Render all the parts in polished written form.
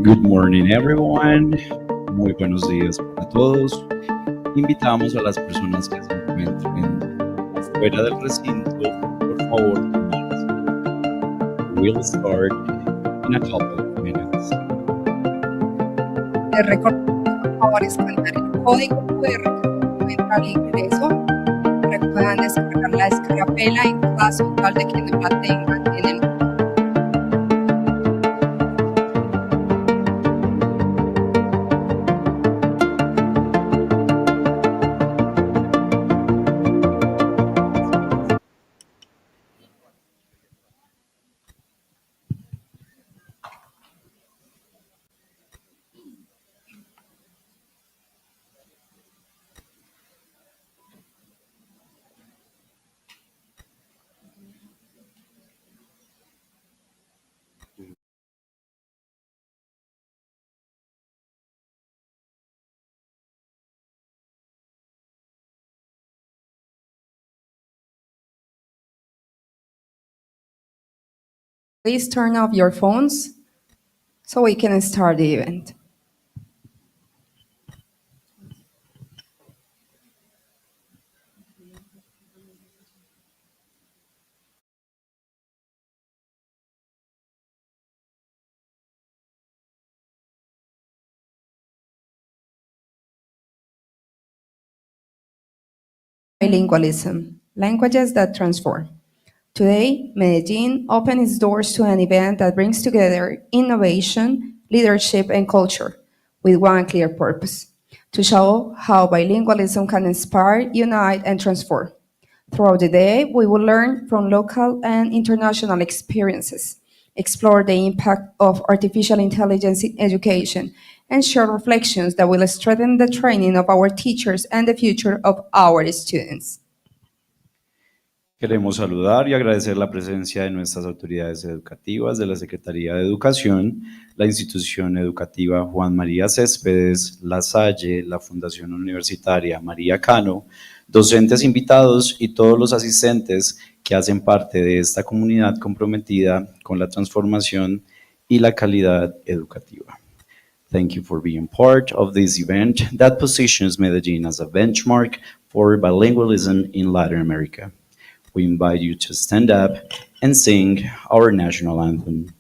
Good morning, everyone. Muy buenos días para todos. Invitamos a las personas que se encuentren fuera del recinto, por favor, tomar asiento. We'll start in a couple of minutes. Les recordamos, por favor, escanear el código QR que se encuentra al ingreso. Recuerden descargar la escarapela en caso tal de que no la tengan en el momento. Please turn off your phones so we can start the event. Bilingualism, languages that transform. Today, Medellin opened its doors to an event that brings together innovation, leadership, and culture with one clear purpose: to show how bilingualism can inspire, unite, and transform. Throughout the day, we will learn from local and international experiences, explore the impact of artificial intelligence in education, and share reflections that will strengthen the training of our teachers and the future of our students. Queremos saludar y agradecer la presencia de nuestras autoridades educativas, de la Secretaría de Educación, la Institución Educativa Juan María Céspedes, La Salle, la Fundación Universitaria María Cano, docentes invitados y todos los asistentes que hacen parte de esta comunidad comprometida con la transformación y la calidad educativa. Thank you for being part of this event that positions Medellin as a benchmark for bilingualism in Latin America. We invite you to stand up and sing our national anthem.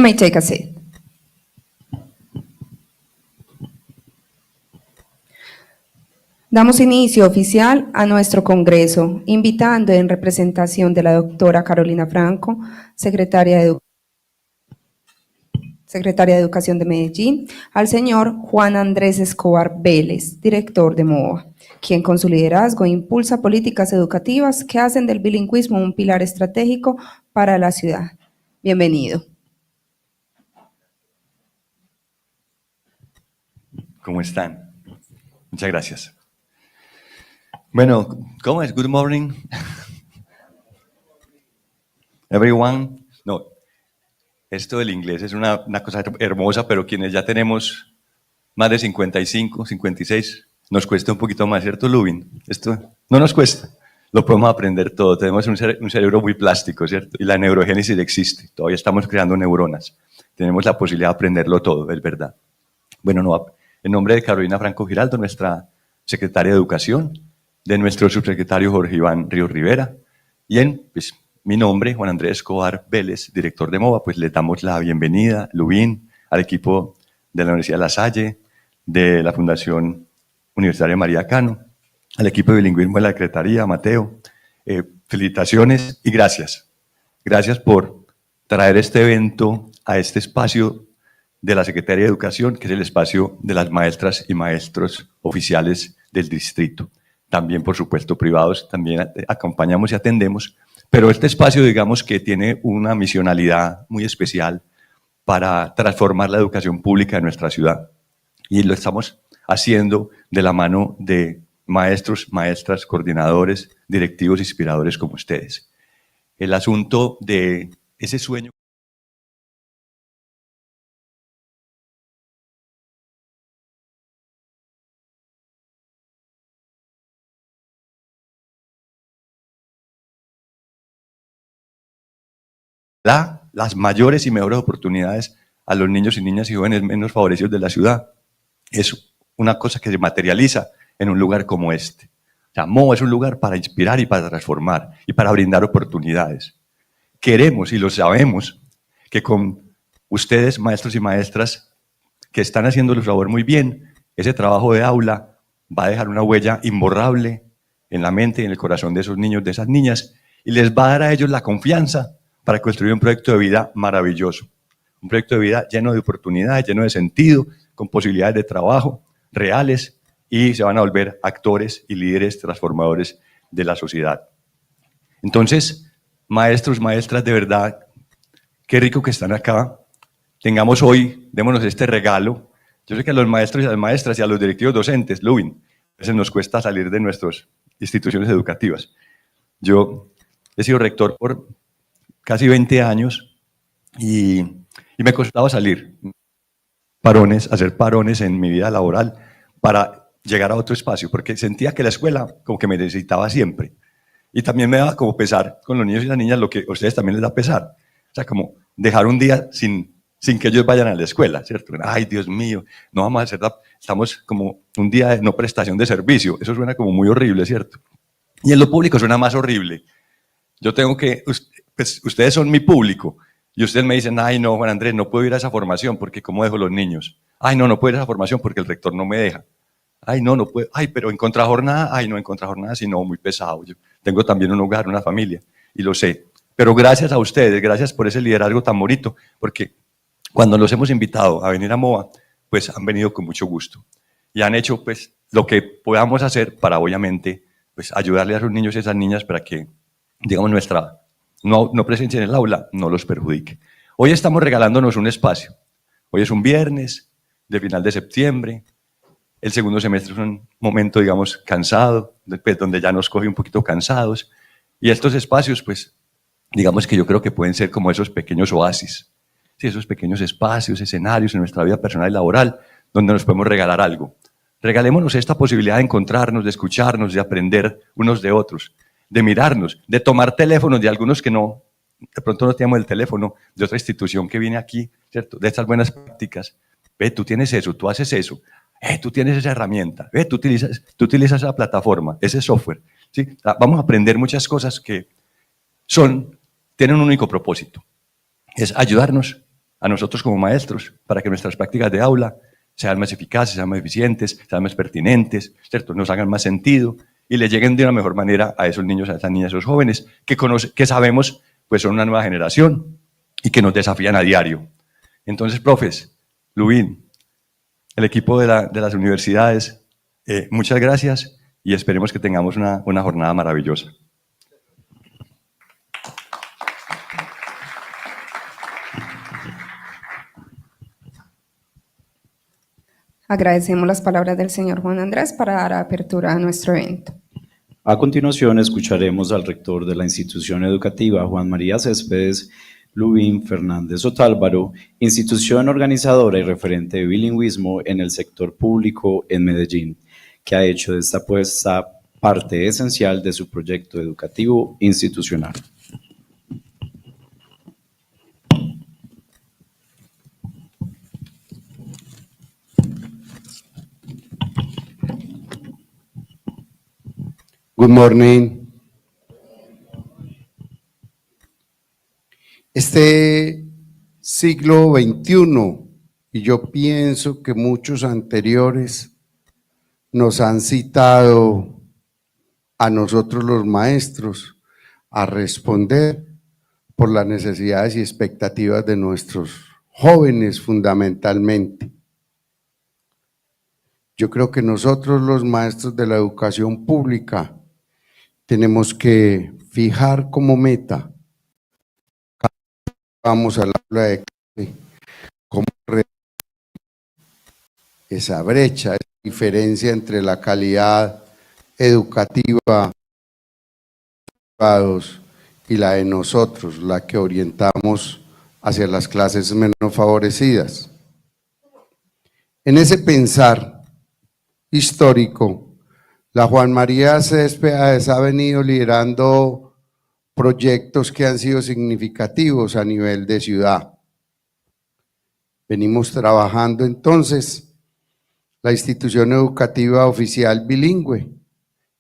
You may take a seat. Damos inicio oficial a nuestro Congreso, invitando en representación de la doctora Carolina Franco, secretaria de Educación de Medellín, al señor Juan Andrés Escobar Vélez, director de MOA, quien con su liderazgo impulsa políticas educativas que hacen del bilingüismo un pilar estratégico para la ciudad. Bienvenido. ¿Cómo están? Muchas gracias. Bueno, ¿cómo es? Good morning. Everyone. No, esto del inglés es una cosa hermosa, pero quienes ya tenemos más de 55, 56, nos cuesta un poquito más, ¿cierto, Lubin? Esto no nos cuesta, lo podemos aprender todo, tenemos un cerebro muy plástico, ¿cierto? Y la neurogénesis existe, todavía estamos creando neuronas, tenemos la posibilidad de aprenderlo todo, es verdad. Bueno, no, en nombre de Carolina Franco Giraldo, nuestra secretaria de Educación, de nuestro subsecretario Jorge Iván Ríos Rivera, y en mi nombre, Juan Andrés Escobar Vélez, director de MOVA, pues les damos la bienvenida, Lubin, al equipo de la Universidad de La Salle, de la Fundación Universitaria María Cano, al equipo de bilingüismo de la Secretaría, Mateo, felicitaciones y gracias. Gracias por traer este evento a este espacio de la Secretaría de Educación, que es el espacio de las maestras y maestros oficiales del distrito. También, por supuesto, privados, también acompañamos y atendemos, pero este espacio, digamos, que tiene una misionalidad muy especial para transformar la educación pública de nuestra ciudad. Y lo estamos haciendo de la mano de maestros, maestras, coordinadores, directivos, inspiradores como ustedes. El asunto de ese sueño da las mayores y mejores oportunidades a los niños y niñas y jóvenes menos favorecidos de la ciudad. Es una cosa que se materializa en un lugar como este. O sea, MOA es un lugar para inspirar y para transformar y para brindar oportunidades. Queremos y lo sabemos que con ustedes, maestros y maestras, que están haciendo su labor muy bien, ese trabajo de aula va a dejar una huella imborrable en la mente y en el corazón de esos niños, de esas niñas, y les va a dar a ellos la confianza para construir un proyecto de vida maravilloso. Un proyecto de vida lleno de oportunidades, lleno de sentido, con posibilidades de trabajo reales, y se van a volver actores y líderes transformadores de la sociedad. Entonces, maestros, maestras, de verdad, qué rico que están acá. Tengamos hoy, démonos este regalo. Yo sé que a los maestros y a las maestras y a los directivos docentes, Lubin, a veces nos cuesta salir de nuestras instituciones educativas. Yo he sido rector por casi 20 años y me costaba salir, hacer parones en mi vida laboral para llegar a otro espacio, porque sentía que la escuela como que me necesitaba siempre. Y también me daba como pesar con los niños y las niñas lo que a ustedes también les da pesar. O sea, como dejar un día sin que ellos vayan a la escuela, ¿cierto? Ay, Dios mío, no vamos a hacer, estamos como un día de no prestación de servicio. Eso suena como muy horrible, ¿cierto? Y en lo público suena más horrible. Yo tengo que, pues ustedes son mi público, y ustedes me dicen, ay no, Juan Andrés, no puedo ir a esa formación porque ¿cómo dejo los niños? Ay no, no puedo ir a esa formación porque el rector no me deja. Ay no, no puedo, ay pero en contrajornada, ay no, en contrajornada sí, no, muy pesado. Yo tengo también un hogar, una familia, y lo sé. Pero gracias a ustedes, gracias por ese liderazgo tan bonito, porque cuando los hemos invitado a venir a MOA, pues han venido con mucho gusto. Y han hecho pues lo que podamos hacer para obviamente pues ayudarle a esos niños y esas niñas para que, digamos, nuestra no presencia en el aula no los perjudique. Hoy estamos regalándonos un espacio. Hoy es un viernes de final de septiembre. El segundo semestre es un momento, digamos, cansado, pues, donde ya nos coge un poquito cansados. Y estos espacios, pues, digamos que yo creo que pueden ser como esos pequeños oasis. Sí, esos pequeños espacios, escenarios en nuestra vida personal y laboral, donde nos podemos regalar algo. Regalémonos esta posibilidad de encontrarnos, de escucharnos, de aprender unos de otros, de mirarnos, de tomar teléfonos de algunos que no, de pronto no tenemos el teléfono, de otra institución que viene aquí, ¿cierto? De estas buenas prácticas. Ve, tú tienes eso, tú haces eso. Tú tienes esa herramienta, tú utilizas esa plataforma, ese software. ¿Sí? Vamos a aprender muchas cosas que tienen un único propósito, es ayudarnos a nosotros como maestros para que nuestras prácticas de aula sean más eficaces, sean más eficientes, sean más pertinentes, ¿cierto? Nos hagan más sentido y le lleguen de una mejor manera a esos niños, a esas niñas, a esos jóvenes que sabemos pues son una nueva generación y que nos desafían a diario. Entonces, profes, Lubín, el equipo de las universidades, muchas gracias y esperemos que tengamos una jornada maravillosa. Agradecemos las palabras del señor Juan Andrés para dar apertura a nuestro evento. A continuación, escucharemos al rector de la institución educativa, Juan María Céspedes Lubín Fernández Otálvaro, institución organizadora y referente de bilingüismo en el sector público en Medellín, que ha hecho de esta puesta parte esencial de su proyecto educativo institucional. Good morning. Este siglo XXI, y yo pienso que muchos anteriores nos han citado a nosotros los maestros a responder por las necesidades y expectativas de nuestros jóvenes fundamentalmente. Yo creo que nosotros los maestros de la educación pública tenemos que fijar como meta, vamos al aula de clase, cómo esa brecha, esa diferencia entre la calidad educativa y la de nosotros, la que orientamos hacia las clases menos favorecidas. En ese pensar histórico, la Juan María Céspedes ha venido liderando proyectos que han sido significativos a nivel de ciudad. Venimos trabajando entonces la institución educativa oficial bilingüe,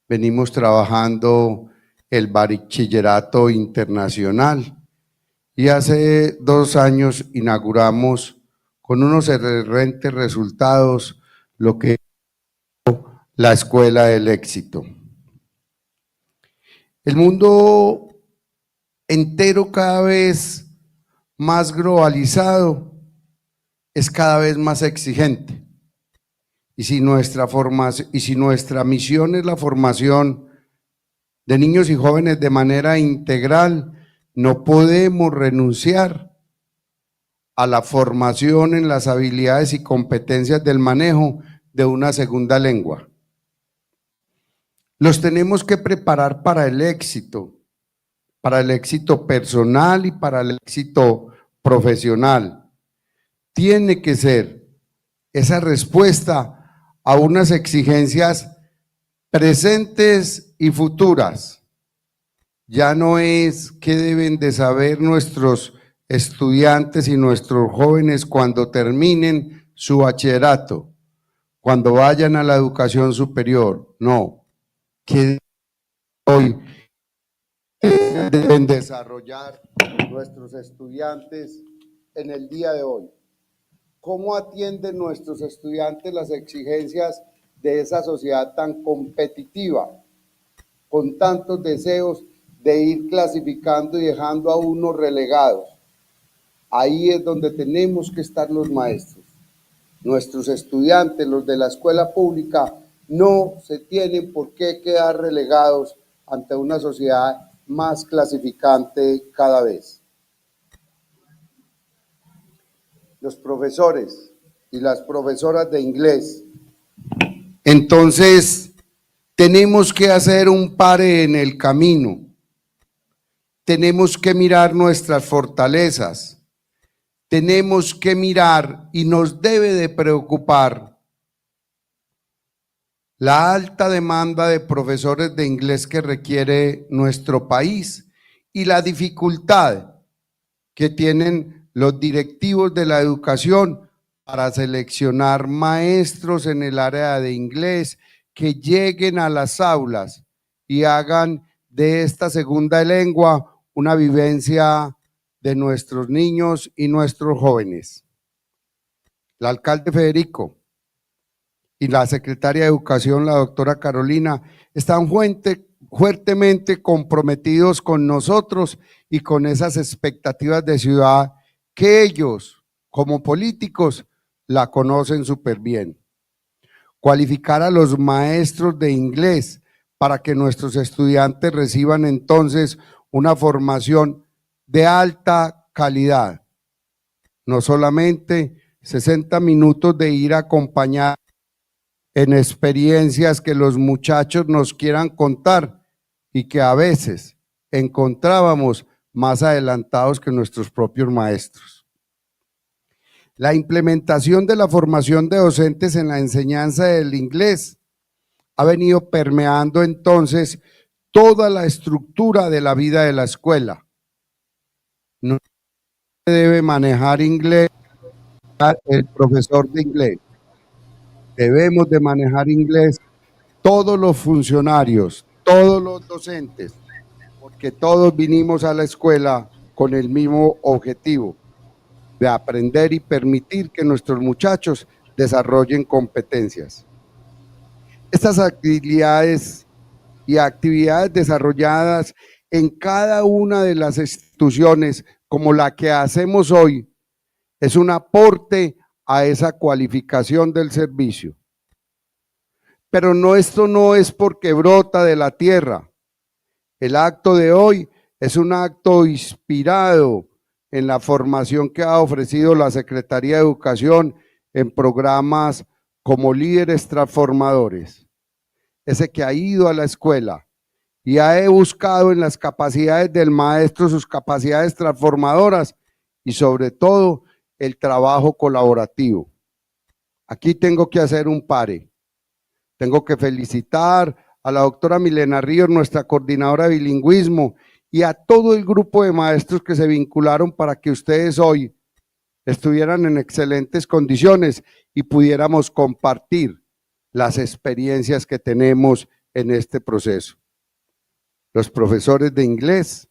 venimos trabajando el bachillerato internacional y hace 2 años inauguramos con unos excelentes resultados lo que es la Escuela del Éxito. El mundo entero cada vez más globalizado es cada vez más exigente. Y si nuestra misión es la formación de niños y jóvenes de manera integral, no podemos renunciar a la formación en las habilidades y competencias del manejo de una segunda lengua. Los tenemos que preparar para el éxito personal y para el éxito profesional. Tiene que ser esa respuesta a unas exigencias presentes y futuras. Ya no es qué deben de saber nuestros estudiantes y nuestros jóvenes cuando terminen su bachillerato, cuando vayan a la educación superior, no, qué hoy deben desarrollar nuestros estudiantes en el día de hoy. ¿Cómo atienden nuestros estudiantes las exigencias de esa sociedad tan competitiva, con tantos deseos de ir clasificando y dejando a unos relegados? Ahí es donde tenemos que estar los maestros. Nuestros estudiantes, los de la escuela pública, no se tienen por qué quedar relegados ante una sociedad más clasificante cada vez. Los profesores y las profesoras de inglés. Entonces, tenemos que hacer un pare en el camino. Tenemos que mirar nuestras fortalezas. Tenemos que mirar y nos debe de preocupar la alta demanda de profesores de inglés que requiere nuestro país y la dificultad que tienen los directivos de la educación para seleccionar maestros en el área de inglés que lleguen a las aulas y hagan de esta segunda lengua una vivencia de nuestros niños y nuestros jóvenes. El alcalde Federico y la secretaria de Educación, la doctora Carolina, están fuertemente comprometidos con nosotros y con esas expectativas de ciudad que ellos, como políticos, la conocen súper bien. Cualificar a los maestros de inglés para que nuestros estudiantes reciban entonces una formación de alta calidad. No solamente 60 minutos de ir a acompañar en experiencias que los muchachos nos quieran contar y que a veces encontrábamos más adelantados que nuestros propios maestros. La implementación de la formación de docentes en la enseñanza del inglés ha venido permeando entonces toda la estructura de la vida de la escuela. No se debe manejar inglés el profesor de inglés. Debemos de manejar inglés todos los funcionarios, todos los docentes, porque todos vinimos a la escuela con el mismo objetivo de aprender y permitir que nuestros muchachos desarrollen competencias. Estas habilidades y actividades desarrolladas en cada una de las instituciones, como la que hacemos hoy, es un aporte a esa cualificación del servicio. Pero esto no es porque brota de la tierra. El acto de hoy es un acto inspirado en la formación que ha ofrecido la Secretaría de Educación en programas como líderes transformadores. Ese que ha ido a la escuela y ha buscado en las capacidades del maestro sus capacidades transformadoras y sobre todo el trabajo colaborativo. Aquí tengo que hacer un pare. Tengo que felicitar a la doctora Milena Ríos, nuestra coordinadora de bilingüismo, y a todo el grupo de maestros que se vincularon para que ustedes hoy estuvieran en excelentes condiciones y pudiéramos compartir las experiencias que tenemos en este proceso. Los profesores de inglés,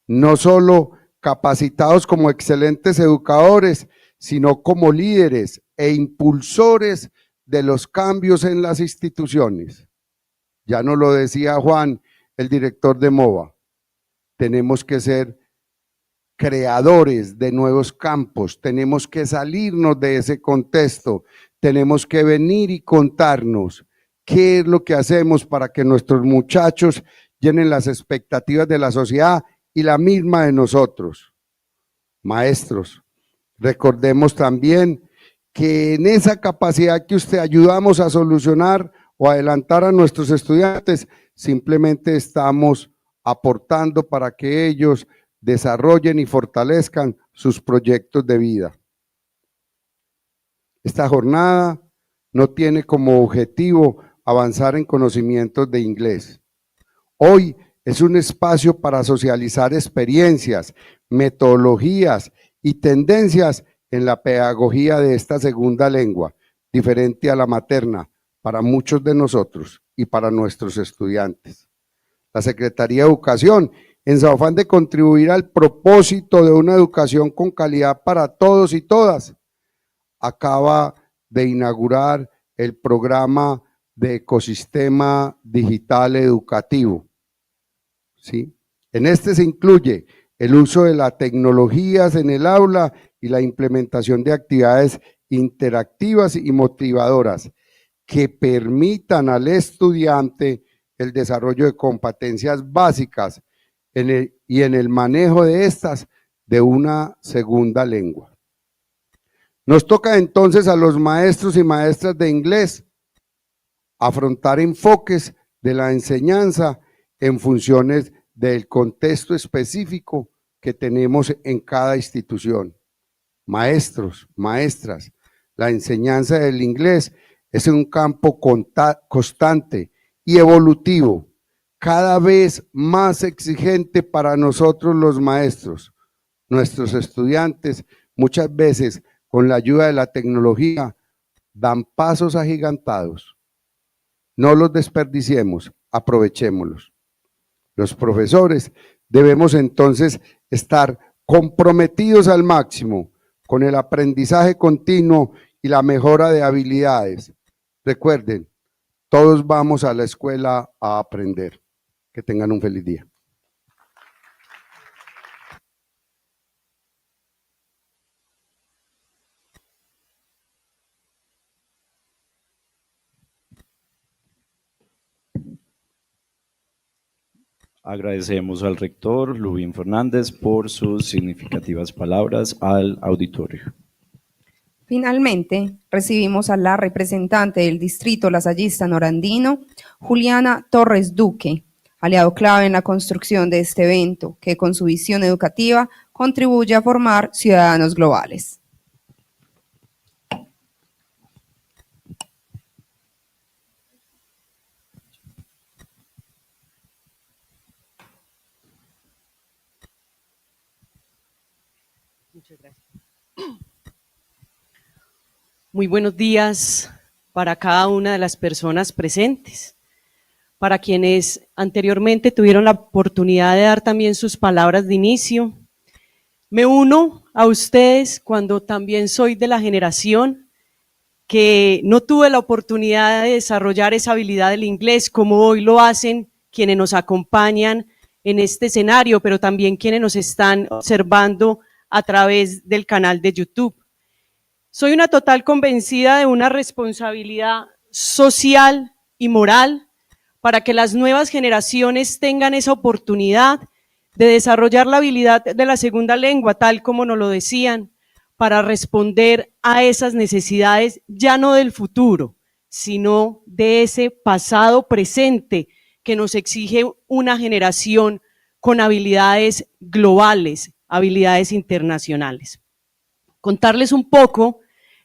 no solo capacitados como excelentes educadores, sino como líderes e impulsores de los cambios en las instituciones. Ya nos lo decía Juan, el director de MOVA. Tenemos que ser creadores de nuevos campos, tenemos que salirnos de ese contexto, tenemos que venir y contarnos qué es lo que hacemos para que nuestros muchachos llenen las expectativas de la sociedad y la misma de nosotros. Maestros, recordemos también que en esa capacidad que usted ayudamos a solucionar o adelantar a nuestros estudiantes, simplemente estamos aportando para que ellos desarrollen y fortalezcan sus proyectos de vida. Esta jornada no tiene como objetivo avanzar en conocimientos de inglés. Hoy es un espacio para socializar experiencias, metodologías y tendencias en la pedagogía de esta segunda lengua, diferente a la materna para muchos de nosotros y para nuestros estudiantes. La Secretaría de Educación, en su afán de contribuir al propósito de una educación con calidad para todos y todas, acaba de inaugurar el programa de ecosistema digital educativo. ¿Sí? En este se incluye el uso de las tecnologías en el aula y la implementación de actividades interactivas y motivadoras que permitan al estudiante el desarrollo de competencias básicas y en el manejo de estas de una segunda lengua. Nos toca entonces a los maestros y maestras de inglés afrontar enfoques de la enseñanza en funciones del contexto específico que tenemos en cada institución. Maestros, maestras, la enseñanza del inglés es un campo constante y evolutivo, cada vez más exigente para nosotros los maestros. Nuestros estudiantes muchas veces con la ayuda de la tecnología dan pasos agigantados. No los desperdiciemos, aprovechémoslos. Los profesores debemos entonces estar comprometidos al máximo con el aprendizaje continuo y la mejora de habilidades. Recuerden, todos vamos a la escuela a aprender. Que tengan un feliz día. Agradecemos al rector Lubín Fernández por sus significativas palabras al auditorio. Finalmente, recibimos a la representante del distrito lasallista norandino, Juliana Torres Duque, aliado clave en la construcción de este evento, que con su visión educativa contribuye a formar ciudadanos globales. Muchas gracias. Muy buenos días para cada una de las personas presentes, para quienes anteriormente tuvieron la oportunidad de dar también sus palabras de inicio. Me uno a ustedes cuando también soy de la generación que no tuve la oportunidad de desarrollar esa habilidad del inglés como hoy lo hacen quienes nos acompañan en este escenario, pero también quienes nos están observando a través del canal de YouTube. Soy una total convencida de una responsabilidad social y moral para que las nuevas generaciones tengan esa oportunidad de desarrollar la habilidad de la segunda lengua, tal como nos lo decían, para responder a esas necesidades ya no del futuro, sino de ese pasado presente que nos exige una generación con habilidades globales, habilidades internacionales. Contarles un poco,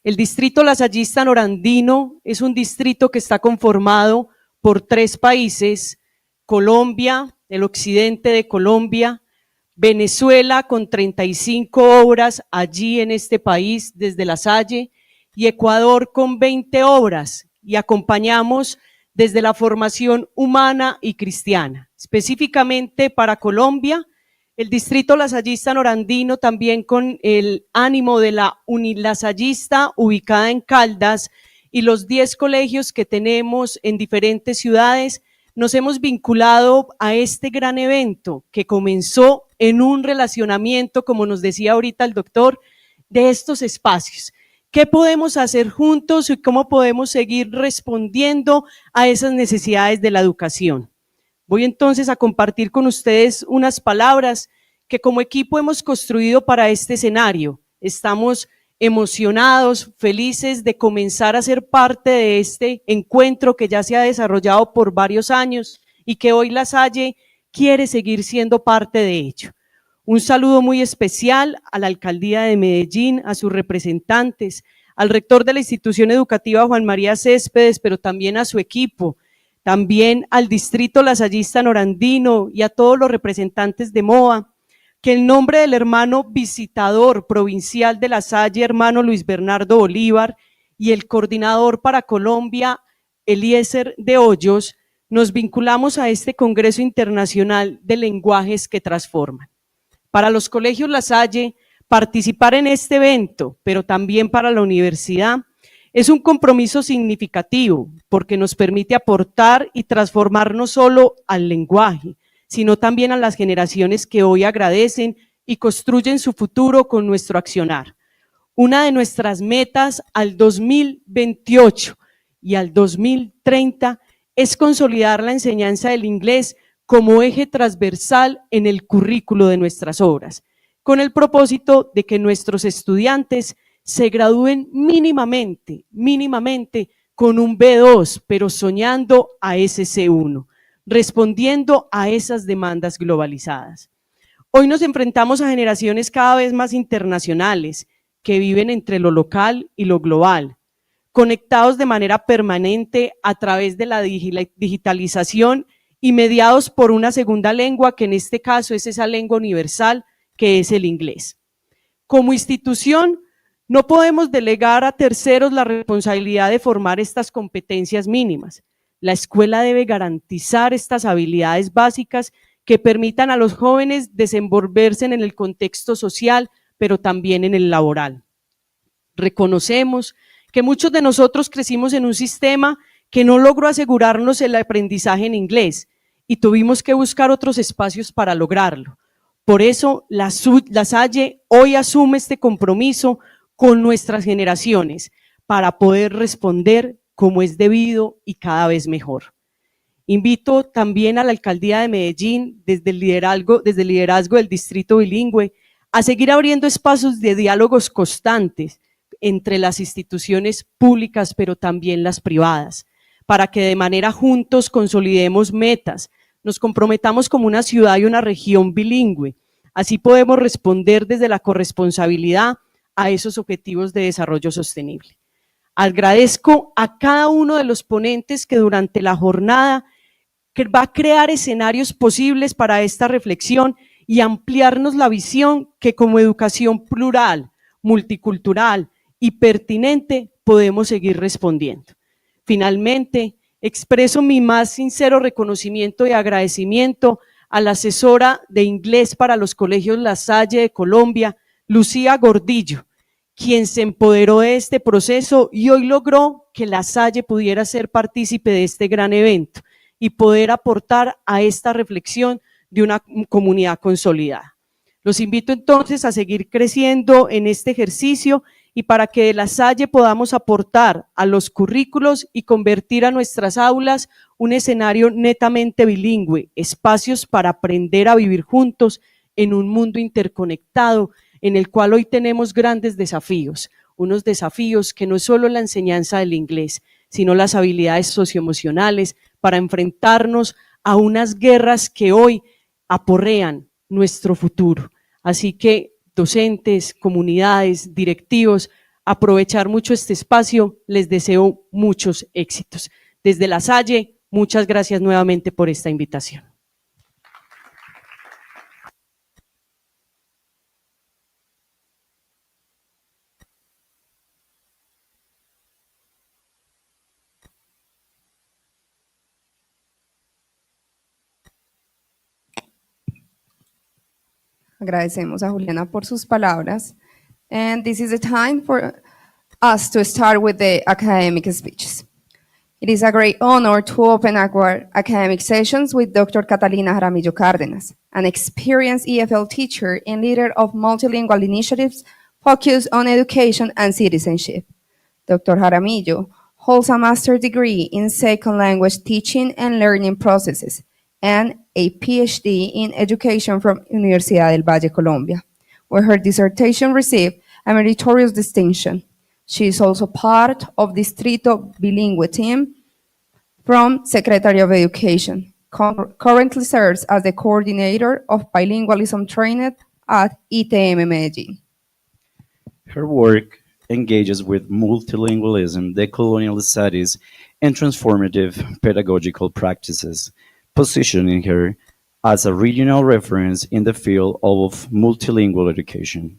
el distrito lasallista norandino es un distrito que está conformado por 3 países, Colombia, el occidente de Colombia, Venezuela con 35 obras allí en este país desde La Salle y Ecuador con 20 obras y acompañamos desde la formación humana y cristiana. Específicamente para Colombia, el distrito lasallista norandino también con el ánimo de la unilasallista ubicada en Caldas y los 10 colegios que tenemos en diferentes ciudades, nos hemos vinculado a este gran evento que comenzó en un relacionamiento, como nos decía ahorita el doctor, de estos espacios. ¿Qué podemos hacer juntos y cómo podemos seguir respondiendo a esas necesidades de la educación? Voy entonces a compartir con ustedes unas palabras que como equipo hemos construido para este escenario. Estamos emocionados, felices de comenzar a ser parte de este encuentro que ya se ha desarrollado por varios años y que hoy La Salle quiere seguir siendo parte de ello. Un saludo muy especial a la Alcaldía de Medellín, a sus representantes, al rector de la institución educativa Juan María Céspedes, pero también a su equipo, también al distrito lasallista norandino y a todos los representantes de MOA, que en nombre del hermano visitador provincial de La Salle, hermano Luis Bernardo Bolívar, y el coordinador para Colombia, Eliezer de Hoyos, nos vinculamos a este Congreso Internacional de Lenguajes que Transforman. Para los colegios La Salle, participar en este evento, pero también para la universidad, es un compromiso significativo porque nos permite aportar y transformar no solo al lenguaje, sino también a las generaciones que hoy agradecen y construyen su futuro con nuestro accionar. Una de nuestras metas al 2028 y al 2030 es consolidar la enseñanza del inglés como eje transversal en el currículo de nuestras obras, con el propósito de que nuestros estudiantes se gradúen mínimamente con un B2, pero soñando a ese C1, respondiendo a esas demandas globalizadas. Hoy nos enfrentamos a generaciones cada vez más internacionales que viven entre lo local y lo global, conectados de manera permanente a través de la digitalización y mediados por una segunda lengua que en este caso es esa lengua universal que es el inglés. Como institución, no podemos delegar a terceros la responsabilidad de formar estas competencias mínimas. La escuela debe garantizar estas habilidades básicas que permitan a los jóvenes desenvolverse en el contexto social, pero también en el laboral. Reconocemos que muchos de nosotros crecimos en un sistema que no logró asegurarnos el aprendizaje en inglés y tuvimos que buscar otros espacios para lograrlo. Por eso, la Salle hoy asume este compromiso con nuestras generaciones para poder responder como es debido y cada vez mejor. Invito también a la Alcaldía de Medellín, desde el liderazgo del Distrito Bilingüe, a seguir abriendo espacios de diálogos constantes entre las instituciones públicas, pero también las privadas, para que de manera juntos consolidemos metas, nos comprometamos como una ciudad y una región bilingüe. Así podemos responder desde la corresponsabilidad a esos objetivos de desarrollo sostenible. Agradezco a cada uno de los ponentes que durante la jornada va a crear escenarios posibles para esta reflexión y ampliarnos la visión que como educación plural, multicultural y pertinente podemos seguir respondiendo. Finalmente, expreso mi más sincero reconocimiento y agradecimiento a la asesora de inglés para los colegios La Salle de Colombia, Lucía Gordillo, quien se empoderó de este proceso y hoy logró que La Salle pudiera ser partícipe de este gran evento y poder aportar a esta reflexión de una comunidad consolidada. Los invito entonces a seguir creciendo en este ejercicio y para que de La Salle podamos aportar a los currículos y convertir a nuestras aulas un escenario netamente bilingüe, espacios para aprender a vivir juntos en un mundo interconectado en el cual hoy tenemos grandes desafíos, unos desafíos que no es solo la enseñanza del inglés, sino las habilidades socioemocionales para enfrentarnos a unas guerras que hoy aporrean nuestro futuro. Así que docentes, comunidades, directivos, aprovechar mucho este espacio, les deseo muchos éxitos. Desde La Salle, muchas gracias nuevamente por esta invitación. Agradecemos a Juliana por sus palabras. And this is the time for us to start with the academic speeches. It is a great honor to open our academic sessions with Dr. Catalina Jaramillo Cárdenas, an experienced EFL teacher and leader of multilingual initiatives focused on education and citizenship. Dr. Jaramillo holds a master's degree in second language teaching and learning processes and a PhD in education from Universidad del Valle, Colombia, where her dissertation received a meritorious distinction. She is also part of the Distrito Bilingüe team from Secretary of Education. Currently serves as the coordinator of bilingualism training at ITM Medellín. Her work engages with multilingualism, decolonial studies, and transformative pedagogical practices, positioning her as a regional reference in the field of multilingual education.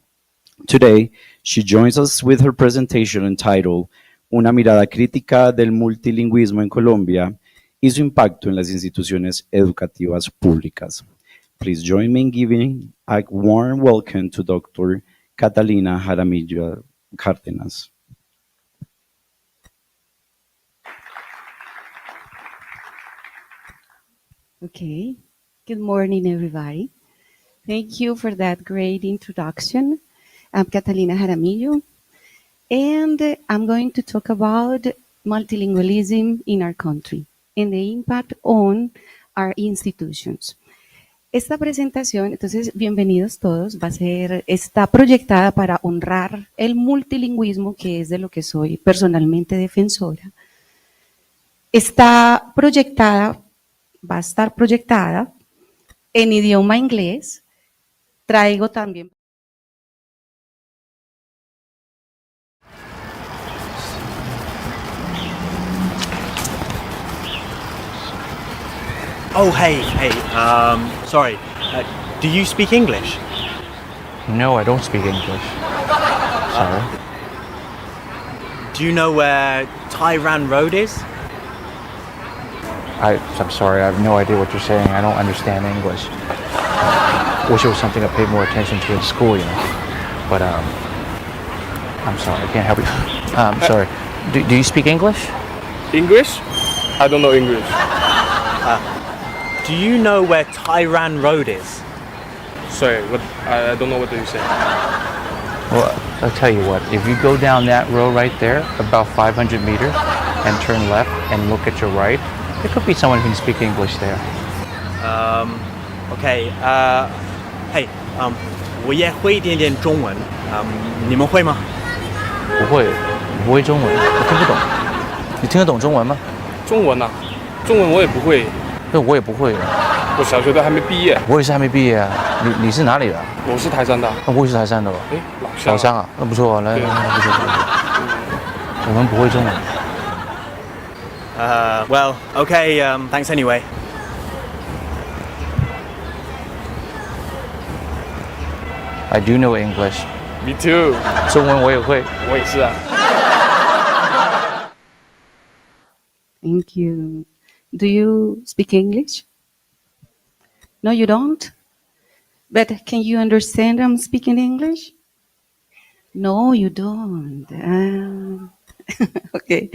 Today, she joins us with her presentation entitled Una mirada crítica del multilingüismo en Colombia y su impacto en las instituciones educativas públicas. Please join me in giving a warm welcome to Dr. Catalina Jaramillo Cárdenas. Okay, good morning, everybody. Thank you for that great introduction. I'm Catalina Jaramillo, and I'm going to talk about multilingualism in our country and the impact on our institutions. Esta presentación, entonces, bienvenidos todos, está proyectada para honrar el multilingüismo, que es de lo que soy personalmente defensora. Va a estar proyectada en idioma inglés. Traigo también. Oh, hey, sorry. Do you speak English? No, I don't speak English. Sorry. Do you know where Tyran Road is? I'm sorry, I have no idea what you're saying. I don't understand English. Wish it was something I paid more attention to in school, you know. But I'm sorry, I can't help you. Sorry. Do you speak English? English? I don't know English. Do you know where Tyran Road is? Sorry, I don't know what you say. Well, I'll tell you what. If you go down that road right there, about 500 meters, and turn left and look at your right, there could be someone who can speak English there. Okay. Hey. 我也会一点点中文。你们会吗？不会，我不会中文，我听不懂。你听得懂中文吗？中文啊，中文我也不会。对，我也不会。我小学都还没毕业。我也是还没毕业啊。你是哪里的？我是台山的。我也是台山的。哎，老乡啊，那不错啊，来，不错。我们不会中文。Well, okay. Thanks anyway. I do know English. Me too. 中文我也会。我也是啊。Thank you. Do you speak English? No, you don't? But can you understand I'm speaking English? No, you don't. Ok.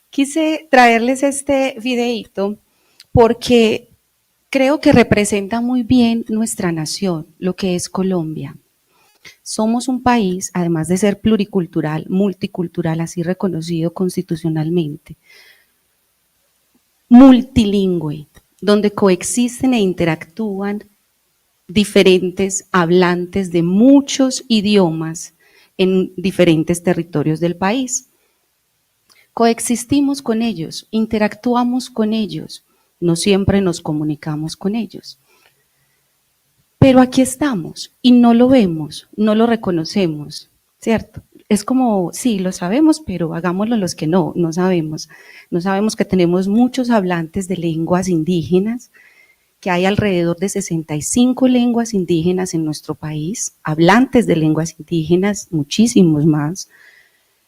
Quise traerles este videíto porque creo que representa muy bien nuestra nación, lo que es Colombia. Somos un país, además de ser pluricultural, multicultural, así reconocido constitucionalmente, multilingüe, donde coexisten e interactúan diferentes hablantes de muchos idiomas en diferentes territorios del país. Coexistimos con ellos, interactuamos con ellos, no siempre nos comunicamos con ellos. Pero aquí estamos y no lo vemos, no lo reconocemos, ¿cierto? Es como, sí, lo sabemos, pero hagámoslo los que no sabemos. No sabemos que tenemos muchos hablantes de lenguas indígenas, que hay alrededor de 65 lenguas indígenas en nuestro país, hablantes de lenguas indígenas, muchísimos más.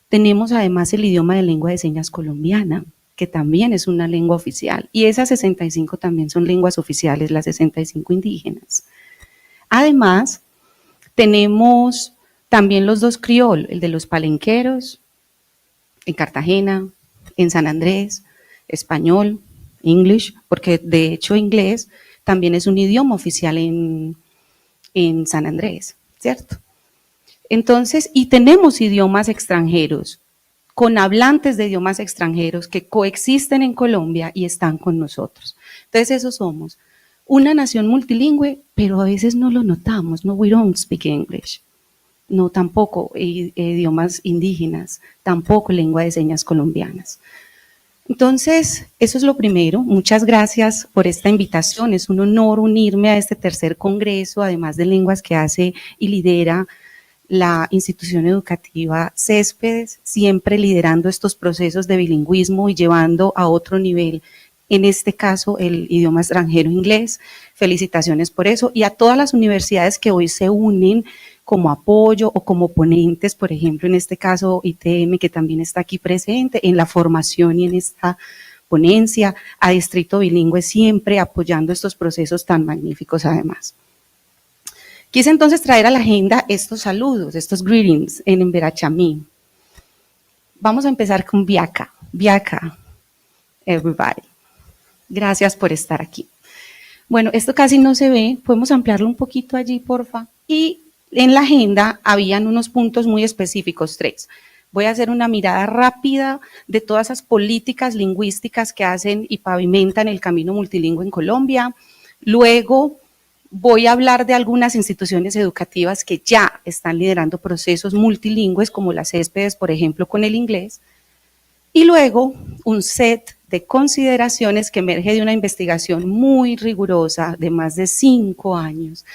Tenemos además el idioma de lengua de señas colombiana, que también es una lengua oficial, y esas 65 también son lenguas oficiales, las 65 indígenas. Además, tenemos también los dos criol, el de los palenqueros, en Cartagena, en San Andrés, español, English, porque de hecho inglés también es un idioma oficial en San Andrés, ¿cierto? Entonces, y tenemos idiomas extranjeros, con hablantes de idiomas extranjeros que coexisten en Colombia y están con nosotros. Entonces, eso somos. Una nación multilingüe, pero a veces no lo notamos, no, we don't speak English. No, tampoco idiomas indígenas, tampoco lengua de señas colombianas. Entonces, eso es lo primero. Muchas gracias por esta invitación. Es un honor unirme a este tercer congreso, además de lenguas que hace y lidera la institución educativa Céspedes, siempre liderando estos procesos de bilingüismo y llevando a otro nivel, en este caso, el idioma extranjero inglés. Felicitaciones por eso. Y a todas las universidades que hoy se unen como apoyo o como ponentes, por ejemplo, en este caso ITM, que también está aquí presente en la formación y en esta ponencia, a Distrito Bilingüe, siempre apoyando estos procesos tan magníficos además. Quise entonces traer a la agenda estos saludos, estos greetings en emberachamí. Vamos a empezar con Biaka. Biaka, everybody. Gracias por estar aquí. Bueno, esto casi no se ve, podemos ampliarlo un poquito allí, porfa. Y en la agenda habían unos puntos muy específicos, 3. Voy a hacer una mirada rápida de todas esas políticas lingüísticas que hacen y pavimentan el camino multilingüe en Colombia. Luego voy a hablar de algunas instituciones educativas que ya están liderando procesos multilingües, como las Céspedes, por ejemplo, con el inglés. Y luego un set de consideraciones que emerge de una investigación muy rigurosa de más de 5 años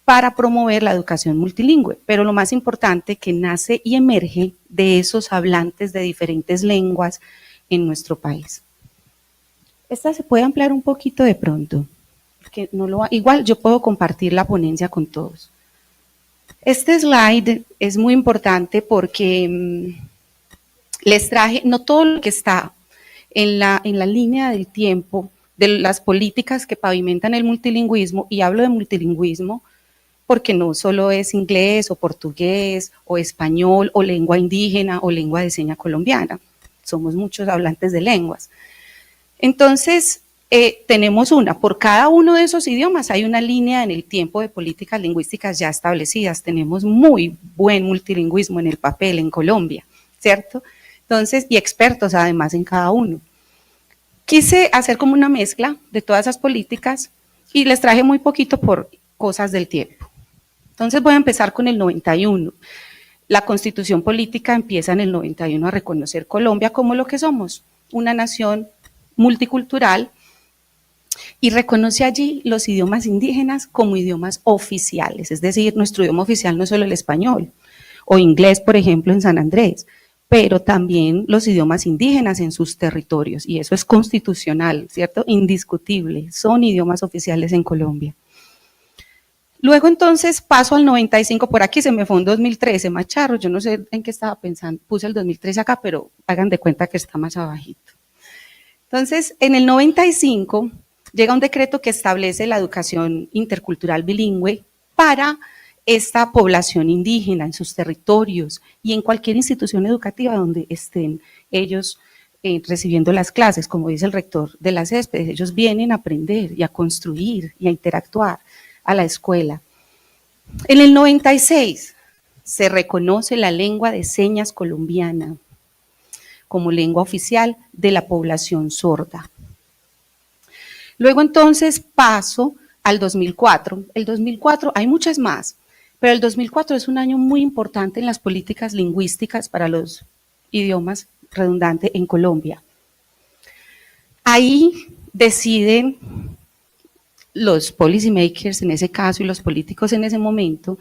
para promover la educación multilingüe, pero lo más importante, que nace y emerge de esos hablantes de diferentes lenguas en nuestro país. Esta se puede ampliar un poquito de pronto, porque igual yo puedo compartir la ponencia con todos. Este slide es muy importante porque les traje, no todo lo que está en la línea del tiempo de las políticas que pavimentan el multilingüismo, y hablo de multilingüismo porque no solo es inglés o portugués o español o lengua indígena o lengua de seña colombiana, somos muchos hablantes de lenguas. Entonces, tenemos por cada uno de esos idiomas hay una línea en el tiempo de políticas lingüísticas ya establecidas. Tenemos muy buen multilingüismo en el papel en Colombia, ¿cierto? Entonces, y expertos además en cada uno. Quise hacer como una mezcla de todas esas políticas y les traje muy poquito por cosas del tiempo. Entonces voy a empezar con el 91. La Constitución Política empieza en el 91 a reconocer Colombia como lo que somos, una nación multicultural, y reconoce allí los idiomas indígenas como idiomas oficiales, es decir, nuestro idioma oficial no es solo el español o inglés, por ejemplo, en San Andrés, pero también los idiomas indígenas en sus territorios, y eso es constitucional, ¿cierto? Indiscutible, son idiomas oficiales en Colombia. Luego entonces paso al 95, por aquí se me fue un 2013, más charro, yo no sé en qué estaba pensando, puse el 2013 acá, pero hagan de cuenta que está más abajito. Entonces, en el 95 llega un decreto que establece la educación intercultural bilingüe para esta población indígena en sus territorios y en cualquier institución educativa donde estén ellos recibiendo las clases, como dice el rector de las céspedes, ellos vienen a aprender y a construir y a interactuar a la escuela. En el 96 se reconoce la lengua de señas colombiana como lengua oficial de la población sorda. Luego entonces paso al 2004. El 2004, hay muchas más, pero el 2004 es un año muy importante en las políticas lingüísticas para los idiomas redundante en Colombia. Ahí deciden los policy makers en ese caso y los políticos en ese momento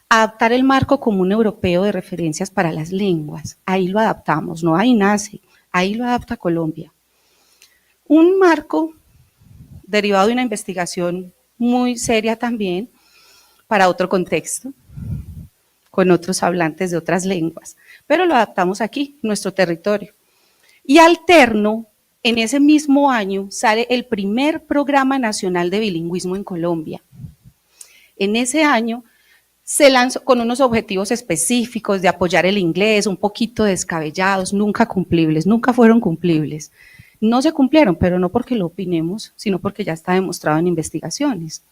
adaptar el marco común europeo de referencias para las lenguas. Ahí lo adaptamos, no ahí nace, ahí lo adapta Colombia. Un marco derivado de una investigación muy seria también para otro contexto, con otros hablantes de otras lenguas, pero lo adaptamos aquí, nuestro territorio. Y alterno, en ese mismo año sale el primer Programa Nacional de Bilingüismo en Colombia. En ese año se lanzó con unos objetivos específicos de apoyar el inglés, un poquito descabellados, nunca cumplibles, nunca fueron cumplibles. No se cumplieron, pero no porque lo opinemos, sino porque ya está demostrado en investigaciones.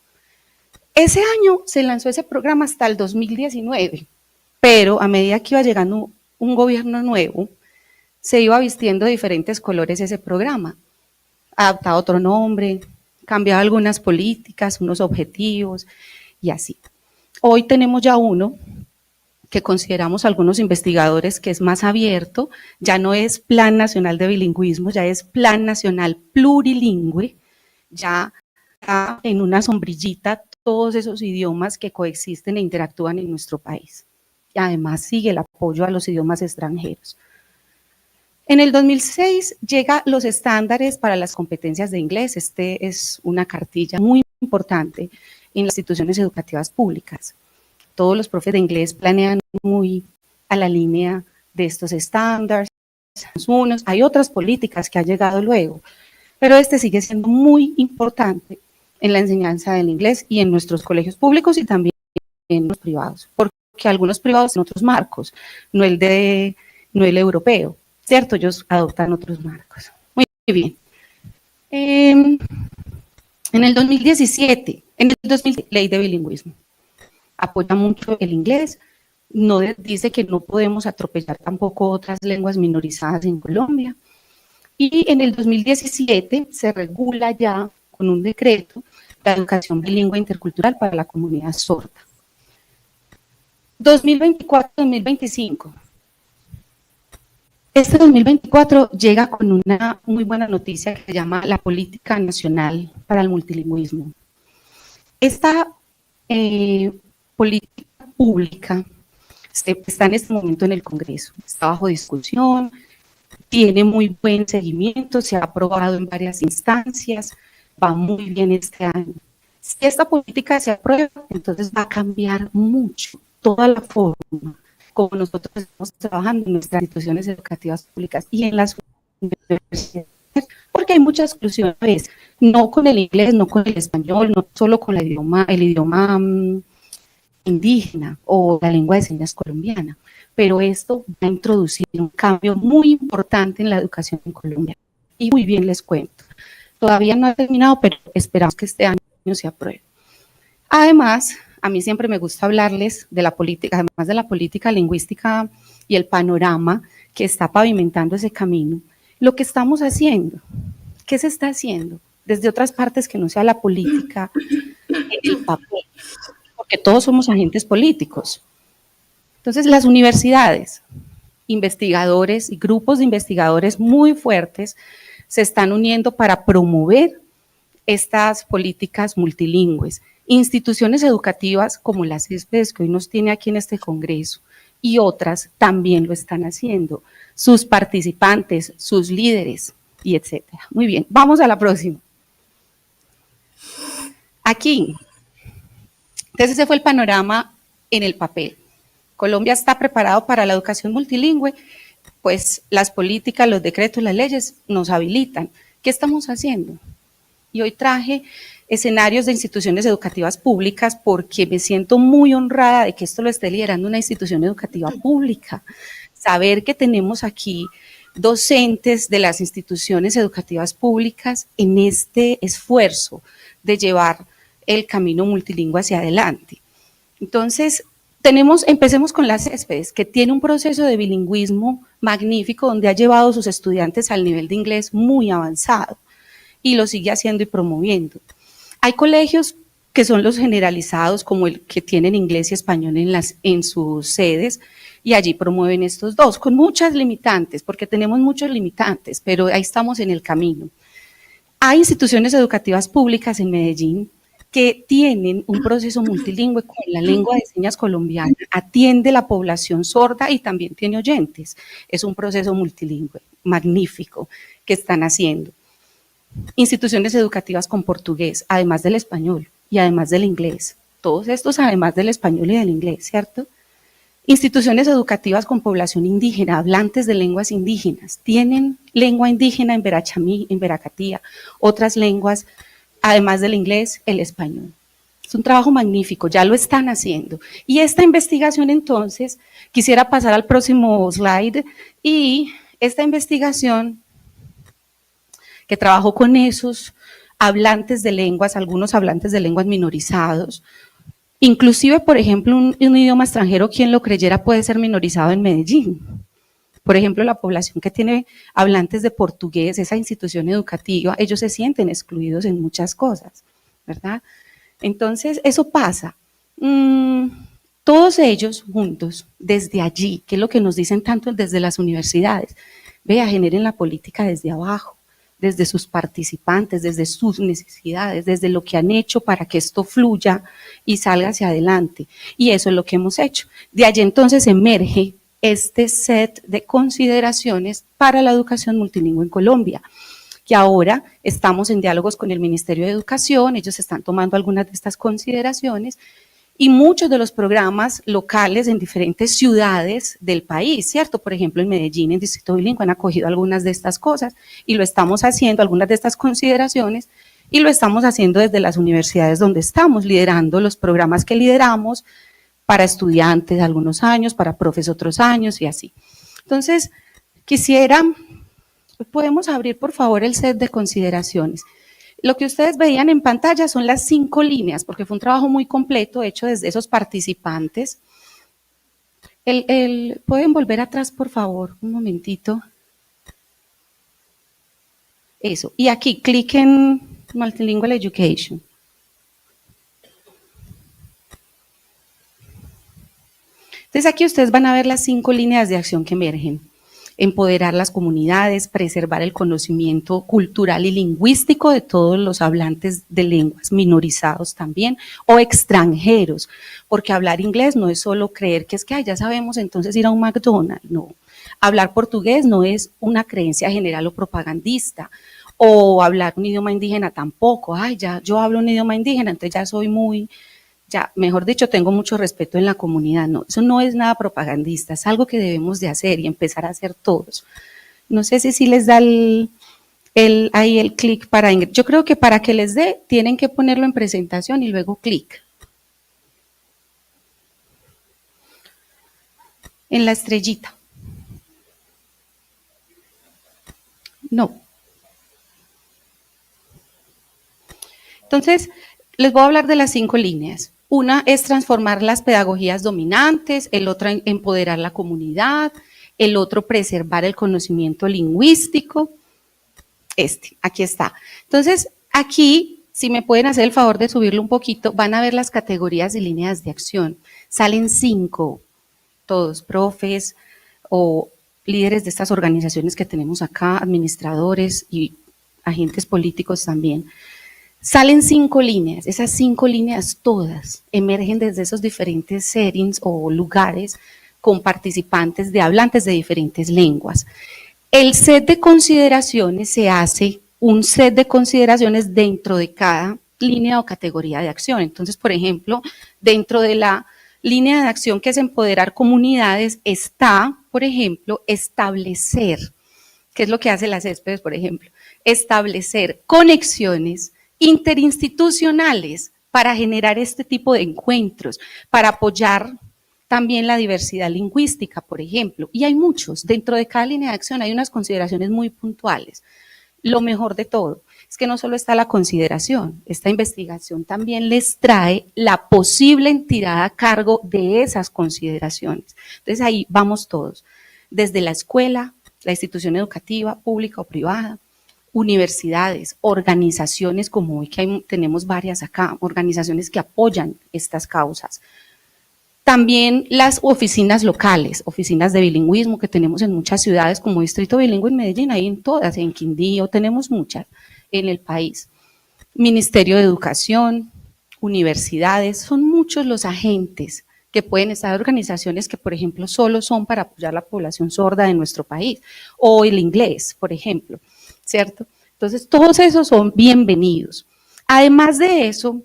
Ese año se lanzó ese programa hasta el 2019, pero a medida que iba llegando un gobierno nuevo, se iba vistiendo de diferentes colores ese programa, adaptaba otro nombre, cambiaba algunas políticas, unos objetivos y así. Hoy tenemos ya uno que consideramos algunos investigadores que es más abierto, ya no es Plan Nacional de Bilingüismo, ya es Plan Nacional Plurilingüe, ya está en una sombrillita todos esos idiomas que coexisten e interactúan en nuestro país. Y además sigue el apoyo a los idiomas extranjeros. En el 2006 llega los estándares para las competencias de inglés. Este es una cartilla muy importante en las instituciones educativas públicas. Todos los profes de inglés planean muy a la línea de estos estándares. Hay otras políticas que han llegado luego, pero este sigue siendo muy importante en la enseñanza del inglés y en nuestros colegios públicos y también en los privados, porque algunos privados tienen otros marcos, no el europeo, ¿cierto? Ellos adoptan otros marcos. Muy bien. En el 2017, ley de bilingüismo, apoya mucho el inglés, no dice que no podemos atropellar tampoco otras lenguas minorizadas en Colombia, y en el 2017 se regula ya con un decreto la educación bilingüe intercultural para la comunidad sorda. 2024-2025. Este 2024 llega con una muy buena noticia que se llama la Política Nacional para el Multilingüismo. Esta política pública está en este momento en el Congreso, está bajo discusión, tiene muy buen seguimiento, se ha aprobado en varias instancias, va muy bien este año. Si esta política se aprueba, entonces va a cambiar mucho toda la forma como nosotros estamos trabajando en nuestras instituciones educativas públicas y en las universidades Porque hay mucha exclusión a veces, no con el inglés, no con el español, no solo con el idioma indígena o la lengua de señas colombiana, pero esto va a introducir un cambio muy importante en la educación en Colombia. Y muy bien les cuento. Todavía no ha terminado, pero esperamos que este año se apruebe. Además, a mí siempre me gusta hablarles de la política, además de la política lingüística y el panorama que está pavimentando ese camino, lo que estamos haciendo. ¿Qué se está haciendo? Desde otras partes que no sea la política, el papel, porque todos somos agentes políticos. Entonces, las universidades, investigadores y grupos de investigadores muy fuertes se están uniendo para promover estas políticas multilingües. Instituciones educativas como las CESPEDs que hoy nos tiene aquí en este Congreso y otras también lo están haciendo. Sus participantes, sus líderes y etcétera. Muy bien, vamos a la próxima. Aquí, entonces ese fue el panorama en el papel. Colombia está preparado para la educación multilingüe, pues las políticas, los decretos, las leyes nos habilitan. ¿Qué estamos haciendo? Y hoy traje escenarios de instituciones educativas públicas porque me siento muy honrada de que esto lo esté liderando una institución educativa pública. Saber que tenemos aquí docentes de las instituciones educativas públicas en este esfuerzo de llevar el camino multilingüe hacia adelante. Entonces, empecemos con las CESPEDs, que tiene un proceso de bilingüismo magnífico donde ha llevado a sus estudiantes al nivel de inglés muy avanzado y lo sigue haciendo y promoviendo. Hay colegios que son los generalizados, como el que tienen inglés y español en sus sedes, y allí promueven estos dos, con muchas limitantes, porque tenemos muchos limitantes, pero ahí estamos en el camino. Hay instituciones educativas públicas en Medellín que tienen un proceso multilingüe con la lengua de señas colombiana, atiende la población sorda y también tiene oyentes. Es un proceso multilingüe magnífico que están haciendo. Instituciones educativas con portugués, además del español y además del inglés. Todos estos además del español y del inglés, ¿cierto? Instituciones educativas con población indígena, hablantes de lenguas indígenas, tienen lengua indígena en Verachamí, en Veracatía, otras lenguas, además del inglés, el español. Es un trabajo magnífico, ya lo están haciendo. Y esta investigación entonces, quisiera pasar al próximo slide, y esta investigación que trabajó con esos hablantes de lenguas, algunos hablantes de lenguas minorizados, inclusive, por ejemplo, un idioma extranjero, quien lo creyera, puede ser minorizado en Medellín. Por ejemplo, la población que tiene hablantes de portugués, esa institución educativa, ellos se sienten excluidos en muchas cosas, ¿verdad? Entonces, eso pasa. Todos ellos juntos, desde allí, que es lo que nos dicen tanto desde las universidades, vea, generen la política desde abajo, desde sus participantes, desde sus necesidades, desde lo que han hecho para que esto fluya y salga hacia adelante. Y eso es lo que hemos hecho. De allí entonces emerge este set de consideraciones para la educación multilingüe en Colombia, que ahora estamos en diálogos con el Ministerio de Educación, ellos están tomando algunas de estas consideraciones, y muchos de los programas locales en diferentes ciudades del país, ¿cierto? Por ejemplo, en Medellín, en Distrito Bilingüe, han acogido algunas de estas cosas y lo estamos haciendo, algunas de estas consideraciones, y lo estamos haciendo desde las universidades donde estamos, liderando los programas que lideramos para estudiantes algunos años, para profes otros años y así. Entonces, podemos abrir por favor el set de consideraciones. Lo que ustedes veían en pantalla son las 5 líneas, porque fue un trabajo muy completo hecho desde esos participantes. ¿Pueden volver atrás, por favor? Un momentito. Eso. Y aquí, clic en Multilingual Education. Entonces, aquí ustedes van a ver las 5 líneas de acción que emergen. Empoderar las comunidades, preservar el conocimiento cultural y lingüístico de todos los hablantes de lenguas, minorizados también, o extranjeros, porque hablar inglés no es solo creer que ya sabemos entonces ir a un McDonald's, no. Hablar portugués no es una creencia general o propagandista, o hablar un idioma indígena tampoco, yo hablo un idioma indígena, entonces ya soy mejor dicho, tengo mucho respeto en la comunidad. No, eso no es nada propagandista, es algo que debemos de hacer y empezar a hacer todos. No sé si les da el ahí el clic para ingresar. Yo creo que para que les dé, tienen que ponerlo en presentación y luego clic. En la estrellita. No. Entonces, les voy a hablar de las 5 líneas. Una es transformar las pedagogías dominantes, el otro empoderar la comunidad, el otro preservar el conocimiento lingüístico. Aquí está. Entonces, aquí, si me pueden hacer el favor de subirlo un poquito, van a ver las categorías y líneas de acción. Salen 5, todos, profes o líderes de estas organizaciones que tenemos acá, administradores y agentes políticos también. Salen 5 líneas, esas 5 líneas todas emergen desde esos diferentes settings o lugares con participantes de hablantes de diferentes lenguas. El set de consideraciones se hace un set de consideraciones dentro de cada línea o categoría de acción. Entonces, por ejemplo, dentro de la línea de acción que es empoderar comunidades está, por ejemplo, establecer, ¿qué es lo que hace las céspedes, por ejemplo? Establecer conexiones interinstitucionales para generar este tipo de encuentros, para apoyar también la diversidad lingüística, por ejemplo. Y hay muchos, dentro de cada línea de acción hay unas consideraciones muy puntuales. Lo mejor de todo es que no solo está la consideración, esta investigación también les trae la posible entidad a cargo de esas consideraciones. Entonces ahí vamos todos, desde la escuela, la institución educativa, pública o privada, universidades, organizaciones como hoy que tenemos varias acá, organizaciones que apoyan estas causas. También las oficinas locales, oficinas de bilingüismo que tenemos en muchas ciudades como Distrito Bilingüe en Medellín, hay en todas, en Quindío, tenemos muchas en el país. Ministerio de Educación, universidades, son muchos los agentes que pueden estar, organizaciones que por ejemplo solo son para apoyar la población sorda de nuestro país, o el inglés, por ejemplo, ¿cierto? Entonces todos esos son bienvenidos. Además de eso,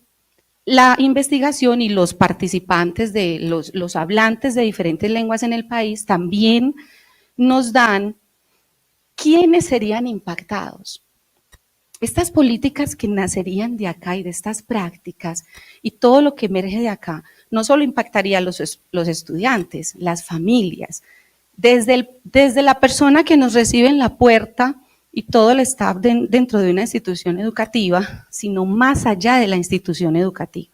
la investigación y los participantes, de los hablantes de diferentes lenguas en el país también nos dan quiénes serían impactados. Estas políticas que nacerían de acá y de estas prácticas y todo lo que emerge de acá, no solo impactaría a los estudiantes, las familias, desde la persona que nos recibe en la puerta y todo el staff dentro de una institución educativa, sino más allá de la institución educativa.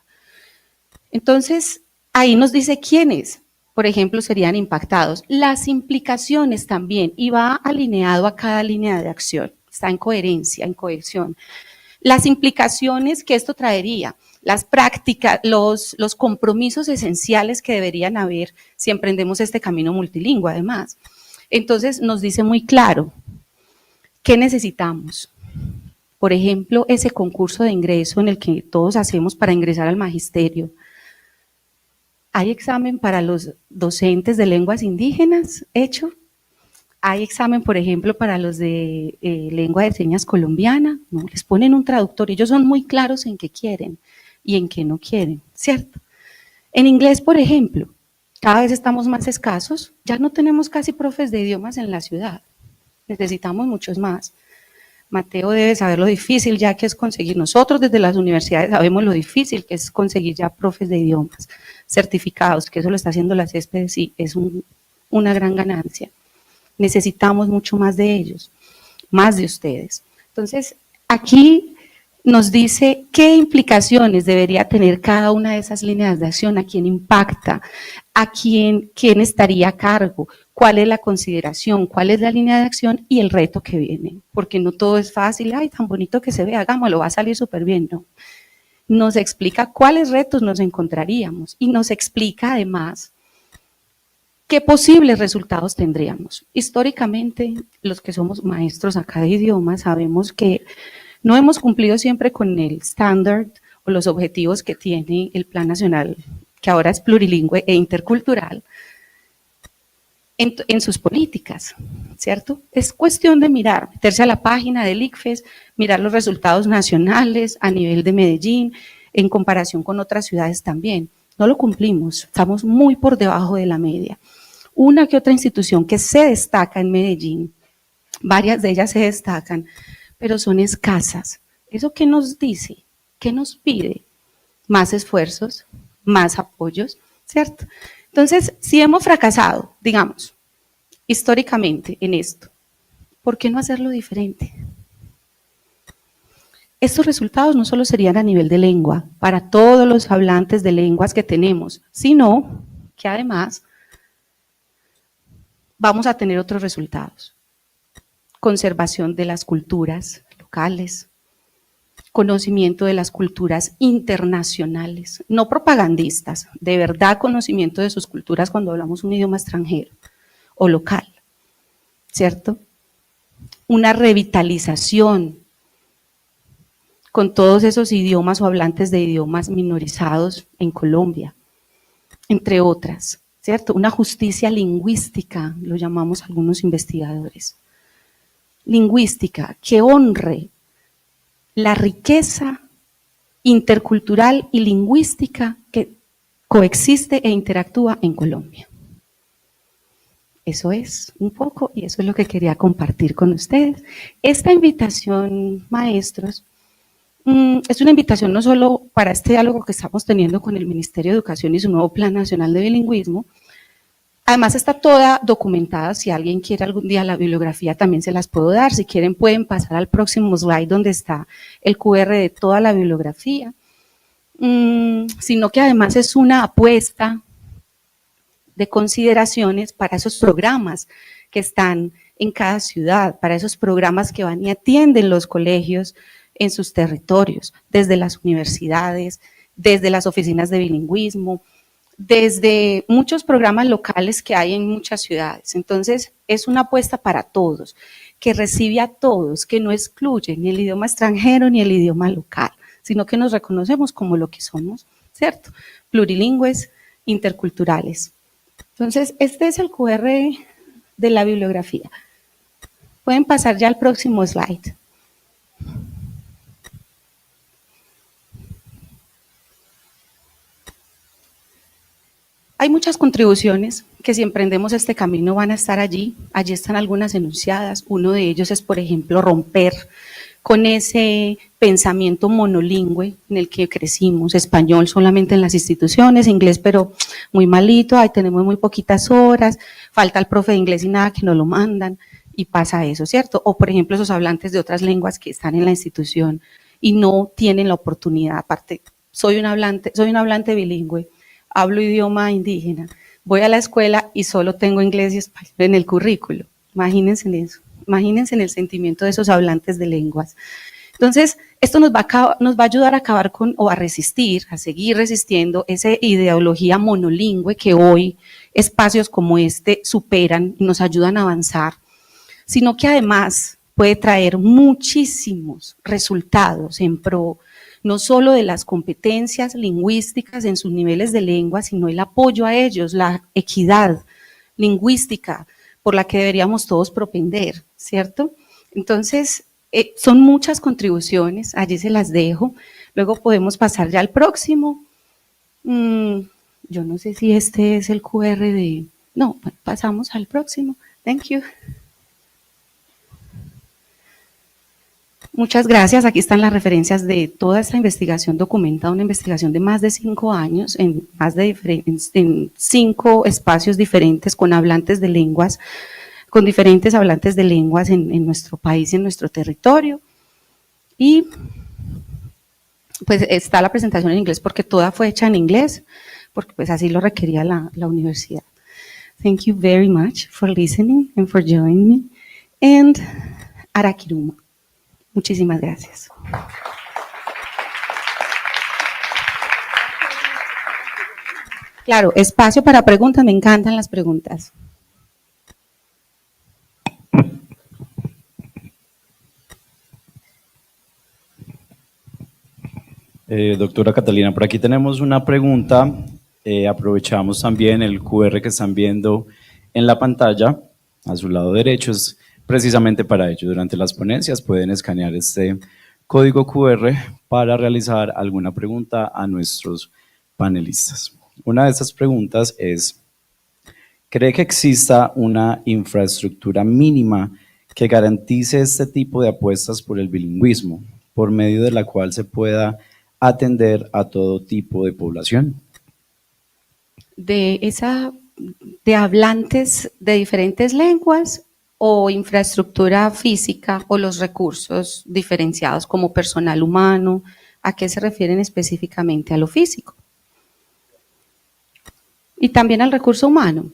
Entonces, ahí nos dice quiénes, por ejemplo, serían impactados. Las implicaciones también, y va alineado a cada línea de acción, está en coherencia, en cohesión. Las implicaciones que esto traería, las prácticas, los compromisos esenciales que deberían haber si emprendemos este camino multilingüe, además. Entonces, nos dice muy claro, ¿qué necesitamos? Por ejemplo, ese concurso de ingreso en el que todos hacemos para ingresar al magisterio. ¿Hay examen para los docentes de lenguas indígenas hecho? ¿Hay examen, por ejemplo, para los de lengua de señas colombiana? No, les ponen un traductor. Ellos son muy claros en qué quieren y en qué no quieren, ¿cierto? En inglés, por ejemplo, cada vez estamos más escasos. Ya no tenemos casi profes de idiomas en la ciudad. Necesitamos muchos más. Mateo debe saber lo difícil ya que es conseguir. Nosotros desde las universidades sabemos lo difícil que es conseguir ya profes de idiomas certificados, que eso lo está haciendo la céspedes y es una gran ganancia. Necesitamos mucho más de ellos, más de ustedes. Entonces, aquí nos dice qué implicaciones debería tener cada una de esas líneas de acción, a quién impacta, a quién estaría a cargo, cuál es la consideración, cuál es la línea de acción y el reto que viene, porque no todo es fácil, ay, tan bonito que se ve, hagámoslo, va a salir súper bien, no. Nos explica cuáles retos nos encontraríamos y nos explica además qué posibles resultados tendríamos. Históricamente, los que somos maestros acá de idiomas sabemos que no hemos cumplido siempre con el estándar o los objetivos que tiene el Plan Nacional, que ahora es plurilingüe e intercultural, en sus políticas, ¿cierto? Es cuestión de mirar, meterse a la página del ICFES, mirar los resultados nacionales a nivel de Medellín, en comparación con otras ciudades también. No lo cumplimos, estamos muy por debajo de la media. Una que otra institución que se destaca en Medellín, varias de ellas se destacan, pero son escasas. ¿Eso qué nos dice? ¿Qué nos pide? Más esfuerzos, más apoyos, ¿cierto? Entonces, si hemos fracasado, digamos, históricamente en esto, ¿por qué no hacerlo diferente? Estos resultados no solo serían a nivel de lengua, para todos los hablantes de lenguas que tenemos, sino que además vamos a tener otros resultados. Conservación de las culturas locales, conocimiento de las culturas internacionales, no propagandistas, de verdad conocimiento de sus culturas cuando hablamos un idioma extranjero o local, ¿cierto? Una revitalización con todos esos idiomas o hablantes de idiomas minorizados en Colombia, entre otras, ¿cierto? Una justicia lingüística, lo llamamos algunos investigadores. Lingüística que honre la riqueza intercultural y lingüística que coexiste e interactúa en Colombia. Eso es un poco, y eso es lo que quería compartir con ustedes. Esta invitación, maestros, es una invitación no solo para este diálogo que estamos teniendo con el Ministerio de Educación y su nuevo Plan Nacional de Bilingüismo. Además está toda documentada, si alguien quiere algún día la bibliografía también se las puedo dar, si quieren pueden pasar al próximo slide donde está el QR de toda la bibliografía, sino que además es una apuesta de consideraciones para esos programas que están en cada ciudad, para esos programas que van y atienden los colegios en sus territorios, desde las universidades, desde las oficinas de bilingüismo, desde muchos programas locales que hay en muchas ciudades. Entonces, es una apuesta para todos, que recibe a todos, que no excluye ni el idioma extranjero ni el idioma local, sino que nos reconocemos como lo que somos, ¿cierto? Plurilingües, interculturales. Entonces, este es el QR de la bibliografía. Pueden pasar ya al próximo slide. Hay muchas contribuciones que si emprendemos este camino van a estar allí. Allí están algunas enunciadas. Uno de ellos es, por ejemplo, romper con ese pensamiento monolingüe en el que crecimos, español solamente en las instituciones, inglés pero muy malito, ahí tenemos muy poquitas horas, falta el profe de inglés y nada que nos lo mandan, y pasa eso, ¿cierto? O por ejemplo esos hablantes de otras lenguas que están en la institución y no tienen la oportunidad, aparte, soy un hablante bilingüe, hablo idioma indígena, voy a la escuela y solo tengo inglés y español en el currículo. Imagínense en eso, imagínense en el sentimiento de esos hablantes de lenguas. Entonces, esto nos va a ayudar a acabar con, o a resistir, a seguir resistiendo esa ideología monolingüe que hoy espacios como este superan y nos ayudan a avanzar, sino que además puede traer muchísimos resultados en pro no solo de las competencias lingüísticas en sus niveles de lengua, sino el apoyo a ellos, la equidad lingüística por la que deberíamos todos propender, ¿cierto? Entonces, son muchas contribuciones, allí se las dejo, luego podemos pasar ya al próximo. Yo no sé si este es el QR de... No, bueno, pasamos al próximo. Thank you. Muchas gracias. Aquí están las referencias de toda esta investigación documentada, una investigación de más de 5 años en 5 espacios diferentes con hablantes de lenguas, con diferentes hablantes de lenguas en nuestro país y en nuestro territorio. Y pues está la presentación en inglés porque toda fue hecha en inglés, porque pues así lo requería la universidad. Thank you very much for listening and for joining me. And Arakiruma. Muchísimas gracias. Claro, espacio para preguntas, me encantan las preguntas. Doctora Catalina, por aquí tenemos una pregunta. Aprovechamos también el QR que están viendo en la pantalla, a su lado derecho, es precisamente para ello. Durante las ponencias pueden escanear este código QR para realizar alguna pregunta a nuestros panelistas. Una de estas preguntas es, ¿cree que exista una infraestructura mínima que garantice este tipo de apuestas por el bilingüismo, por medio de la cual se pueda atender a todo tipo de población? De hablantes de diferentes lenguas o infraestructura física o los recursos diferenciados como personal humano. ¿A qué se refieren específicamente? A lo físico. Y también al recurso humano.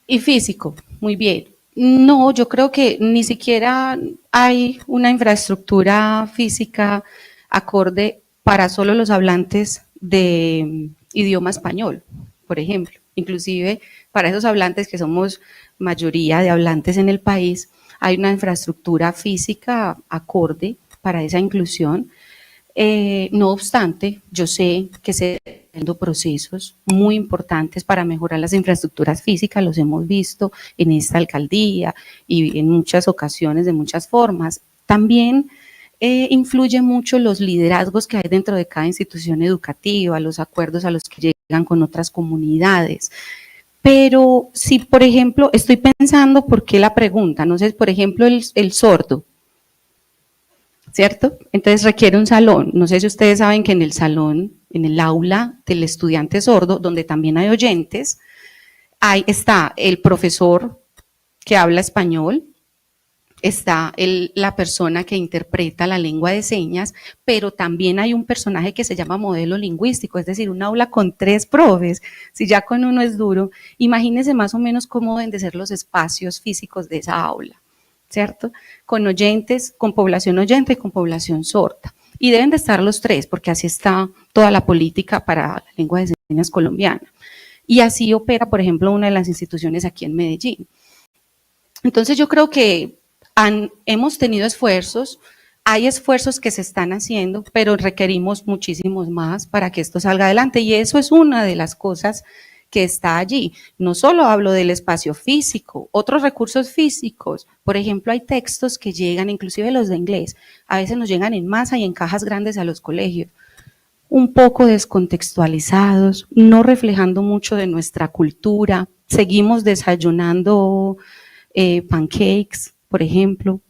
Y físico, muy bien. No, yo creo que ni siquiera hay una infraestructura física acorde para solo los hablantes de idioma español, por ejemplo. Inclusive para esos hablantes que somos mayoría de hablantes en el país, hay una infraestructura física acorde para esa inclusión. No obstante, yo sé que se están haciendo procesos muy importantes para mejorar las infraestructuras físicas, los hemos visto en esta alcaldía y en muchas ocasiones, de muchas formas. También influye mucho los liderazgos que hay dentro de cada institución educativa, los acuerdos a los que llegan con otras comunidades. Pero si, por ejemplo, estoy pensando por qué la pregunta, no sé, por ejemplo, el sordo, ¿cierto? Entonces requiere un salón. No sé si ustedes saben que en el salón, en el aula del estudiante sordo, donde también hay oyentes, está el profesor que habla español, está la persona que interpreta la lengua de señas, pero también hay un personaje que se llama modelo lingüístico, es decir, un aula con 3 profes. Si ya con uno es duro, imagínense más o menos cómo deben de ser los espacios físicos de esa aula, ¿cierto? Con oyentes, con población oyente y con población sorda. Y deben de estar los 3, porque así está toda la política para la lengua de señas colombiana. Y así opera, por ejemplo, una de las instituciones aquí en Medellín. Entonces yo creo que hemos tenido esfuerzos, hay esfuerzos que se están haciendo, pero requerimos muchísimos más para que esto salga adelante. Y eso es una de las cosas que está allí. No solo hablo del espacio físico, otros recursos físicos. Por ejemplo, hay textos que llegan, inclusive los de inglés, a veces nos llegan en masa y en cajas grandes a los colegios, un poco descontextualizados, no reflejando mucho de nuestra cultura. Seguimos desayunando pancakes, por ejemplo,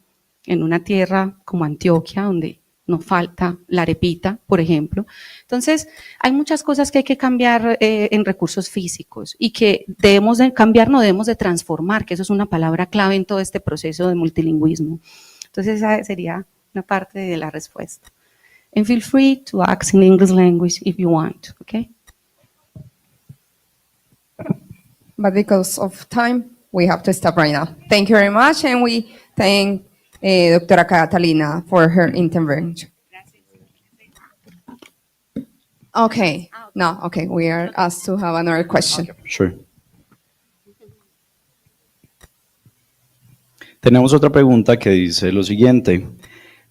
en una tierra como Antioquia, donde no falta la arepita, por ejemplo. Entonces, hay muchas cosas que hay que cambiar en recursos físicos y que debemos de cambiar, no debemos de transformar, que eso es una palabra clave en todo este proceso de multilingüismo. Entonces, esa sería una parte de la respuesta. And feel free to ask in English language if you want, okay? But because of time, we have to stop right now. Thank you very much, and we thank Doctora Catalina for her intervention. Okay, no, okay, we are asked to have another question. Sure. Tenemos otra pregunta que dice lo siguiente.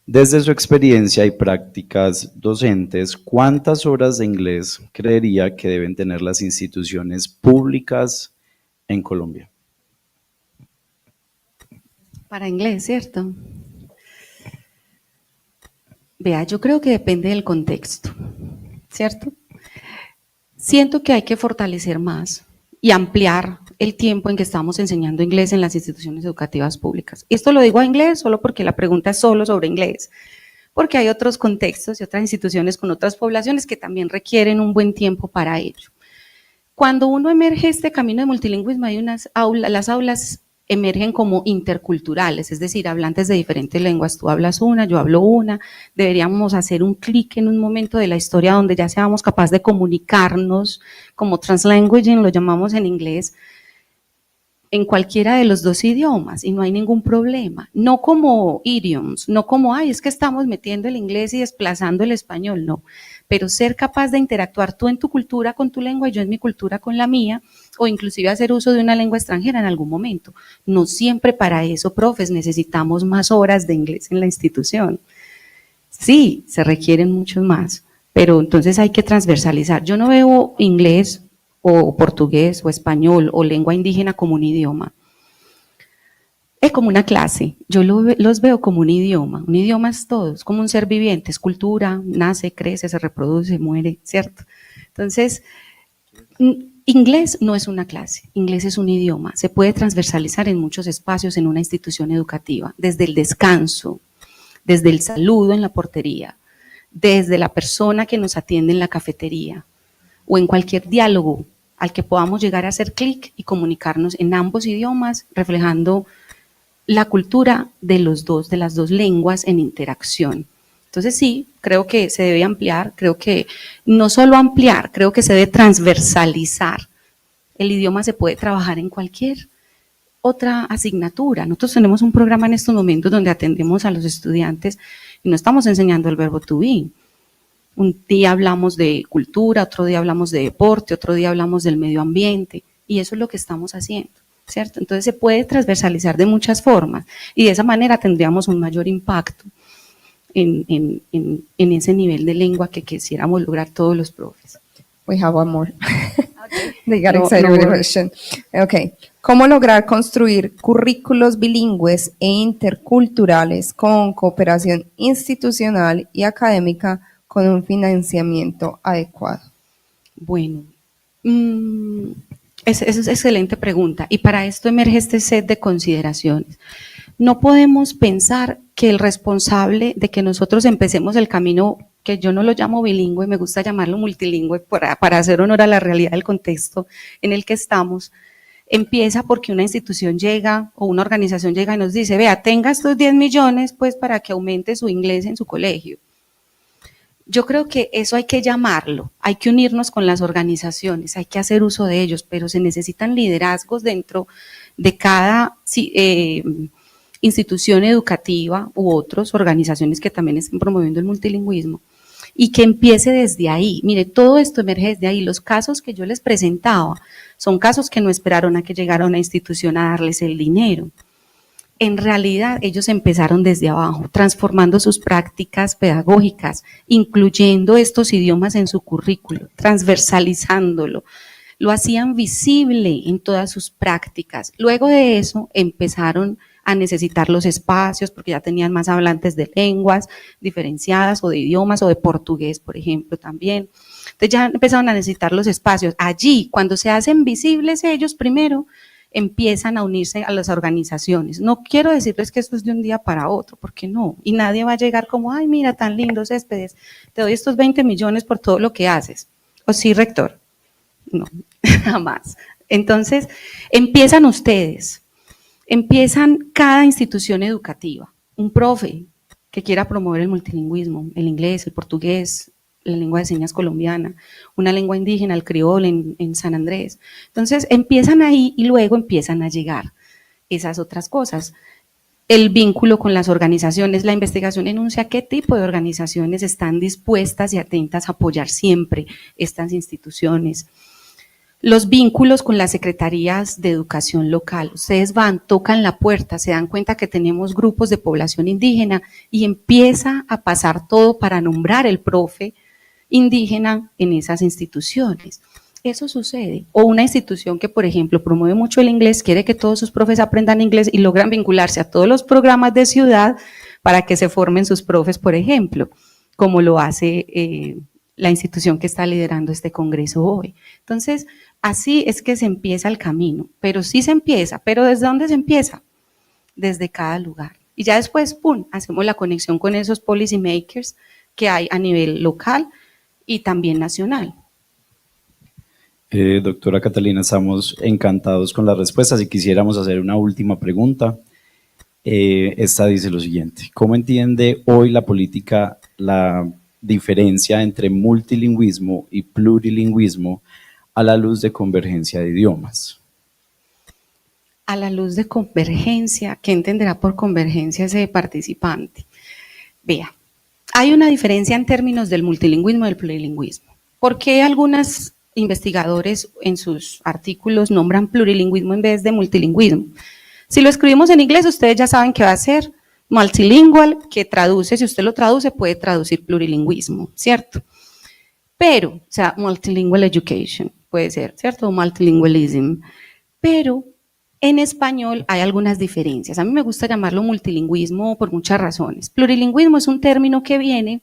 Desde su experiencia y prácticas docentes, ¿cuántas horas de inglés creería que deben tener las instituciones públicas en Colombia? Para inglés, ¿cierto? Vea, yo creo que depende del contexto, ¿cierto? Siento que hay que fortalecer más y ampliar el tiempo en que estamos enseñando inglés en las instituciones educativas públicas. Esto lo digo a inglés solo porque la pregunta es solo sobre inglés, porque hay otros contextos y otras instituciones con otras poblaciones que también requieren un buen tiempo para ello. Cuando uno emerge este camino de multilingüismo, hay unas aulas, las aulas emergen como interculturales, es decir, hablantes de diferentes lenguas, tú hablas una, yo hablo una, deberíamos hacer un clic en un momento de la historia donde ya seamos capaces de comunicarnos como translanguaging, lo llamamos en inglés, en cualquiera de los 2 idiomas y no hay ningún problema, no como idioms, no como, ay, es que estamos metiendo el inglés y desplazando el español, no, pero ser capaz de interactuar tú en tu cultura con tu lengua y yo en mi cultura con la mía, o inclusive hacer uso de una lengua extranjera en algún momento. No siempre para eso, profes, necesitamos más horas de inglés en la institución. Sí, se requieren muchos más, pero entonces hay que transversalizar. Yo no veo inglés o portugués o español o lengua indígena como un idioma. Es como una clase, yo los veo como un idioma es todo, es como un ser viviente, es cultura, nace, crece, se reproduce, muere, ¿cierto? Entonces, Inglés no es una clase, inglés es un idioma, se puede transversalizar en muchos espacios en una institución educativa, desde el descanso, desde el saludo en la portería, desde la persona que nos atiende en la cafetería o en cualquier diálogo al que podamos llegar a hacer clic y comunicarnos en ambos idiomas, reflejando la cultura de las dos lenguas en interacción. Entonces sí, creo que se debe ampliar, creo que no solo ampliar, creo que se debe transversalizar. El idioma se puede trabajar en cualquier otra asignatura. Nosotros tenemos un programa en estos momentos donde atendemos a los estudiantes y no estamos enseñando el verbo to be. Un día hablamos de cultura, otro día hablamos de deporte, otro día hablamos del medio ambiente, y eso es lo que estamos haciendo, ¿cierto? Entonces se puede transversalizar de muchas formas y de esa manera tendríamos un mayor impacto en ese nivel de lengua que quisiéramos lograr todos los profes. We have one more. Okay. They got No, excited no with the worries. question. Okay. ¿Cómo lograr construir currículos bilingües e interculturales con cooperación institucional y académica con un financiamiento adecuado? Bueno, esa es excelente pregunta y para esto emerge este set de consideraciones. No podemos pensar que el responsable de que nosotros empecemos el camino, que yo no lo llamo bilingüe, me gusta llamarlo multilingüe para hacer honor a la realidad del contexto en el que estamos, empieza porque una institución llega o una organización llega y nos dice, vea, tenga estos 10 millones pues para que aumente su inglés en su colegio. Yo creo que eso hay que llamarlo, hay que unirnos con las organizaciones, hay que hacer uso de ellos, pero se necesitan liderazgos dentro de cada institución educativa u otras organizaciones que también estén promoviendo el multilingüismo y que empiece desde ahí. Mire, todo esto emerge desde ahí. Los casos que yo les presentaba son casos que no esperaron a que llegara una institución a darles el dinero. En realidad, ellos empezaron desde abajo, transformando sus prácticas pedagógicas, incluyendo estos idiomas en su currículo, transversalizándolo. Lo hacían visible en todas sus prácticas. Luego de eso, empezaron a necesitar los espacios porque ya tenían más hablantes de lenguas diferenciadas o de idiomas o de portugués, por ejemplo, también. Entonces ya empezaron a necesitar los espacios. Allí, cuando se hacen visibles ellos primero, empiezan a unirse a las organizaciones. No quiero decirles que esto es de un día para otro, porque no, y nadie va a llegar como, ay, mira, tan lindos céspedes, te doy estos 20 millones por todo lo que haces. ¿O sí, rector? No, jamás. Entonces, empiezan ustedes, empiezan cada institución educativa, un profe que quiera promover el multilingüismo, el inglés, el portugués, la lengua de señas colombiana, una lengua indígena, el criol en San Andrés. Entonces empiezan ahí y luego empiezan a llegar esas otras cosas. El vínculo con las organizaciones, la investigación enuncia qué tipo de organizaciones están dispuestas y atentas a apoyar siempre estas instituciones. Los vínculos con las secretarías de educación local. Ustedes van, tocan la puerta, se dan cuenta que tenemos grupos de población indígena y empieza a pasar todo para nombrar el profe indígena en esas instituciones. Eso sucede. O una institución que, por ejemplo, promueve mucho el inglés, quiere que todos sus profes aprendan inglés y logran vincularse a todos los programas de ciudad para que se formen sus profes, por ejemplo, como lo hace la institución que está liderando este Congreso hoy. Entonces, así es que se empieza el camino, pero sí se empieza, pero ¿desde dónde se empieza? Desde cada lugar. Y ya después, ¡pum!, hacemos la conexión con esos policy makers que hay a nivel local y también nacional. Doctora Catalina, estamos encantados con las respuestas y quisiéramos hacer una última pregunta. Esta dice lo siguiente: ¿cómo entiende hoy la política la diferencia entre multilingüismo y plurilingüismo a la luz de convergencia de idiomas? A la luz de convergencia, ¿qué entenderá por convergencia ese participante? Vea, hay una diferencia en términos del multilingüismo y del plurilingüismo. ¿Por qué algunos investigadores en sus artículos nombran plurilingüismo en vez de multilingüismo? Si lo escribimos en inglés, ustedes ya saben que va a ser multilingual, que traduce, si usted lo traduce, puede traducir plurilingüismo, ¿cierto? Pero, o sea, multilingual education, puede ser, ¿cierto? O multilingualism. Pero en español hay algunas diferencias. A mí me gusta llamarlo multilingüismo por muchas razones. Plurilingüismo es un término que viene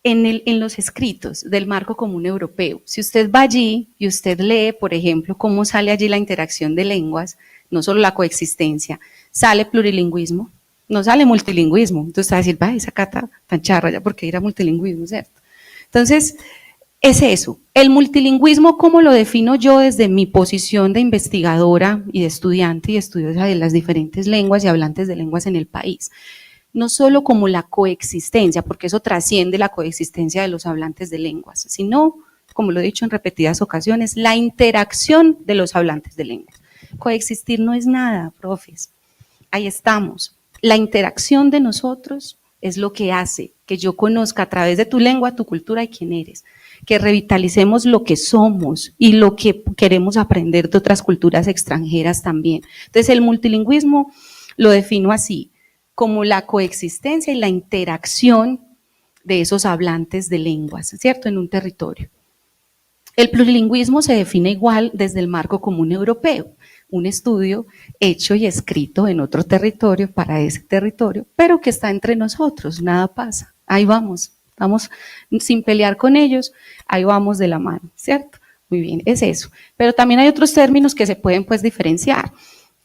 en los escritos del marco común europeo. Si usted va allí y usted lee, por ejemplo, cómo sale allí la interacción de lenguas, no solo la coexistencia, sale plurilingüismo, no sale multilingüismo. Entonces usted va a decir, va, esa cata tan charra, ya porque era multilingüismo, ¿cierto? Entonces, es eso. El multilingüismo, ¿cómo lo defino yo desde mi posición de investigadora y de estudiante y estudiosa de las diferentes lenguas y hablantes de lenguas en el país? No solo como la coexistencia, porque eso trasciende la coexistencia de los hablantes de lenguas, sino, como lo he dicho en repetidas ocasiones, la interacción de los hablantes de lenguas. Coexistir no es nada, profes. Ahí estamos. La interacción de nosotros es lo que hace que yo conozca a través de tu lengua, tu cultura y quién eres. Que revitalicemos lo que somos y lo que queremos aprender de otras culturas extranjeras también. Entonces, el multilingüismo lo defino así, como la coexistencia y la interacción de esos hablantes de lenguas, ¿cierto?, en un territorio. El plurilingüismo se define igual desde el marco común europeo, un estudio hecho y escrito en otro territorio para ese territorio, pero que está entre nosotros, nada pasa, ahí vamos sin pelear con ellos, ahí vamos de la mano, ¿cierto? Muy bien, es eso. Pero también hay otros términos que se pueden pues diferenciar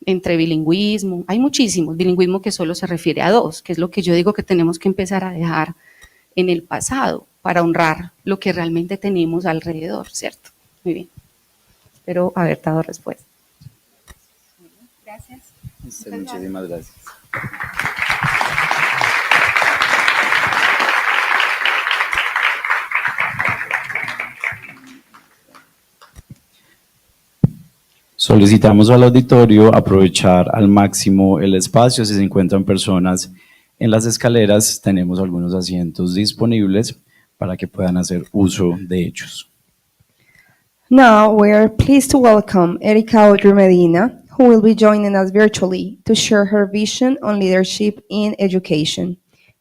entre bilingüismo, hay muchísimos, bilingüismo que solo se refiere a dos, que es lo que yo digo que tenemos que empezar a dejar en el pasado para honrar lo que realmente tenemos alrededor, ¿cierto? Muy bien, espero haber dado respuesta. Gracias. Muchísimas gracias. Solicitamos al auditorio aprovechar al máximo el espacio. Si se encuentran personas en las escaleras, tenemos algunos asientos disponibles para que puedan hacer uso de ellos. Now we are pleased to welcome Erika Audrey Medina, who will be joining us virtually to share her vision on leadership in education.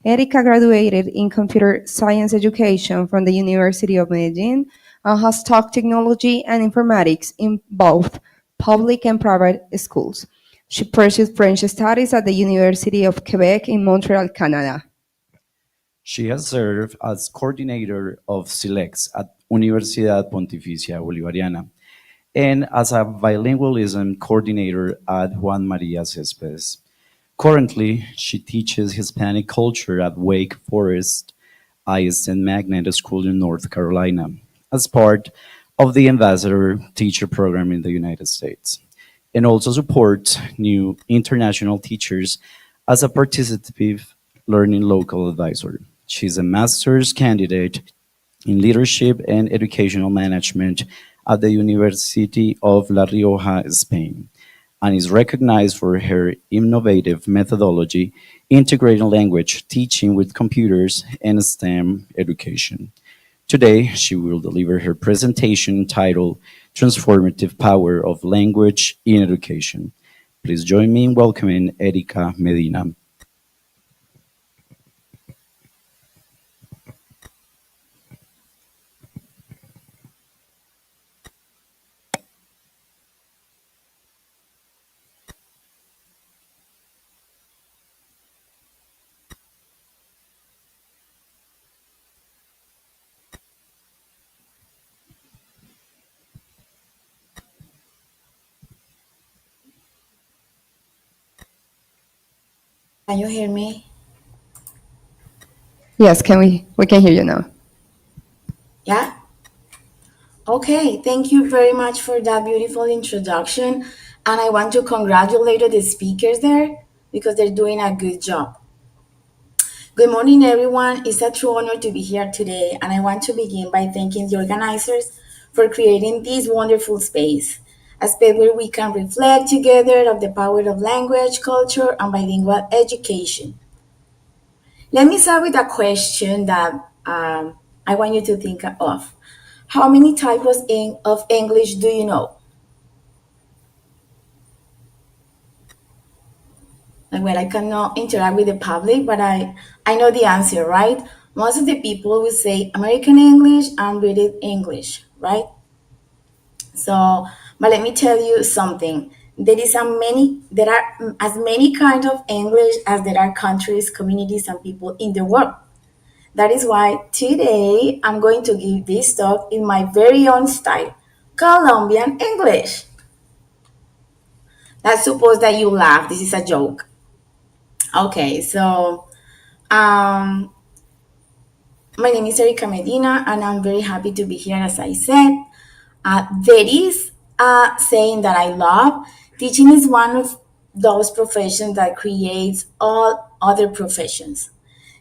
Erika graduated in computer science education from the University of Medellin and has taught technology and informatics in both public and private schools. She pursued French studies at the University of Quebec in Montreal, Canada. She has served as coordinator of SELECTS at Universidad Pontificia Bolivariana and as a bilingualism coordinator at Juan María Céspedes. Currently, she teaches Hispanic culture at Wake Forest ISN Magnet School in North Carolina as part of the Ambassador Teacher Program in the United States, and also supports new international teachers as a participative learning local advisor. She's a master's candidate in leadership and educational management at the University of La Rioja, Spain, and is recognized for her innovative methodology integrating language teaching with computers and STEM education. Today, she will deliver her presentation titled Transformative Power of Language in Education. Please join me in welcoming Erika Medina. Can you hear me? Yes, we can hear you now. Yeah? Okay, thank you very much for that beautiful introduction. And I want to congratulate the speakers there because they're doing a good job. Good morning, everyone. It's a true honor to be here today. And I want to begin by thanking the organizers for creating this wonderful space, a space where we can reflect together of the power of language, culture, and bilingual education. Let me start with a question that I want you to think of. How many types of English do you know? Well, I cannot interact with the public, but I know the answer, right? Most of the people will say American English and British English, right? So, but let me tell you something. There are as many kinds of English as there are countries, communities, and people in the world. That is why today I'm going to give this talk in my very own style, Colombian English. Let's suppose that you laugh. This is a joke. Okay, so um, my name is Erika Medina, and I'm very happy to be here, as I said. There is a saying that I love. Teaching is one of those professions that creates all other professions.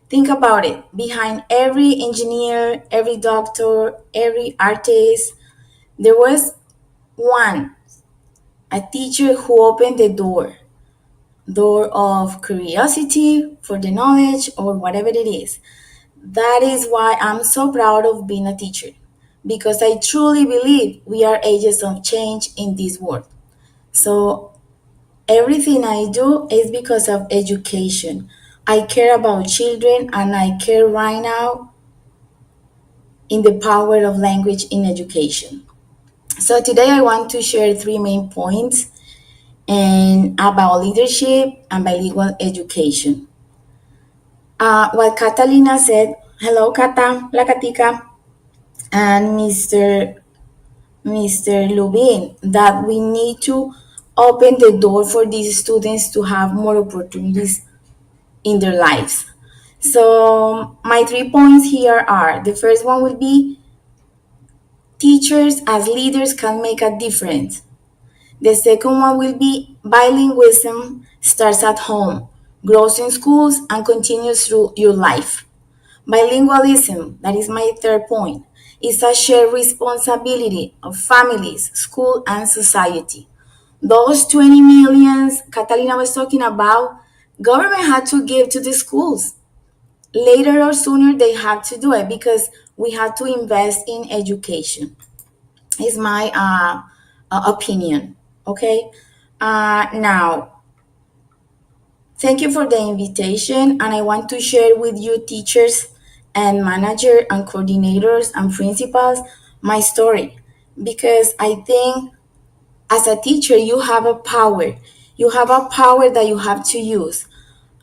Think about it. Behind every engineer, every doctor, every artist, there was one, a teacher who opened the door of curiosity for the knowledge or whatever it is. That is why I'm so proud of being a teacher, because I truly believe we are agents of change in this world. So everything I do is because of education. I care about children, and I care right now in the power of language in education. So today I want to share three main points and about leadership and bilingual education. What Catalina said, hello Cata, la Catica, and Mr. Lubin, that we need to open the door for these students to have more opportunities in their lives. So my 3 points here are, the first one will be teachers as leaders can make a difference. The second one will be bilingualism starts at home, grows in schools, and continues through your life. Bilingualism, that is my third point, is a shared responsibility of families, school, and society. Those 20 millions Catalina was talking about, government had to give to the schools. Later or sooner, they have to do it because we have to invest in education. Is my opinion. Okay. Now, thank you for the invitation, and I want to share with you, teachers and manager and coordinators and principals, my story, because I think as a teacher you have a power. You have a power that you have to use.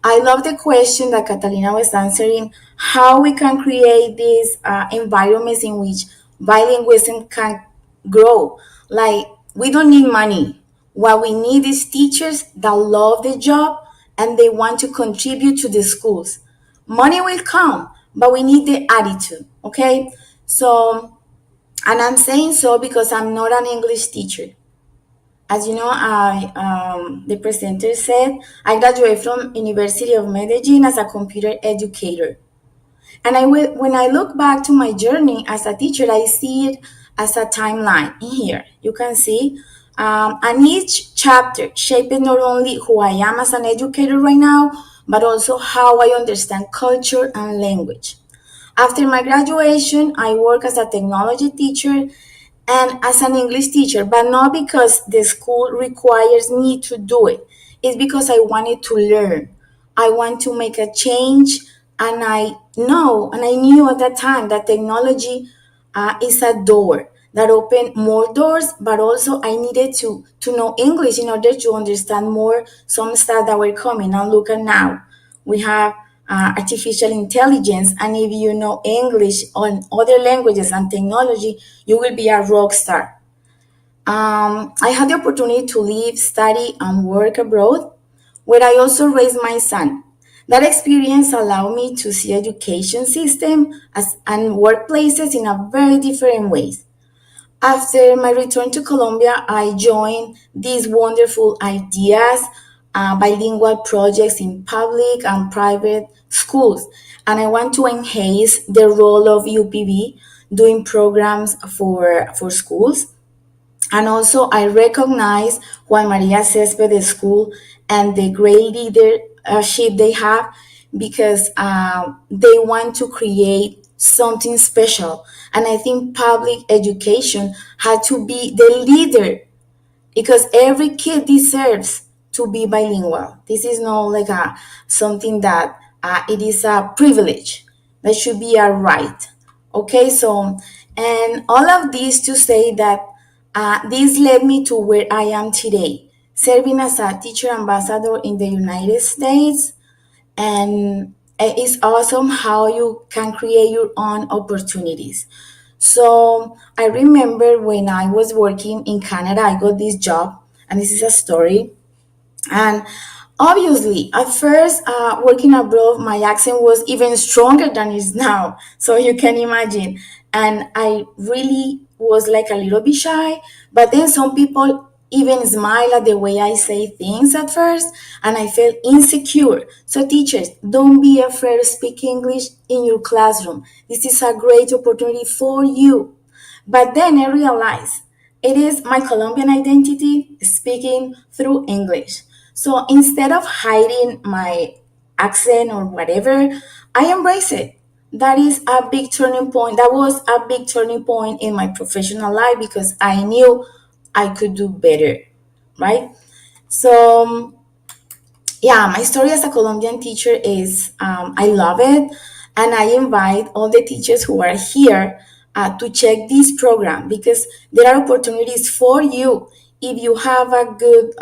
I love the question that Catalina was answering, how we can create these environments in which bilingualism can grow. Like, we don't need money. What we need is teachers that love the job and they want to contribute to the schools. Money will come, but we need the attitude, okay? So, and I'm saying so because I'm not an English teacher. As you know, the presenter said, I graduated from University of Medellin as a computer educator. And when I look back to my journey as a teacher, I see it as a timeline in here. You can see, and each chapter shaped not only who I am as an educator right now, but also how I understand culture and language. After my graduation, I work as a technology teacher and as an English teacher, but not because the school requires me to do it. It's because I wanted to learn. I want to make a change, and I know, and I knew at that time that technology is a door that opened more doors, but also I needed to know English in order to understand more some stuff that were coming. And look at now, we have artificial intelligence, and if you know English on other languages and technology, you will be a rock star. I had the opportunity to live, study, and work abroad, where I also raised my son. That experience allowed me to see education system and workplaces in a very different ways. After my return to Colombia, I joined these wonderful ideas, bilingual projects in public and private schools. And I want to enhance the role of UPB doing programs for schools. And also, I recognize Juan Maria Céspedes School and the great leadership they have, because they want to create something special. And I think public education had to be the leader, because every kid deserves to be bilingual. This is not like something that it is a privilege. That should be a right. Okay, so, and all of this to say that this led me to where I am today, serving as a teacher ambassador in the United States, and It's awesome how you can create your own opportunities. So I remember when I was working in Canada, I got this job, and this is a story. And obviously, at first, working abroad, my accent was even stronger than it is now. So you can imagine. And I really was like a little bit shy. But then some people even smile at the way I say things at first, and I felt insecure. So, teachers, don't be afraid to speak English in your classroom. This is a great opportunity for you. But then I realized it is my Colombian identity speaking through English. So instead of hiding my accent or whatever, I embrace it. That is a big turning point. That was a big turning point in my professional life because I knew I could do better, right? So yeah, my story as a Colombian teacher is I love it, and I invite all the teachers who are here to check this program because there are opportunities for you if you have a good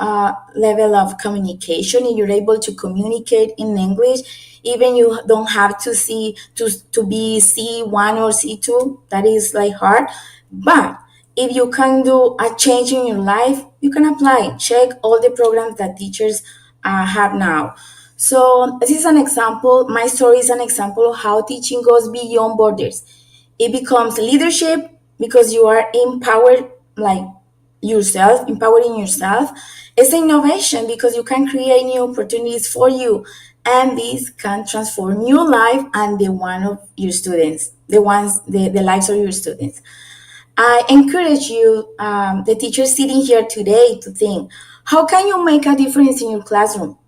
level of communication. If you're able to communicate in English, even you don't have to see to be C1 or C2. That is like hard, but if you can do a change in your life, you can apply. Check all the programs that teachers have now. So this is an example. My story is an example of how teaching goes beyond borders. It becomes leadership because you are empowered, like yourself, empowering yourself. It's innovation because you can create new opportunities for you, and this can transform your life and the one of your students, the lives of your students. I encourage you, the teachers sitting here today, to think, how can you make a difference in your classroom?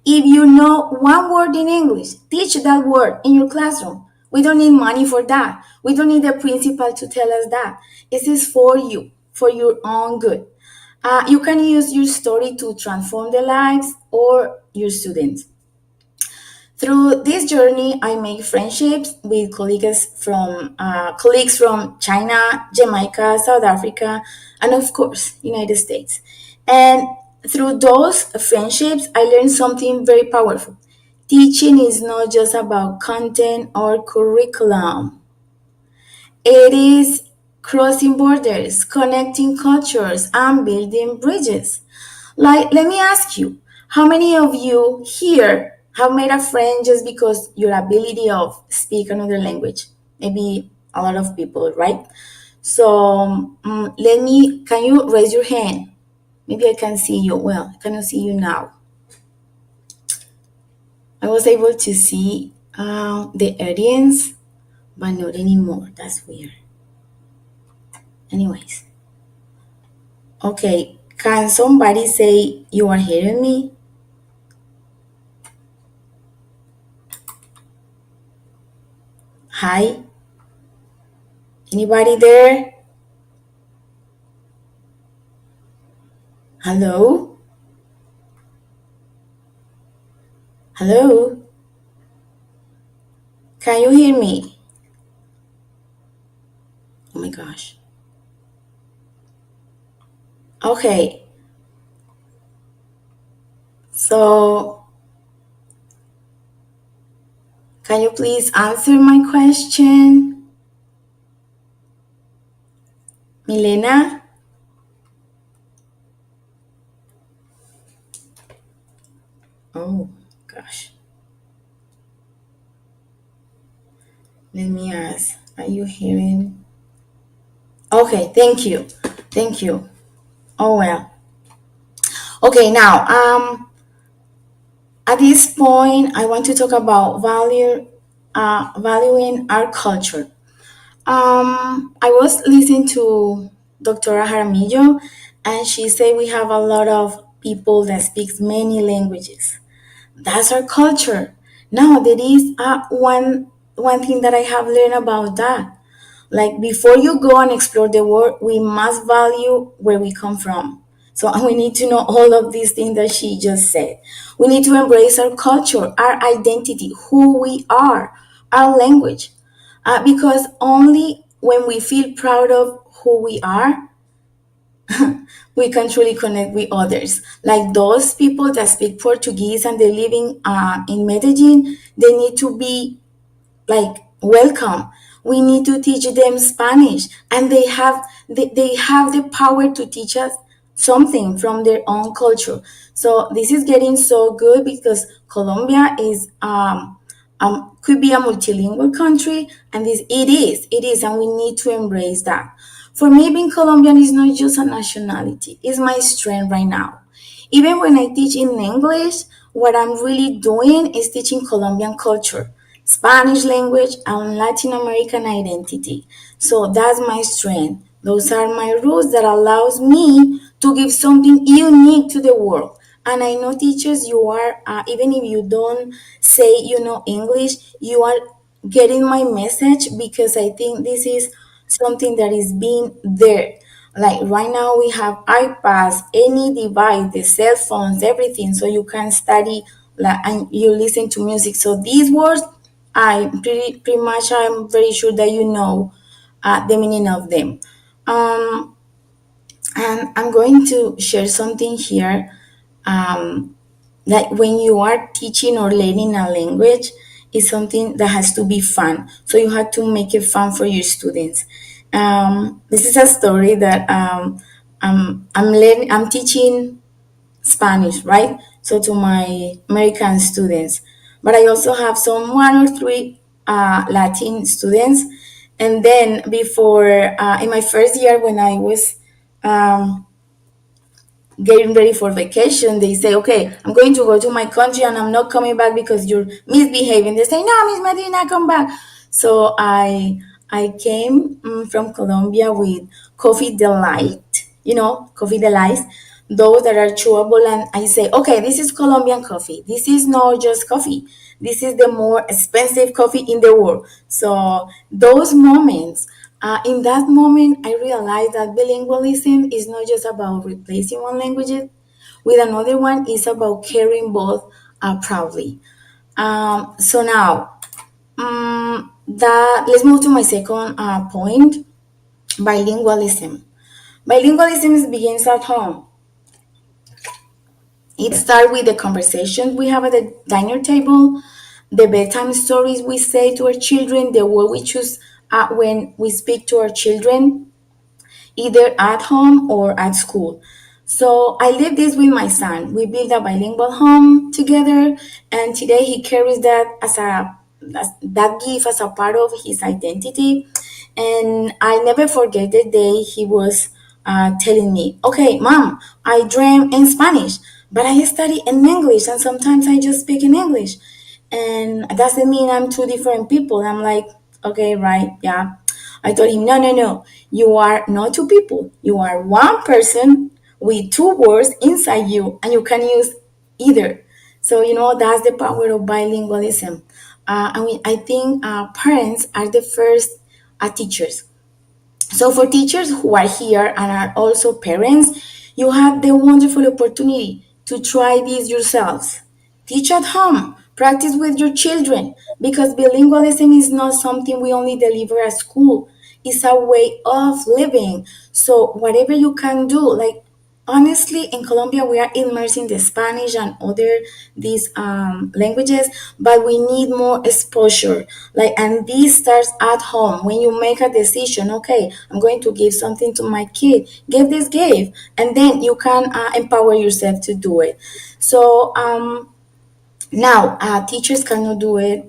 If you know one word in English, teach that word in your classroom. We don't need money for that. We don't need the principal to tell us that. This is for you, for your own good. You can use your story to transform the lives or your students. Through this journey, I make friendships with colleagues from China, Jamaica, South Africa, and of course, United States. And through those friendships, I learned something very powerful. Teaching is not just about content or curriculum. It is crossing borders, connecting cultures, and building bridges. Like, let me ask you, how many of you here have made a friend just because your ability of speak another language? Maybe a lot of people, right? So can you raise your hand? Maybe I can see you. Well, I cannot see you now. I was able to see the audience, but not anymore. That's weird. Anyways. Okay, can somebody say you are hearing me? Hi? Anybody there? Hello? Hello? Can you hear me? Oh my gosh. Okay. So, can you please answer my question? Milena? Oh gosh. Let me ask. Are you hearing? Okay, thank you. Thank you. Oh well. Okay, now at this point, I want to talk about valuing our culture. I was listening to Dr. Jaramillo, and she said we have a lot of people that speaks many languages. That's our culture. Now, there is one thing that I have learned about that. Like, before you go and explore the world, we must value where we come from. So we need to know all of these things that she just said. We need to embrace our culture, our identity, who we are, our language. Because only when we feel proud of who we are, we can truly connect with others. Like those people that speak Portuguese and they're living in Medellin, they need to be like welcome. We need to teach them Spanish, and they have the power to teach us something from their own culture. So this is getting so good because Colombia is could be a multilingual country, and it is, and we need to embrace that. For me, being Colombian is not just a nationality; it's my strength right now. Even when I teach in English, what I'm really doing is teaching Colombian culture, Spanish language, and Latin American identity. So that's my strength. Those are my roots that allows me to give something unique to the world. And I know teachers, you are, even if you don't say you know English, you are getting my message because I think this is something that is being there. Like right now, we have iPads, any device, the cell phones, everything, so you can study and you listen to music. So these words, I pretty much, I'm very sure that you know the meaning of them. Um, and I'm going to share something here. Like when you are teaching or learning a language, it's something that has to be fun. So you have to make it fun for your students. This is a story that I'm teaching Spanish, right? So to my American students, but I also have some one or three Latin students. And then before, in my first year when I was um, getting ready for vacation, they say, okay, I'm going to go to my country and I'm not coming back because you're misbehaving. They say, no, Miss Medina, come back. So I came from Colombia with coffee delight, coffee delights, those that are chewable. And I say, okay, this is Colombian coffee. This is not just coffee. This is the more expensive coffee in the world. So those moments, in that moment, I realized that bilingualism is not just about replacing one language with another one, it's about carrying both proudly. So now, let's move to my second point, bilingualism. Bilingualism begins at home. It starts with the conversations we have at the dinner table, the bedtime stories we say to our children, the word we choose when we speak to our children, either at home or at school. So I live this with my son. We built a bilingual home together, and today he carries that as that gift as a part of his identity. And I never forget the day he was telling me, "Okay, mom, I dream in Spanish, but I study in English, and sometimes I just speak in English." And that doesn't mean I'm two different people. I'm like, okay, right, yeah. I told him, no, no, no. You are not two people. You are one person with two words inside you, and you can use either. So, that's the power of bilingualism. I think parents are the first teachers. So, for teachers who are here and are also parents, you have the wonderful opportunity to try this yourselves. Teach at home, practice with your children, because bilingualism is not something we only deliver at school. It's a way of living. So, whatever you can do, like honestly, in Colombia, we are immersing the Spanish and other these languages, but we need more exposure. And this starts at home. When you make a decision, okay, I'm going to give something to my kid. Give this gift, and then you can empower yourself to do it. So now, teachers cannot do it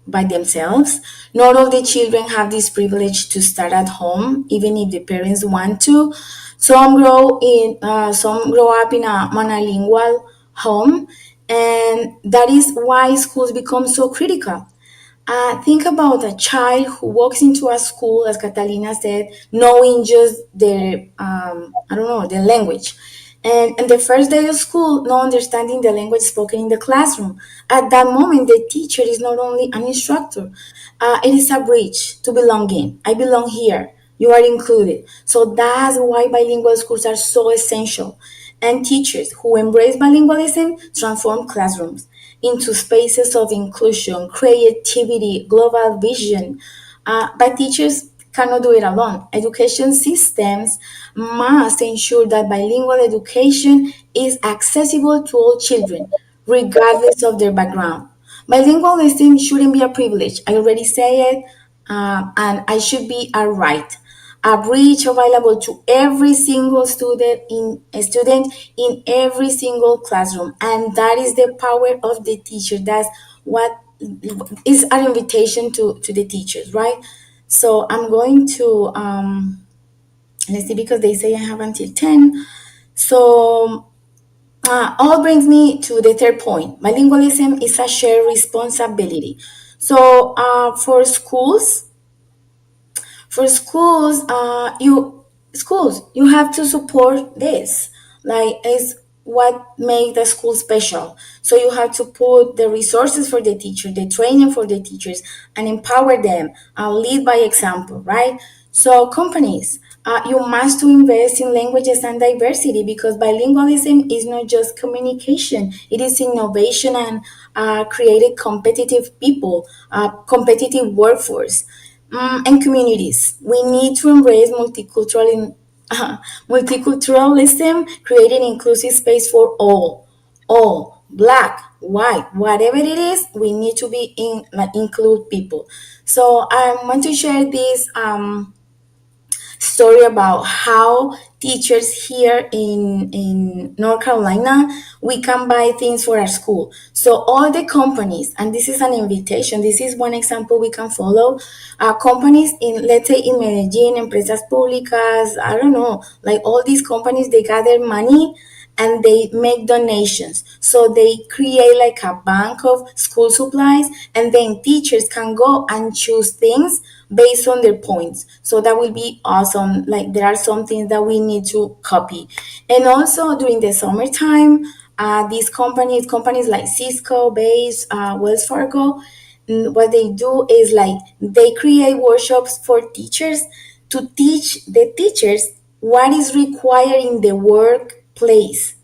by themselves. Not all the children have this privilege to start at home, even if the parents want to. Some grow up in a monolingual home, and that is why schools become so critical. Think about a child who walks into a school, as Catalina said, knowing just the language. And the first day of school, not understanding the language spoken in the classroom. At that moment, the teacher is not only an instructor, it is a bridge to belonging. I belong here. You are included. So that's why bilingual schools are so essential. And teachers who embrace bilingualism transform classrooms into spaces of inclusion, creativity, global vision. But teachers cannot do it alone. Education systems must ensure that bilingual education is accessible to all children, regardless of their background. Bilingualism shouldn't be a privilege. I already say it, and I should be a right, a bridge available to every single student in every single classroom, and that is the power of the teacher. That's what is an invitation to the teachers, right? So I'm going to let's see, because they say I have until 10. So all brings me to the third point. Bilingualism is a shared responsibility. So for schools, you have to support this. Like, is what make the school special. So you have to put the resources for the teacher, the training for the teachers, and empower them. Lead by example, right? So companies, you must to invest in languages and diversity, because bilingualism is not just communication; it is innovation and created competitive people, competitive workforce. And communities. We need to embrace multiculturalism, creating inclusive space for all, black, white, whatever it is. We need to be include people. So I want to share this story about how teachers here in North Carolina, we can buy things for our school. So all the companies, and this is an invitation, this is one example we can follow. Companies in, let's say in Medellin, Empresas Públicas, I don't know, like all these companies, they gather money and they make donations. So they create like a bank of school supplies, and then teachers can go and choose things based on their points. So that will be awesome. Like, there are some things that we need to copy. And also during the summertime, these companies like Cisco, Base, Wells Fargo, what they do is like they create workshops for teachers to teach the teachers what is required in the workplace.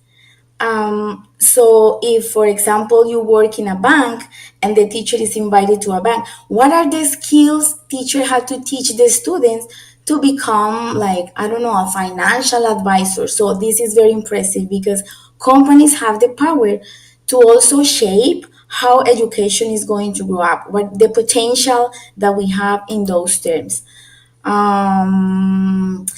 So if, for example, you work in a bank and the teacher is invited to a bank, what are the skills teacher had to teach the students to become, like, I don't know, a financial advisor? So this is very impressive, because companies have the power to also shape how education is going to grow up, what the potential that we have in those terms. And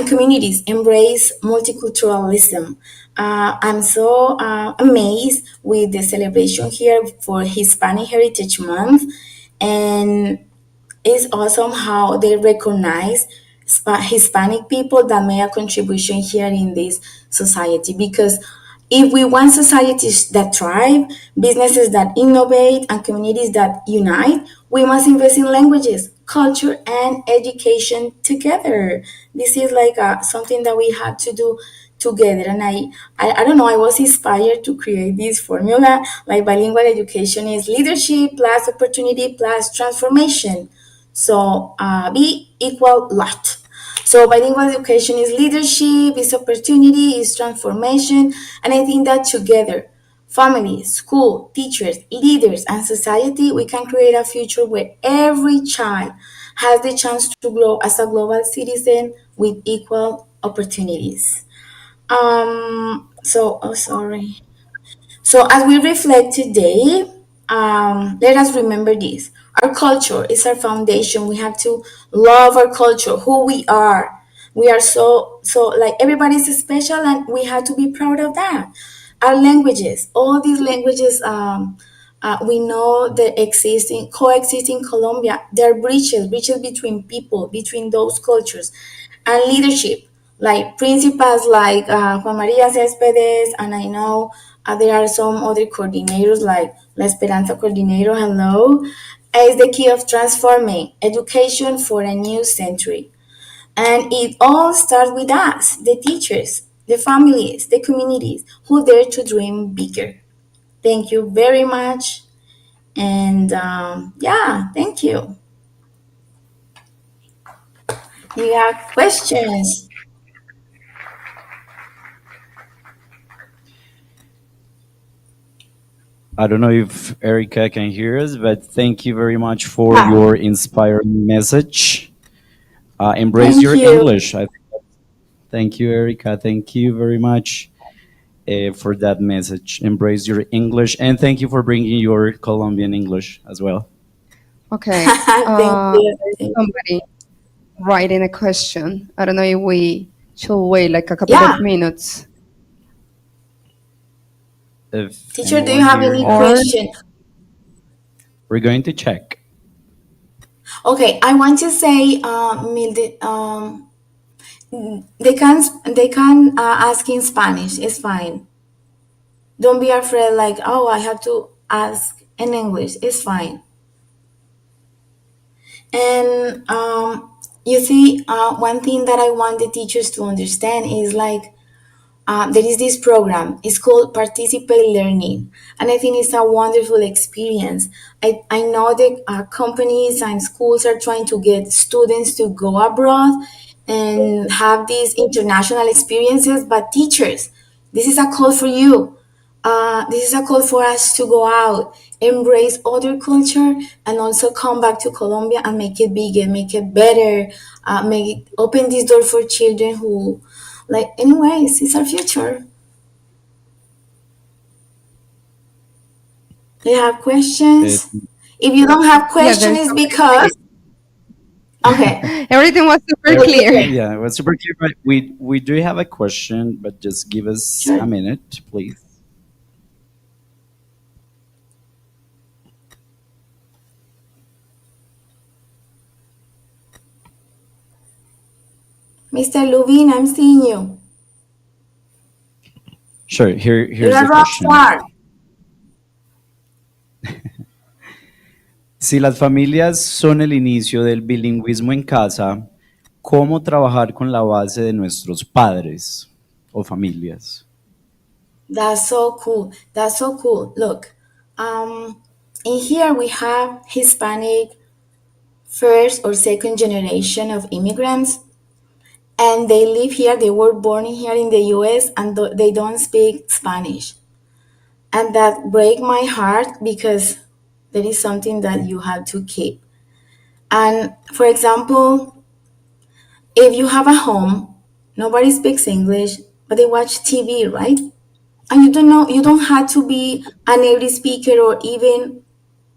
communities embrace multiculturalism. I'm so amazed with the celebration here for Hispanic Heritage Month, and it's awesome how they recognize Hispanic people that made a contribution here in this society. Because if we want societies that thrive, businesses that innovate, and communities that unite, we must invest in languages, culture, and education together. This is like something that we have to do together. And I don't know, I was inspired to create this formula. Like, bilingual education is leadership plus opportunity plus transformation. So be equal lot. So bilingual education is leadership, is opportunity, is transformation. And I think that together, family, school, teachers, leaders, and society, we can create a future where every child has the chance to grow as a global citizen with equal opportunities. Sorry. So as we reflect today, let us remember this. Our culture is our foundation. We have to love our culture, who we are. We are so like, everybody's special, and we have to be proud of that. Our languages, all these languages, we know that coexist in Colombia. There are bridges between people, between those cultures. And leadership, like principals like Juan Maria Céspedes, and I know there are some other coordinators like La Esperanza coordinator, hello, is the key of transforming education for a new century. And it all starts with us, the teachers, the families, the communities who dare to dream bigger. Thank you very much. And yeah, thank you. You have questions? I don't know if Erica can hear us, but thank you very much for Ah. your inspiring message. Embrace Thank your you. English. Thank you, Erica. Thank you very much for that message. Embrace your English, and thank you for bringing your Colombian English as well. Okay. Thank you. There's somebody writing a question. I don't know if we should wait like a couple Yeah. of minutes. If Teacher, do you anyone have here any has- question? We're going to check. Okay, I want to say, Mildred, they can ask in Spanish. It's fine. Don't be afraid. Like, oh, I have to ask in English. It's fine. And you see, one thing that I want the teachers to understand is like there is this program. It's called Participate Learning, and I think it's a wonderful experience. I know that companies and schools are trying to get students to go abroad and have these international experiences, but teachers, this is a call for you. This is a call for us to go out, embrace other culture, and also come back to Colombia and make it bigger, make it better, open this door for children who, like, anyways, it's our future. Do you have questions? If you don't have questions, there's it's because okay. Everything was super clear. Yeah, it was super clear. But we do have a question, but just give us a minute, please. Mr. Lubin, I'm seeing you. Sure. Here's You're a the rock question. star. Si las familias son el inicio del bilingüismo en casa, ¿cómo trabajar con la base de nuestros padres o familias? That's so cool. That's so cool. Look, in here we have Hispanic first or second generation of immigrants, and they live here. They were born here in the U.S. and they don't speak Spanish, and that break my heart because that is something that you have to keep. And for example, if you have a home, nobody speaks English, but they watch TV, right? And you don't have to be a native speaker or even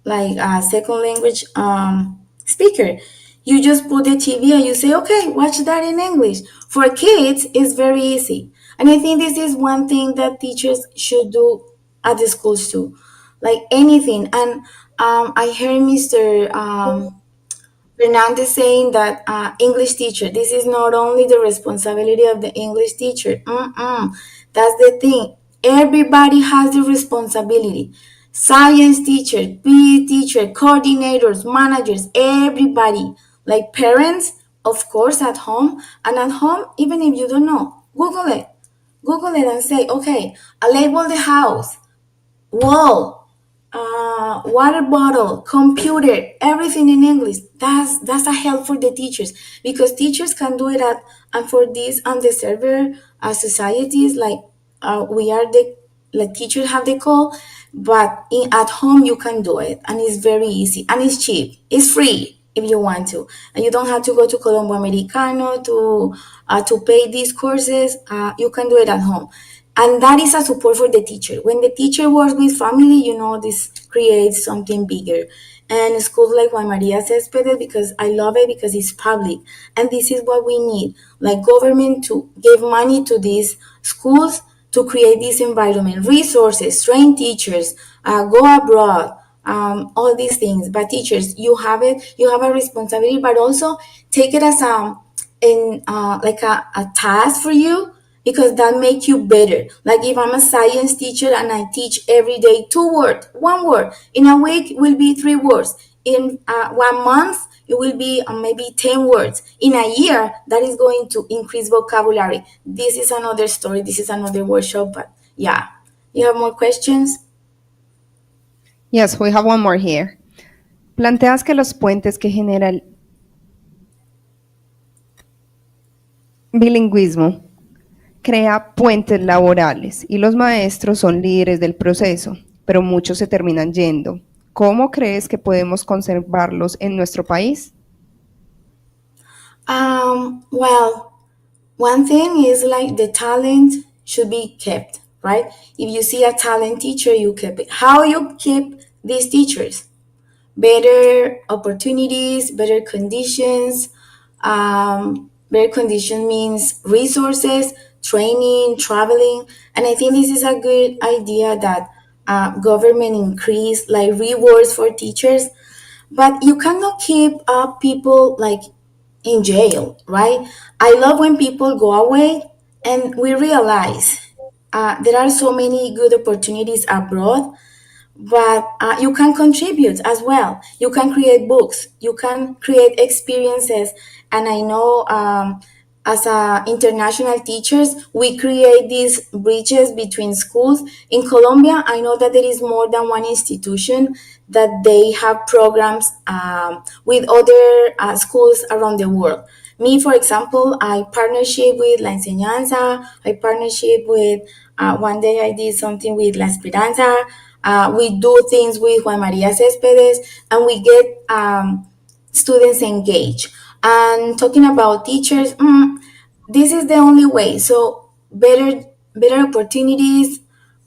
like a second language speaker. You just put the TV and you say, okay, watch that in English. For kids, it's very easy. And I think this is one thing that teachers should do at the schools too. Like anything. And I heard Mr. Fernandez saying that English teacher, this is not only the responsibility of the English teacher. That's the thing. Everybody has the responsibility. Science teacher, PE teacher, coordinators, managers, everybody. Like parents, of course, at home. And at home, even if you don't know, Google it. Google it and say, okay, I label the house, wall, water bottle, computer, everything in English. That's a help for the teachers because teachers can do it and for these underserved societies like we are the like teachers have the call, but at home you can do it and it's very easy and it's cheap. It's free if you want to, and you don't have to go to Colombo Americano to pay these courses. You can do it at home. And that is a support for the teacher. When the teacher works with family, this creates something bigger. And schools like Juan Maria Cespedes, because I love it because it's public. And this is what we need, like government to give money to these schools to create this environment, resources, train teachers, go abroad, all these things. But teachers, you have a responsibility, but also take it as like a task for you, because that makes you better. Like if I'm a science teacher and I teach every day 1 word, in a week will be 3 words. In 1 month, it will be maybe 10 words. In a year, that is going to increase vocabulary. This is another story. This is another workshop. But yeah, you have more questions? Yes, we have one more here. Planteas que los puentes que genera el bilingüismo crea puentes laborales y los maestros son líderes del proceso, pero muchos se terminan yendo. ¿Cómo crees que podemos conservarlos en nuestro país? Well, one thing is like the talent should be kept, right? If you see a talent teacher, you keep it. How you keep these teachers? Better opportunities, better conditions. Better condition means resources, training, traveling, and I think this is a good idea that government increase like rewards for teachers. But you cannot keep people like in jail, right? I love when people go away and we realize there are so many good opportunities abroad, but you can contribute as well. You can create books, you can create experiences, and I know as international teachers we create these bridges between schools. In Colombia, I know that there is more than one institution that they have programs with other schools around the world. Me, for example, I partnership with La Enseñanza. I partnership with one day I did something with La Esperanza. We do things with Juan Maria Céspedes, and we get students engaged. And talking about teachers, this is the only way. So better opportunities.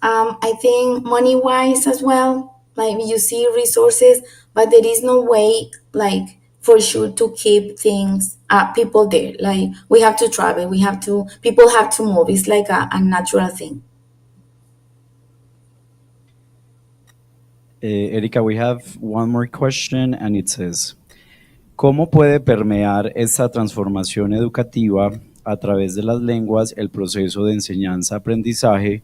I think money wise as well. Like you see resources, but there is no way like for sure to keep things people there. Like we have to travel. People have to move. It's like a natural thing. Erika, we have one more question and it says, ¿cómo puede permear esta transformación educativa a través de las lenguas el proceso de enseñanza-aprendizaje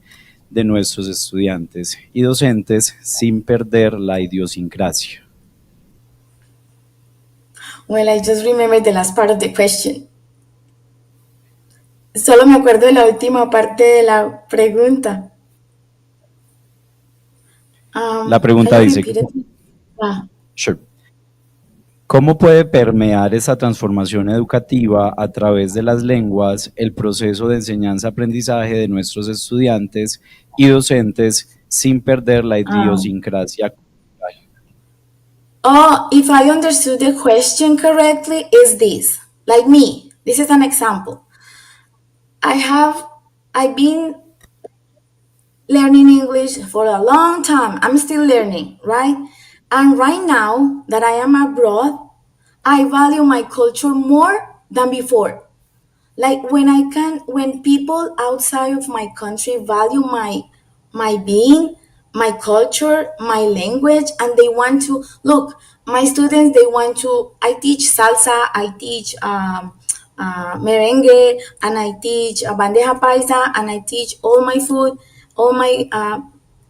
de nuestros estudiantes y docentes sin perder la idiosincrasia? Well, I just remembered the last part of the question. Solo me acuerdo de la última parte de la pregunta. La pregunta dice, Sure. ¿cómo puede permear esa transformación educativa a través de las lenguas el proceso de enseñanza-aprendizaje de nuestros estudiantes y docentes sin perder la idiosincrasia? Oh, if I understood the question correctly, is this. Like me, this is an example. I've been learning English for a long time. I'm still learning, right? And right now that I am abroad, I value my culture more than before. Like when people outside of my country value my being, my culture, my language, and they want to look. My students, they want to. I teach salsa, I teach merengue, and I teach bandeja paisa, and I teach all my food, all my.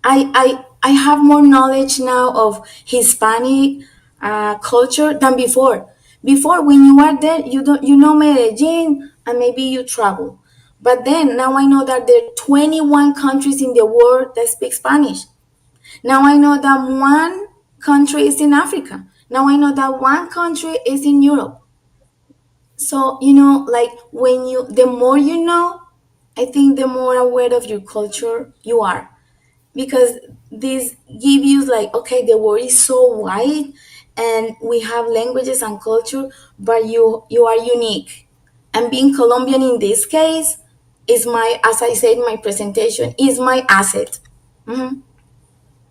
I have more knowledge now of Hispanic culture than before. Before, when you are there, you know Medellin, and maybe you travel. But then now I know that there are 21 countries in the world that speak Spanish. Now I know that one country is in Africa. Now I know that one country is in Europe. So, like the more you know, I think the more aware of your culture you are. Because this give you like, okay, the world is so wide and we have languages and culture, but you are unique. And being Colombian in this case is as I said in my presentation, is my asset. Mhm.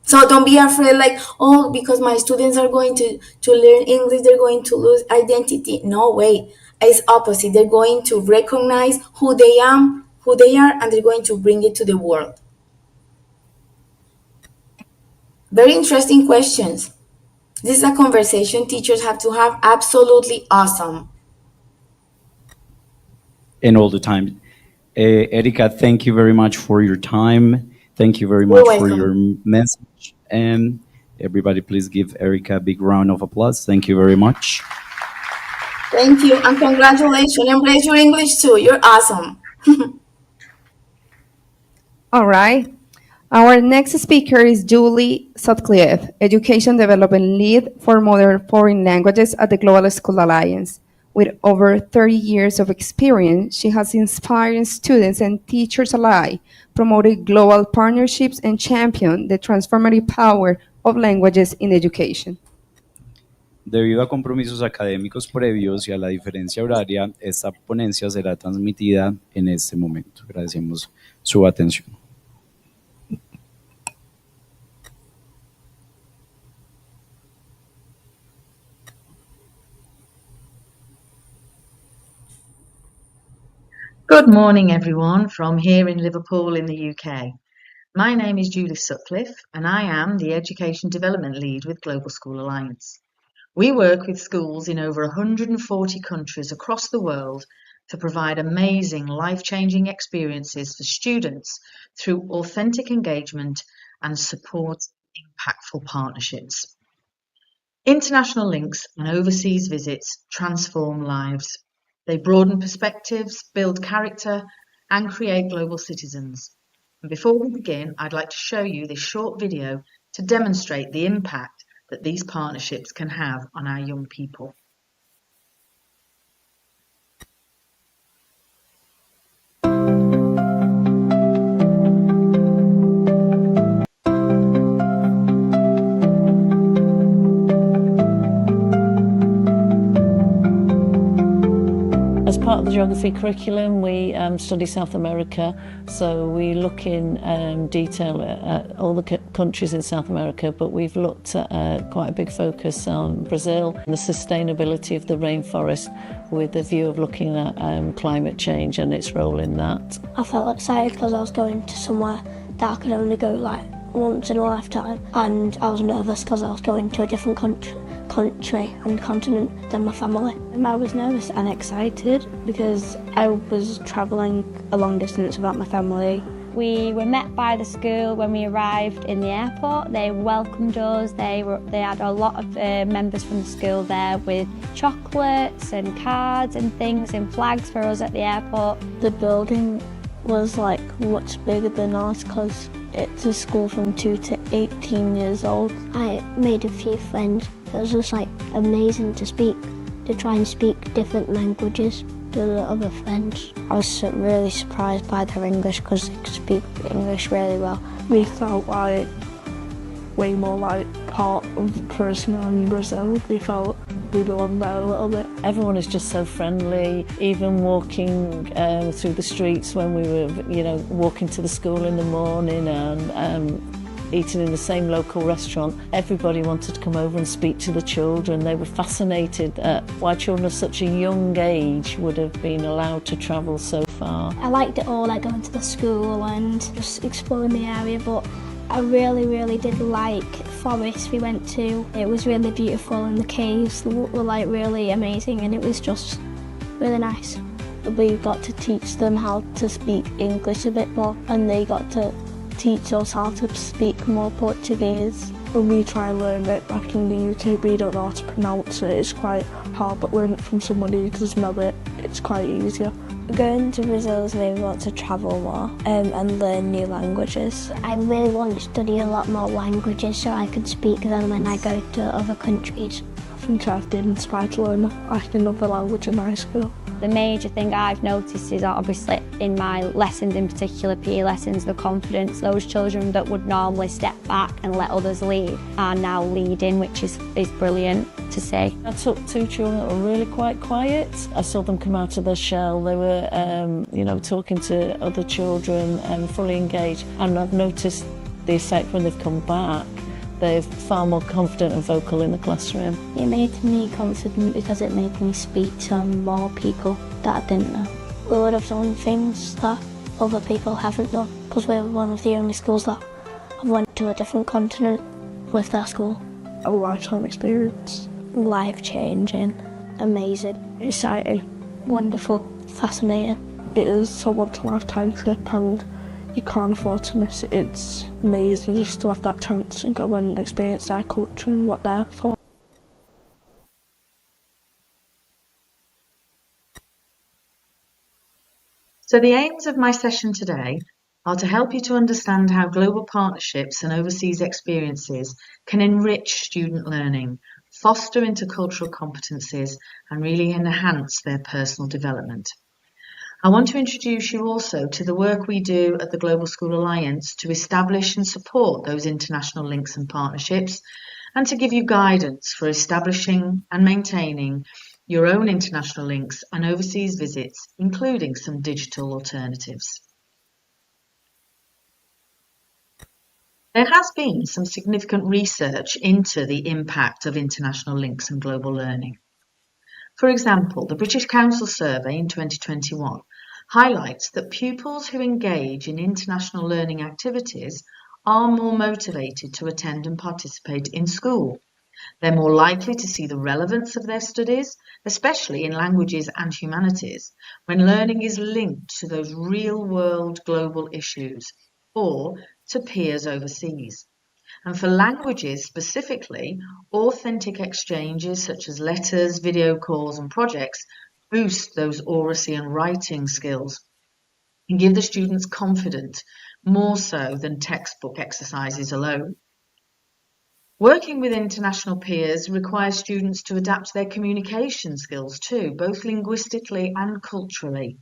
So don't be afraid like, oh, because my students are going to learn English, they're going to lose identity. No way. It's opposite. They're going to recognize who they are, and they're going to bring it to the world. Very interesting questions. This is a conversation teachers have to have. Absolutely awesome. And all the time. Erika, thank you very much for your time. Thank you very much for your message. And everybody, please give Erika a big round of applause. Thank you very much. Thank you, and congratulations. Embrace your English too. You're awesome. All right. Our next speaker is Julie Sutcliffe, Education Development Lead for Modern Foreign Languages at the Global School Alliance. With over 30 years of experience, she has inspired students and teachers alike, promoted global partnerships, and championed the transformative power of languages in education. Debido a compromisos académicos previos y a la diferencia horaria, esta ponencia será transmitida en este momento. Agradecemos su atención. Good morning, everyone, from here in Liverpool in the UK. My name is Julie Sutcliffe, and I am the Education Development Lead with Global School Alliance. We work with schools in over 140 countries across the world to provide amazing, life-changing experiences for students through authentic engagement and support impactful partnerships. International links and overseas visits transform lives. They broaden perspectives, build character, and create global citizens. And before we begin, I'd like to show you this short video to demonstrate the impact that these partnerships can have on our young people. As part of the geography curriculum, we study South America, so we look in detail at all the countries in South America, but we've looked at quite a big focus on Brazil and the sustainability of the rainforest with the view of looking at climate change and its role in that. I felt excited because I was going to somewhere that I could only go like once in a lifetime, and I was nervous because I was going to a different country and continent than my family. I was nervous and excited because I was travelling a long distance without my family. We were met by the school when we arrived in the airport. They welcomed us. They had a lot of members from the school there with chocolates and cards and things and flags for us at the airport. The building was like much bigger than ours because it's a school from 2 to 18 years old. I made a few friends. It was just like amazing to try and speak different languages to the other friends. I was really surprised by their English because they could speak English really well. We felt like way more like part of the person in Brazil. We felt we belonged there a little bit. Everyone is just so friendly, even walking through the streets when we were, walking to the school in the morning and eating in the same local restaurant. Everybody wanted to come over and speak to the children. They were fascinated at why children of such a young age would have been allowed to travel so far. I liked it all, like going to the school and just exploring the area, but I really did like forest we went to. It was really beautiful and the caves were like really amazing and it was just really nice. We got to teach them how to speak English a bit more and they got to teach us how to speak more Portuguese. When we try and learn it back in the UK, we don't know how to pronounce it. It's quite hard, but learning it from somebody who does know it, it's quite easier. Going to Brazil has made me want to travel more and learn new languages. I really want to study a lot more languages so I could speak them when I go to other countries. I think I've been inspired to learn another language in high school. The major thing I've noticed is obviously in my lessons, in particular PE lessons, the confidence. Those children that would normally step back and let others lead are now leading, which is brilliant to see. I took 2 children that were really quite quiet. I saw them come out of their shell. They were, talking to other children and fully engaged. And I've noticed the effect when they've come back. They're far more confident and vocal in the classroom. It made me confident because it made me speak to more people that I didn't know. We would have done things that other people haven't done because we're one of the only schools that have went to a different continent with their school. A lifetime experience. Life-changing, amazing, exciting, wonderful, fascinating. It is a once-in-a-lifetime trip and you can't afford to miss it. It's amazing just to have that chance and go and experience their culture and what they're for. So the aims of my session today are to help you to understand how global partnerships and overseas experiences can enrich student learning, foster intercultural competencies, and really enhance their personal development. I want to introduce you also to the work we do at the Global School Alliance to establish and support those international links and partnerships, and to give you guidance for establishing and maintaining your own international links and overseas visits, including some digital alternatives. There has been some significant research into the impact of international links and global learning. For example, the British Council survey in 2021 highlights that pupils who engage in international learning activities are more motivated to attend and participate in school. They're more likely to see the relevance of their studies, especially in languages and humanities, when learning is linked to those real-world global issues or to peers overseas. And for languages specifically, authentic exchanges such as letters, video calls, and projects boost those oracy and writing skills and give the students confidence, more so than textbook exercises alone. Working with international peers requires students to adapt their communication skills too, both linguistically and culturally.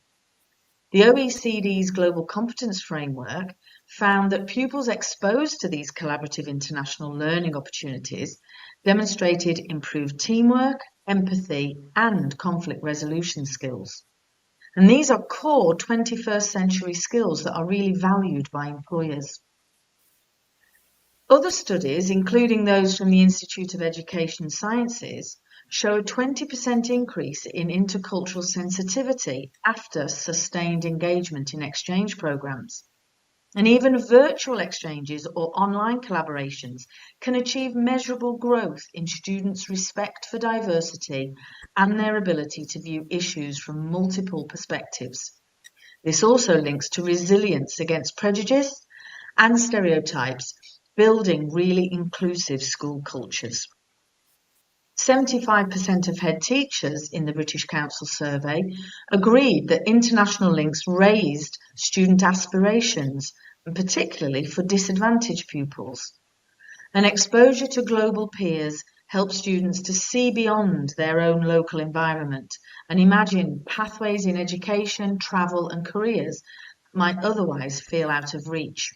The OECD's Global Competence Framework found that pupils exposed to these collaborative international learning opportunities demonstrated improved teamwork, empathy, and conflict resolution skills. And these are core 21st century skills that are really valued by employers. Other studies, including those from the Institute of Education Sciences, show a 20% increase in intercultural sensitivity after sustained engagement in exchange programs. And even virtual exchanges or online collaborations can achieve measurable growth in students' respect for diversity and their ability to view issues from multiple perspectives. This also links to resilience against prejudice and stereotypes, building really inclusive school cultures. 75% of head teachers in the British Council survey agreed that international links raised student aspirations, and particularly for disadvantaged pupils. And exposure to global peers helps students to see beyond their own local environment and imagine pathways in education, travel, and careers that might otherwise feel out of reach.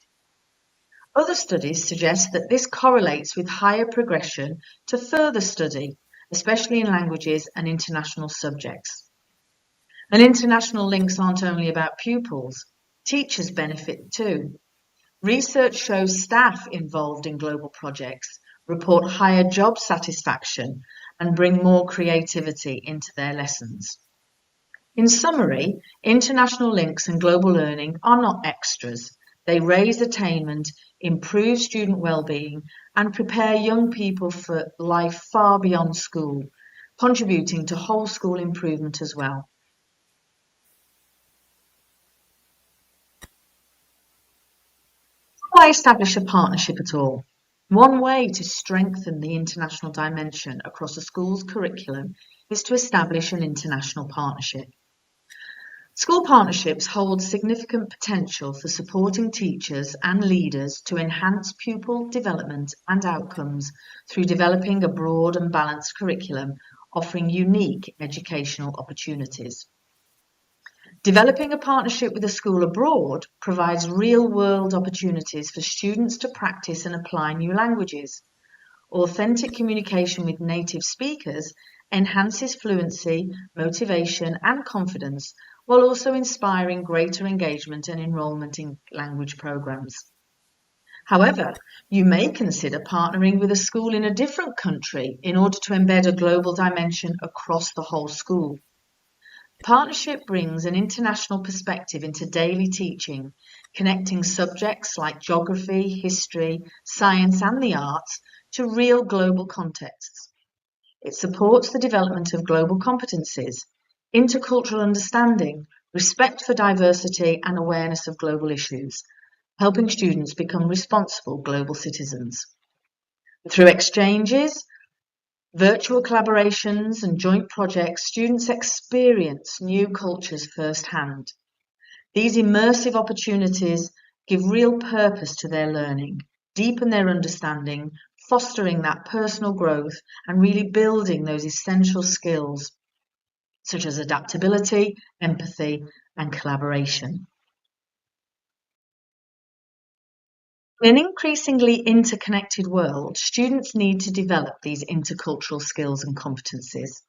Other studies suggest that this correlates with higher progression to further study, especially in languages and international subjects. And international links aren't only about pupils, teachers benefit too. Research shows staff involved in global projects report higher job satisfaction and bring more creativity into their lessons. In summary, international links and global learning are not extras. They raise attainment, improve student well-being, and prepare young people for life far beyond school, contributing to whole school improvement as well. Why establish a partnership at all? One way to strengthen the international dimension across a school's curriculum is to establish an international partnership. School partnerships hold significant potential for supporting teachers and leaders to enhance pupil development and outcomes through developing a broad and balanced curriculum offering unique educational opportunities. Developing a partnership with a school abroad provides real-world opportunities for students to practice and apply new languages. Authentic communication with native speakers enhances fluency, motivation, and confidence, while also inspiring greater engagement and enrolment in language programs. However, you may consider partnering with a school in a different country in order to embed a global dimension across the whole school. Partnership brings an international perspective into daily teaching, connecting subjects like geography, history, science, and the arts to real global contexts. It supports the development of global competencies, intercultural understanding, respect for diversity, and awareness of global issues, helping students become responsible global citizens. Through exchanges, virtual collaborations, and joint projects, students experience new cultures firsthand. These immersive opportunities give real purpose to their learning, deepen their understanding, fostering that personal growth, and really building those essential skills such as adaptability, empathy, and collaboration. In an increasingly interconnected world, students need to develop these intercultural skills and competencies.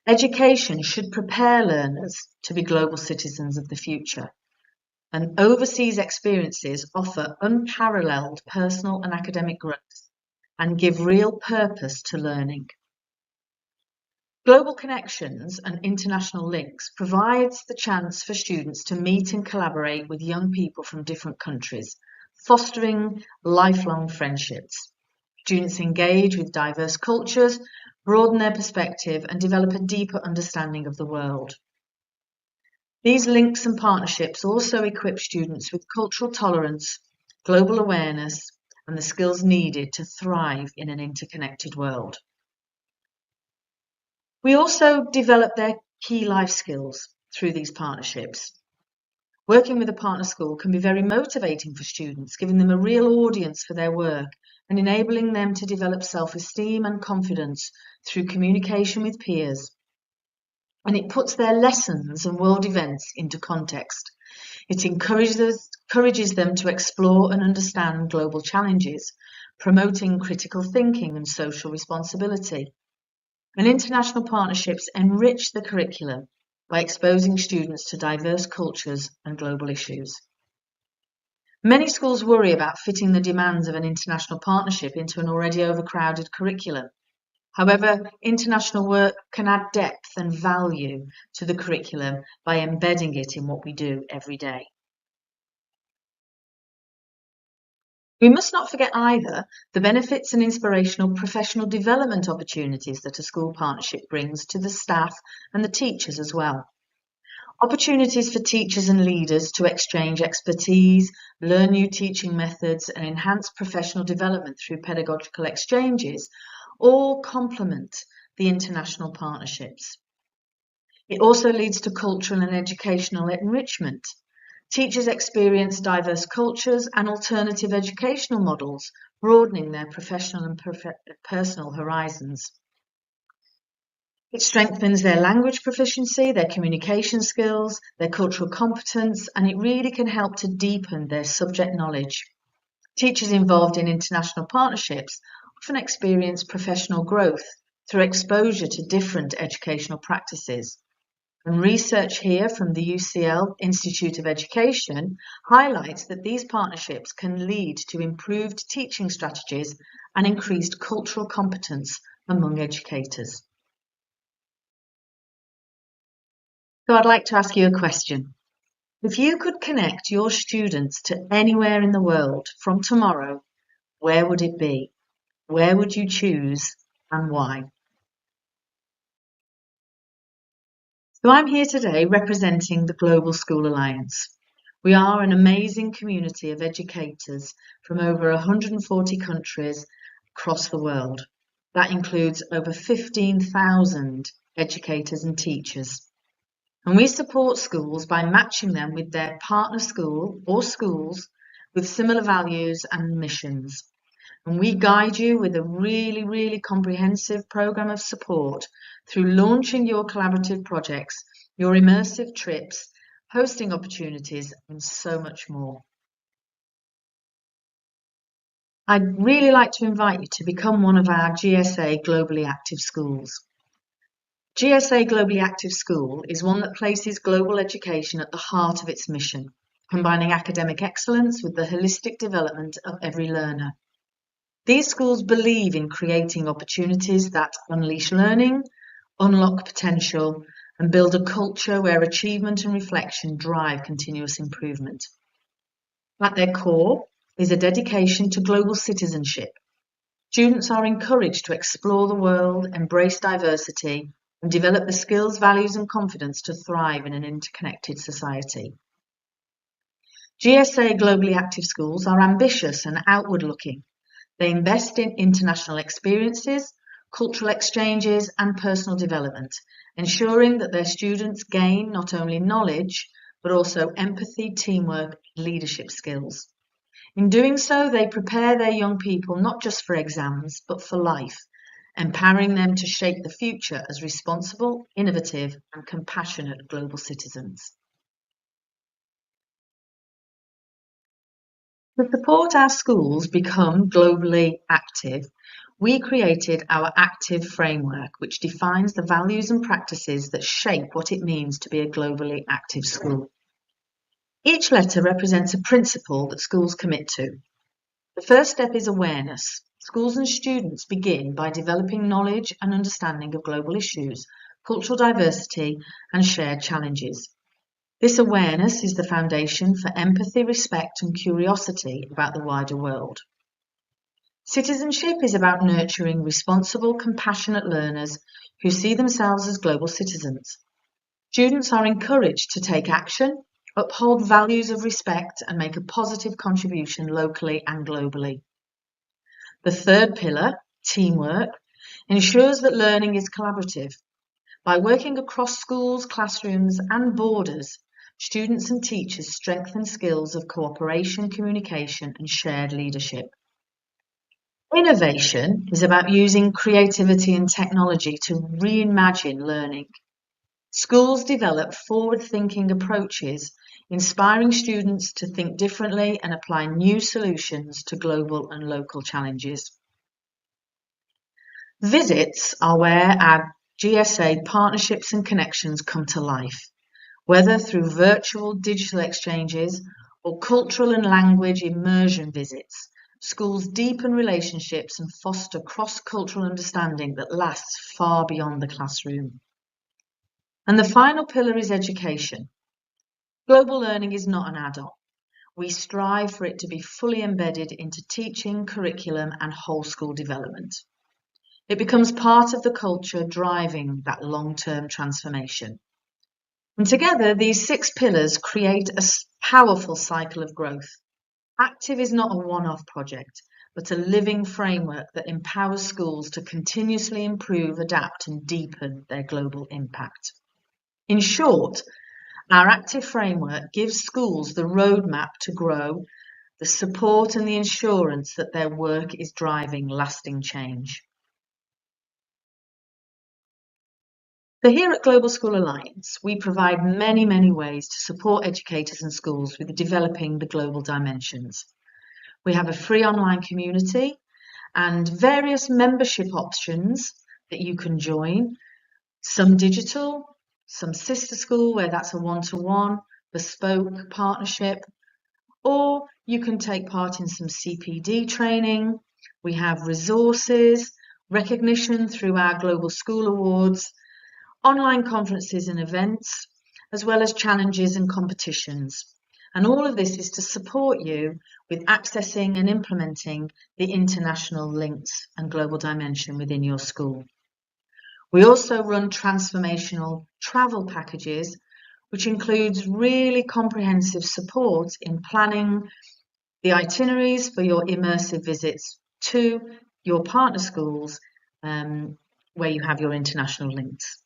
Education should prepare learners to be global citizens of the future, and overseas experiences offer unparalleled personal and academic growth and give real purpose to learning. Global connections and international links provides the chance for students to meet and collaborate with young people from different countries, fostering lifelong friendships. Students engage with diverse cultures, broaden their perspective, and develop a deeper understanding of the world. These links and partnerships also equip students with cultural tolerance, global awareness, and the skills needed to thrive in an interconnected world. We also develop their key life skills through these partnerships. Working with a partner school can be very motivating for students, giving them a real audience for their work and enabling them to develop self-esteem and confidence through communication with peers. And it puts their lessons and world events into context. It encourages them to explore and understand global challenges, promoting critical thinking and social responsibility. And international partnerships enrich the curriculum by exposing students to diverse cultures and global issues. Many schools worry about fitting the demands of an international partnership into an already overcrowded curriculum. However, international work can add depth and value to the curriculum by embedding it in what we do every day. We must not forget either the benefits and inspirational professional development opportunities that a school partnership brings to the staff and the teachers as well. Opportunities for teachers and leaders to exchange expertise, learn new teaching methods, and enhance professional development through pedagogical exchanges all complement the international partnerships. It also leads to cultural and educational enrichment. Teachers experience diverse cultures and alternative educational models, broadening their professional and personal horizons. It strengthens their language proficiency, their communication skills, their cultural competence, and it really can help to deepen their subject knowledge. Teachers involved in international partnerships often experience professional growth through exposure to different educational practices. And research here from the UCL Institute of Education highlights that these partnerships can lead to improved teaching strategies and increased cultural competence among educators. So I'd like to ask you a question. If you could connect your students to anywhere in the world from tomorrow, where would it be? Where would you choose and why? So I'm here today representing the Global School Alliance. We are an amazing community of educators from over 140 countries across the world. That includes over 15,000 educators and teachers. And we support schools by matching them with their partner school or schools with similar values and missions. And we guide you with a really comprehensive program of support through launching your collaborative projects, your immersive trips, hosting opportunities, and so much more. I'd really like to invite you to become one of our GSA Globally Active Schools. GSA Globally Active School is one that places global education at the heart of its mission, combining academic excellence with the holistic development of every learner. These schools believe in creating opportunities that unleash learning, unlock potential, and build a culture where achievement and reflection drive continuous improvement. At their core is a dedication to global citizenship. Students are encouraged to explore the world, embrace diversity, and develop the skills, values, and confidence to thrive in an interconnected society. GSA Globally Active Schools are ambitious and outward-looking. They invest in international experiences, cultural exchanges, and personal development, ensuring that their students gain not only knowledge, but also empathy, teamwork, and leadership skills. In doing so, they prepare their young people not just for exams, but for life, empowering them to shape the future as responsible, innovative, and compassionate global citizens. To support our schools become globally active, we created our Active Framework, which defines the values and practices that shape what it means to be a globally active school. Each letter represents a principle that schools commit to. The first step is awareness. Schools and students begin by developing knowledge and understanding of global issues, cultural diversity, and shared challenges. This awareness is the foundation for empathy, respect, and curiosity about the wider world. Citizenship is about nurturing responsible, compassionate learners who see themselves as global citizens. Students are encouraged to take action, uphold values of respect, and make a positive contribution locally and globally. The third pillar, teamwork, ensures that learning is collaborative. By working across schools, classrooms, and borders, students and teachers strengthen skills of cooperation, communication, and shared leadership. Innovation is about using creativity and technology to reimagine learning. Schools develop forward-thinking approaches, inspiring students to think differently and apply new solutions to global and local challenges. Visits are where our GSA partnerships and connections come to life, whether through virtual digital exchanges or cultural and language immersion visits. Schools deepen relationships and foster cross-cultural understanding that lasts far beyond the classroom. And the final pillar is education. Global learning is not an add-on. We strive for it to be fully embedded into teaching, curriculum, and whole school development. It becomes part of the culture driving that long-term transformation. And together, these 6 pillars create a powerful cycle of growth. Active is not a one-off project, but a living framework that empowers schools to continuously improve, adapt, and deepen their global impact. In short, our Active Framework gives schools the roadmap to grow, the support and the assurance that their work is driving lasting change. So here at Global School Alliance, we provide many ways to support educators and schools with developing the global dimensions. We have a free online community and various membership options that you can join, some digital, some sister school where that's a one-to-one, bespoke partnership, or you can take part in some CPD training. We have resources, recognition through our Global School Awards, online conferences and events, as well as challenges and competitions. And all of this is to support you with accessing and implementing the international links and global dimension within your school. We also run transformational travel packages, which includes really comprehensive support in planning the itineraries for your immersive visits to your partner schools where you have your international links.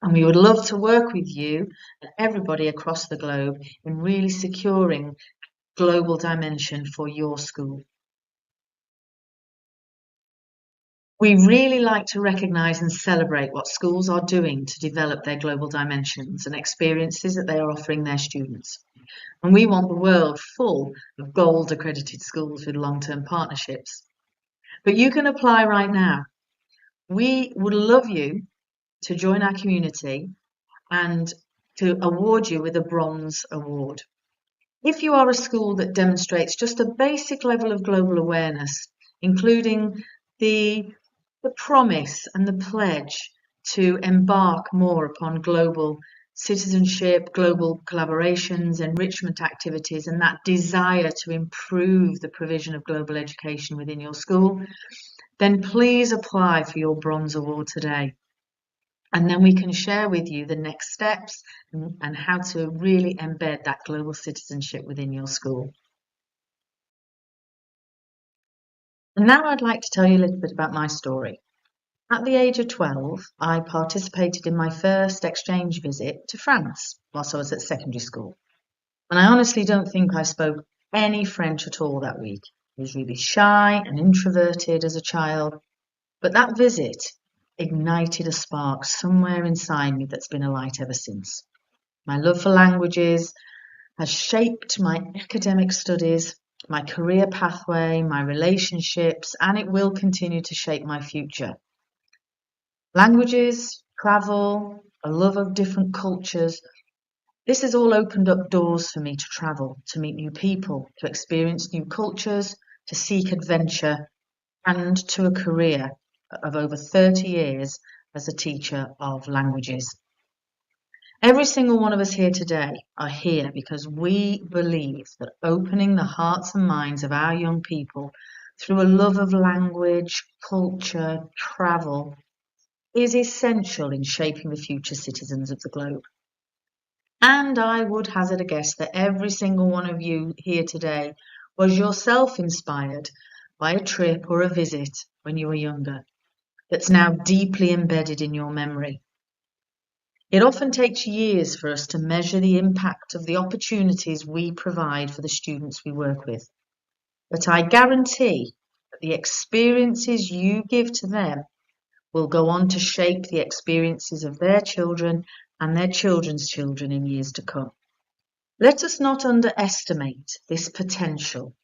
And we would love to work with you and everybody across the globe in really securing global dimension for your school. We really like to recognise and celebrate what schools are doing to develop their global dimensions and experiences that they are offering their students. And we want the world full of gold accredited schools with long-term partnerships. But you can apply right now. We would love you to join our community and to award you with a bronze award. If you are a school that demonstrates just a basic level of global awareness, including the promise and the pledge to embark more upon global citizenship, global collaborations, enrichment activities, and that desire to improve the provision of global education within your school, then please apply for your bronze award today. And then we can share with you the next steps and how to really embed that global citizenship within your school. And now I'd like to tell you a little bit about my story. At the age of 12, I participated in my first exchange visit to France whilst I was at secondary school. And I honestly don't think I spoke any French at all that week. I was really shy and introverted as a child. But that visit ignited a spark somewhere inside me that's been alight ever since. My love for languages has shaped my academic studies my career pathway, my relationships, and it will continue to shape my future. Languages, travel, a love of different cultures, this has all opened up doors for me to travel, to meet new people, to experience new cultures, to seek adventure, and to a career of over 30 years as a teacher of languages. Every single one of us here today are here because we believe that opening the hearts and minds of our young people through a love of language, culture, travel is essential in shaping the future citizens of the globe. And I would hazard a guess that every single one of you here today was yourself inspired by a trip or a visit when you were younger that's now deeply embedded in your memory. It often takes years for us to measure the impact of the opportunities we provide for the students we work with. But I guarantee that the experiences you give to them will go on to shape the experiences of their children and their children's children in years to come. Let us not underestimate this potential,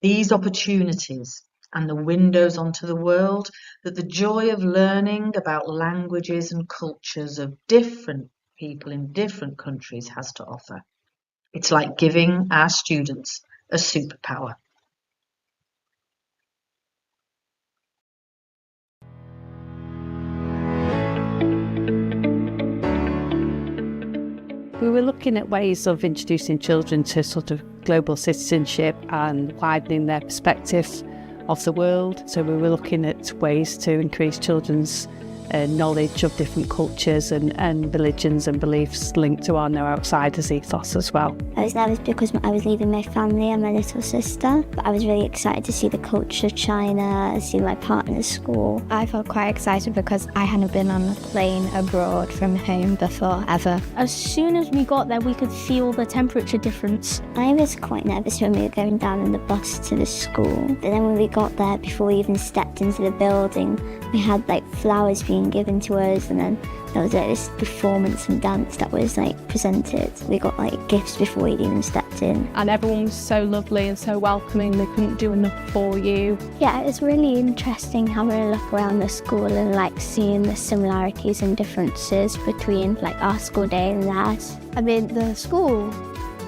these opportunities, and the windows onto the world that the joy of learning about languages and cultures of different people in different countries has to offer. It's like giving our students a superpower. We were looking at ways of introducing children to sort of global citizenship and widening their perspective of the world. So we were looking at ways to increase children's knowledge of different cultures and religions and beliefs linked to our No Outsiders ethos as well. I was nervous because I was leaving my family and my little sister, but I was really excited to see the culture of China, see my partner's school. I felt quite excited because I hadn't been on a plane abroad from home before, ever. As soon as we got there, we could feel the temperature difference. I was quite nervous when we were going down in the bus to the school. But then when we got there, before we even stepped into the building, we had like flowers being given to us, and then there was like this performance and dance that was like presented. We got like gifts before we'd even stepped in. And everyone was so lovely and so welcoming, they couldn't do enough for you. Yeah, it's really interesting having a look around the school and like seeing the similarities and differences between like our school day and theirs. I mean, the school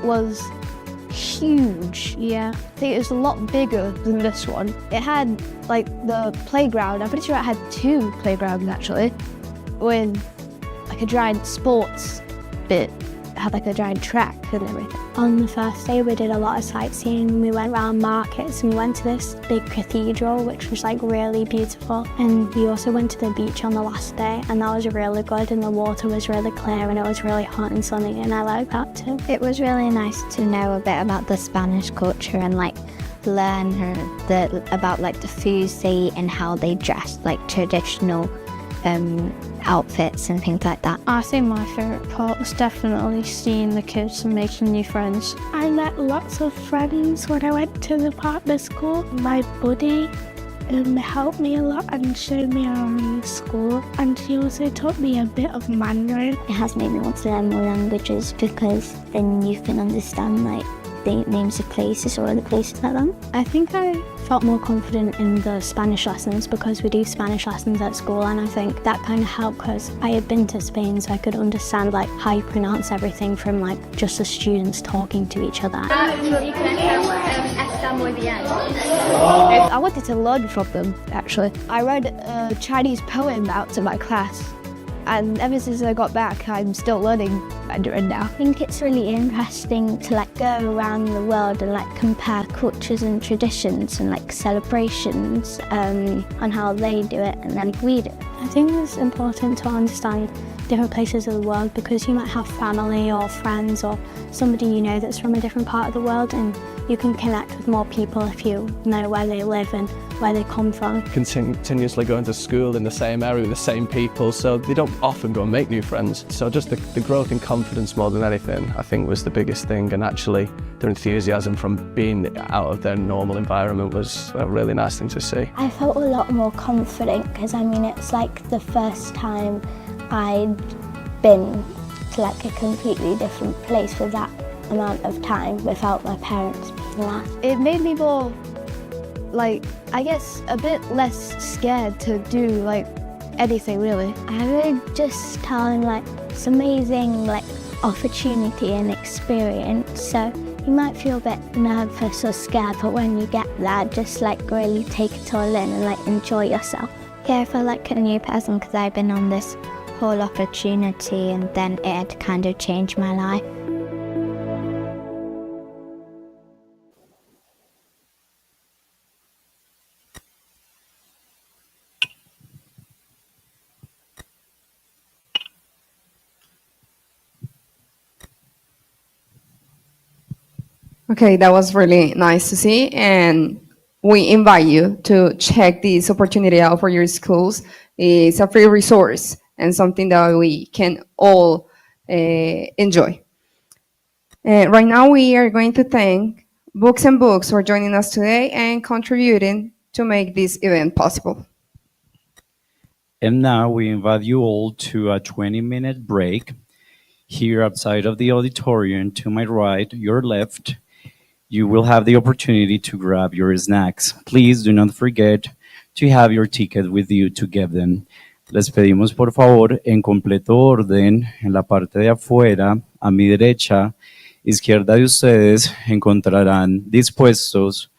was huge. Yeah, I think it was a lot bigger than this one. It had like the playground, I'm pretty sure it had 2 playgrounds actually, with like a giant sports bit. It had like a giant track and everything. On the first day we did a lot of sightseeing. We went around markets and we went to this big cathedral which was like really beautiful, and we also went to the beach on the last day, and that was really good, and the water was really clear and it was really hot and sunny, and I like that too. It was really nice to know a bit about the Spanish culture and like learn about like the foods they eat and how they dress, like traditional outfits and things like that. I think my favourite part was definitely seeing the kids and making new friends. I met lots of friends when I went to the partner school. My buddy helped me a lot and showed me around the school, and she also taught me a bit of Mandarin. It has made me want to learn more languages because then you can understand like the names of places or other places like that. I think I felt more confident in the Spanish lessons because we do Spanish lessons at school, and I think that kind of helped because I had been to Spain, so I could understand like how you pronounce everything from like just the students talking to each other. I wanted to learn from them actually. I read a Chinese poem out to my class, and ever since I got back, I'm still learning Mandarin now. I think it's really interesting to like go around the world and like compare cultures and traditions and like celebrations on how they do it and then we do it. I think it's important to understand different places of the world because you might have family or friends or somebody you know that's from a different part of the world, and you can connect with more people if you know where they live and where they come from. Continuously going to school in the same area with the same people, so they don't often go and make new friends. So just the growth in confidence more than anything, I think, was the biggest thing, and actually their enthusiasm from being out of their normal environment was a really nice thing to see. I felt a lot more confident because I mean it's like the first time I'd been to like a completely different place for that amount of time without my parents. It made me more, like, I guess a bit less scared to do, like, anything really. I would just tell him like it's amazing like opportunity and experience. So you might feel a bit nervous or scared, but when you get there, just like really take it all in and like enjoy yourself. Yeah, I feel like a new person because I've been on this whole opportunity and then it had kind of changed my life. Okay, that was really nice to see, and we invite you to check this opportunity out for your schools. It's a free resource and something that we can all enjoy. Right now, we are going to thank Books and Books for joining us today and contributing to make this event possible. And now we invite you all to a 20-minute break here outside of the auditorium. To my right, your left, you will have the opportunity to grab your snacks. Please do not forget to have your ticket with you to get them. Les pedimos por favor, en completo orden, en la parte de afuera, a mi derecha, izquierda de ustedes, encontrarán dispuestos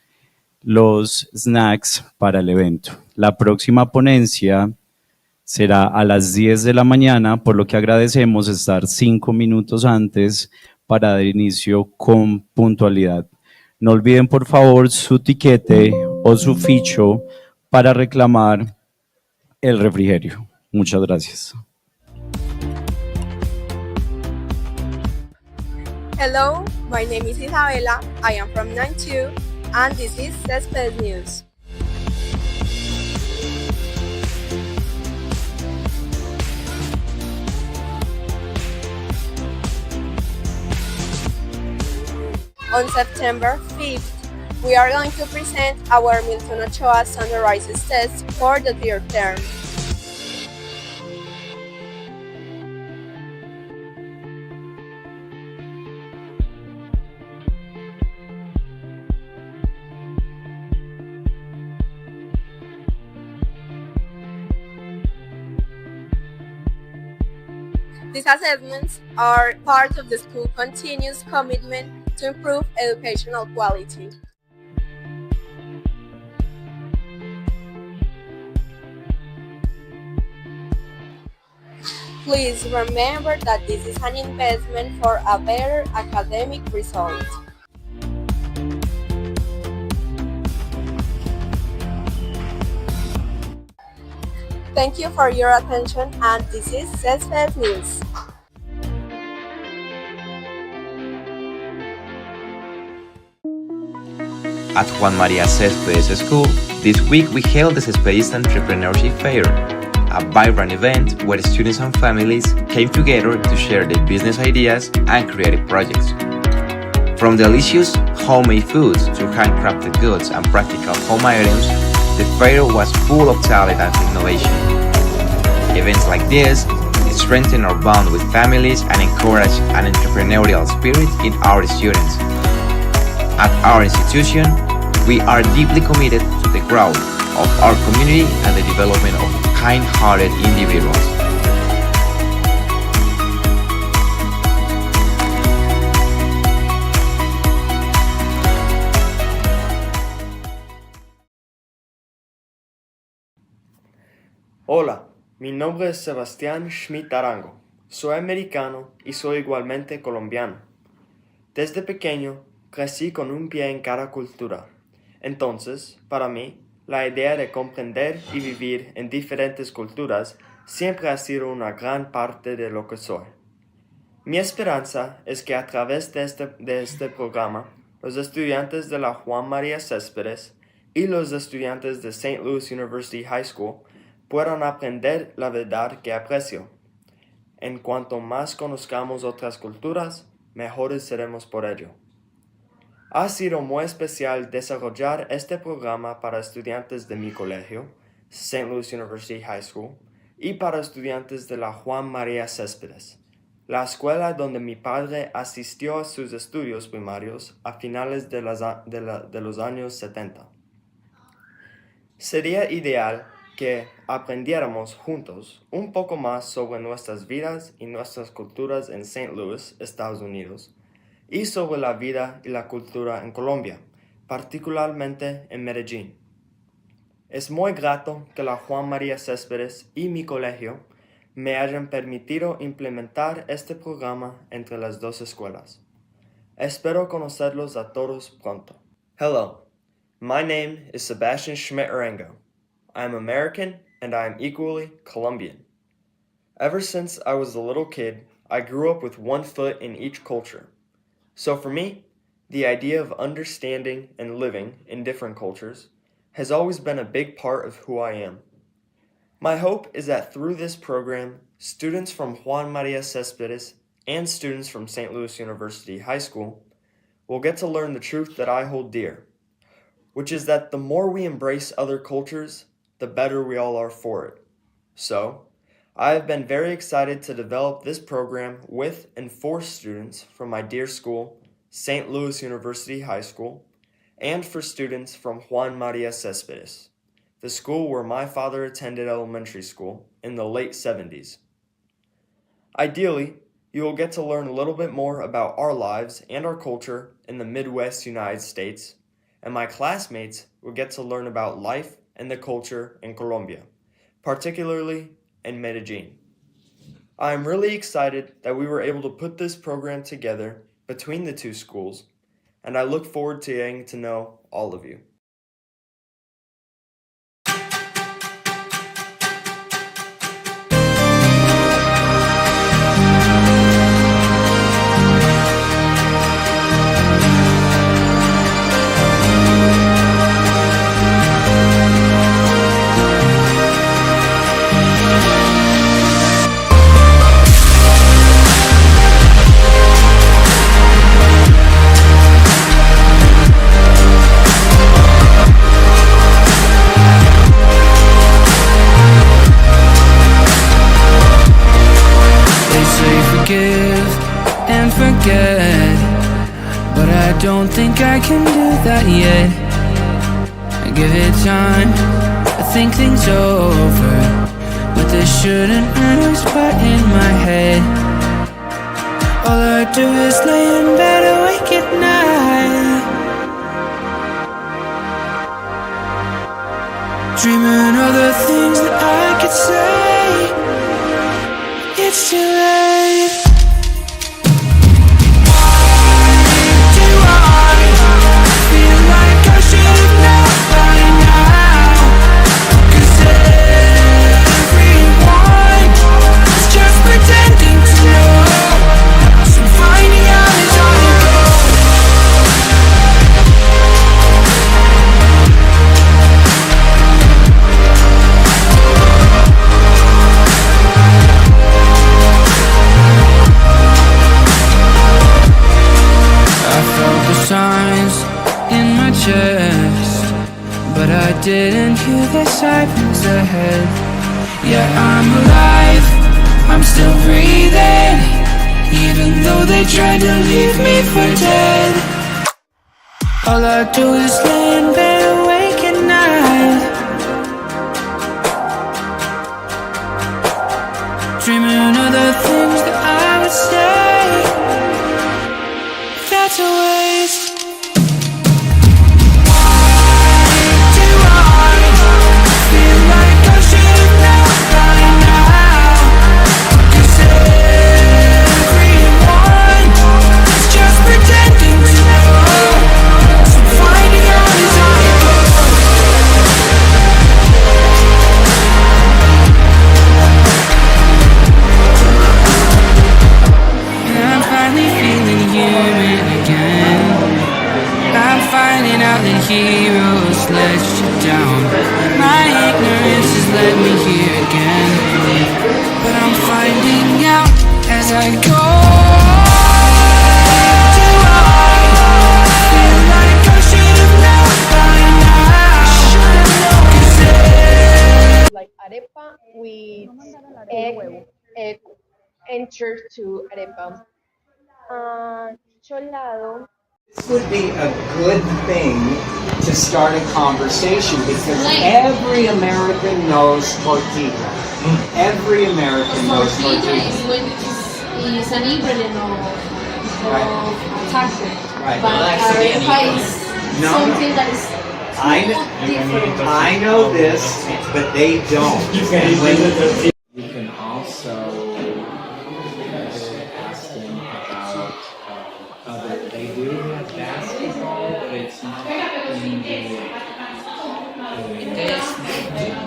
los snacks para el evento. La próxima ponencia será a las 10 de la mañana, por lo que agradecemos estar 5 minutos antes para dar inicio con puntualidad. No olviden, por favor, su tiquete o su ficho para reclamar el refrigerio. Muchas gracias. Hello, my name is Isabela. I am from 92, and this is Céspedes News. On September 5th, we are going to present our Milton Ochoa Standardized Test for the third term. These assessments are part of the school continuous commitment to improve educational quality. Please remember that this is an investment for a better academic result. Thank you for your attention, and this is Céspedes News. At Juan Maria Céspedes School, this week we held the Céspedes Entrepreneurship Fair, a vibrant event where students and families came together to share their business ideas and creative projects. From delicious homemade foods to handcrafted goods and practical home items, the fair was full of talent and innovation. Events like this strengthen our bond with families and encourage an entrepreneurial spirit in our students. At our institution, we are deeply committed to the growth of our community and the development of kind-hearted individuals. Hola, mi nombre es Sebastián Schmidt Arango. Soy americano y soy igualmente colombiano. Desde pequeño, crecí con un pie en cada cultura. Entonces, para mí, la idea de comprender y vivir en diferentes culturas siempre ha sido una gran parte de lo que soy. Mi esperanza es que a través de este programa, los estudiantes de la Juan María Céspedes y los estudiantes de St. Louis University High School puedan aprender la verdad que aprecio. En cuanto más conozcamos otras culturas, mejores seremos por ello. Ha sido muy especial desarrollar este programa para estudiantes de mi colegio, St. Louis University High School, y para estudiantes de la Juan María Céspedes. la escuela donde mi padre asistió a sus estudios primarios a finales de los años 70. Sería ideal que aprendiéramos juntos un poco más sobre nuestras vidas y nuestras culturas en St. Louis, Estados Unidos, y sobre la vida y la cultura en Colombia, particularmente en Medellín. Es muy grato que la Juan María Céspedes y mi colegio me hayan permitido implementar este programa entre las dos escuelas. Espero conocerlos a todos pronto. Hello, my name is Sebastian Schmidt-Arango. I am American and I am equally Colombian. Ever since I was a little kid, I grew up with one foot in each culture. So for me, the idea of understanding and living in different cultures has always been a big part of who I am. My hope is that through this program, students from Juan María Céspedes and students from St. Louis University High School will get to learn the truth that I hold dear, which is that the more we embrace other cultures, the better we all are for it. So, I have been very excited to develop this program with and for students from my dear school, St. Louis University High School, and for students from Juan María Céspedes, the school where my father attended elementary school in the late 70s. Ideally, you will get to learn a little bit more about our lives and our culture in the Midwest United States, and my classmates will get to learn about life and the culture in Colombia, particularly in Medellin. I am really excited that we were able to put this program together between the two schools, and I look forward to getting to know all of you. But I don't think I can do that yet. I give it time, I think things over, but this shouldn't hurt a spot in my head. All I do is lay in bed awake at night, dreaming of the things that I could say. It's too late. But I didn't hear the sirens ahead. Yeah, I'm alive, I'm still breathing, even though they tried to leave me for dead. All I do is lay in bed awake at night, dreaming of the things that I would say. That's a waste. Heroes let you down. My ignorance has led me here again, but I'm finding out as I go. Feel like I should have known by now. Like arepa with egg enter to arepa. Cholado. This would be a good thing to start a conversation because every American knows tortilla. Every American knows tortilla. Is an ingredient of taco. Right. But arepa is something that is different. I know this, but they don't. You can also ask them about other. They do have basketball, but it's not in the.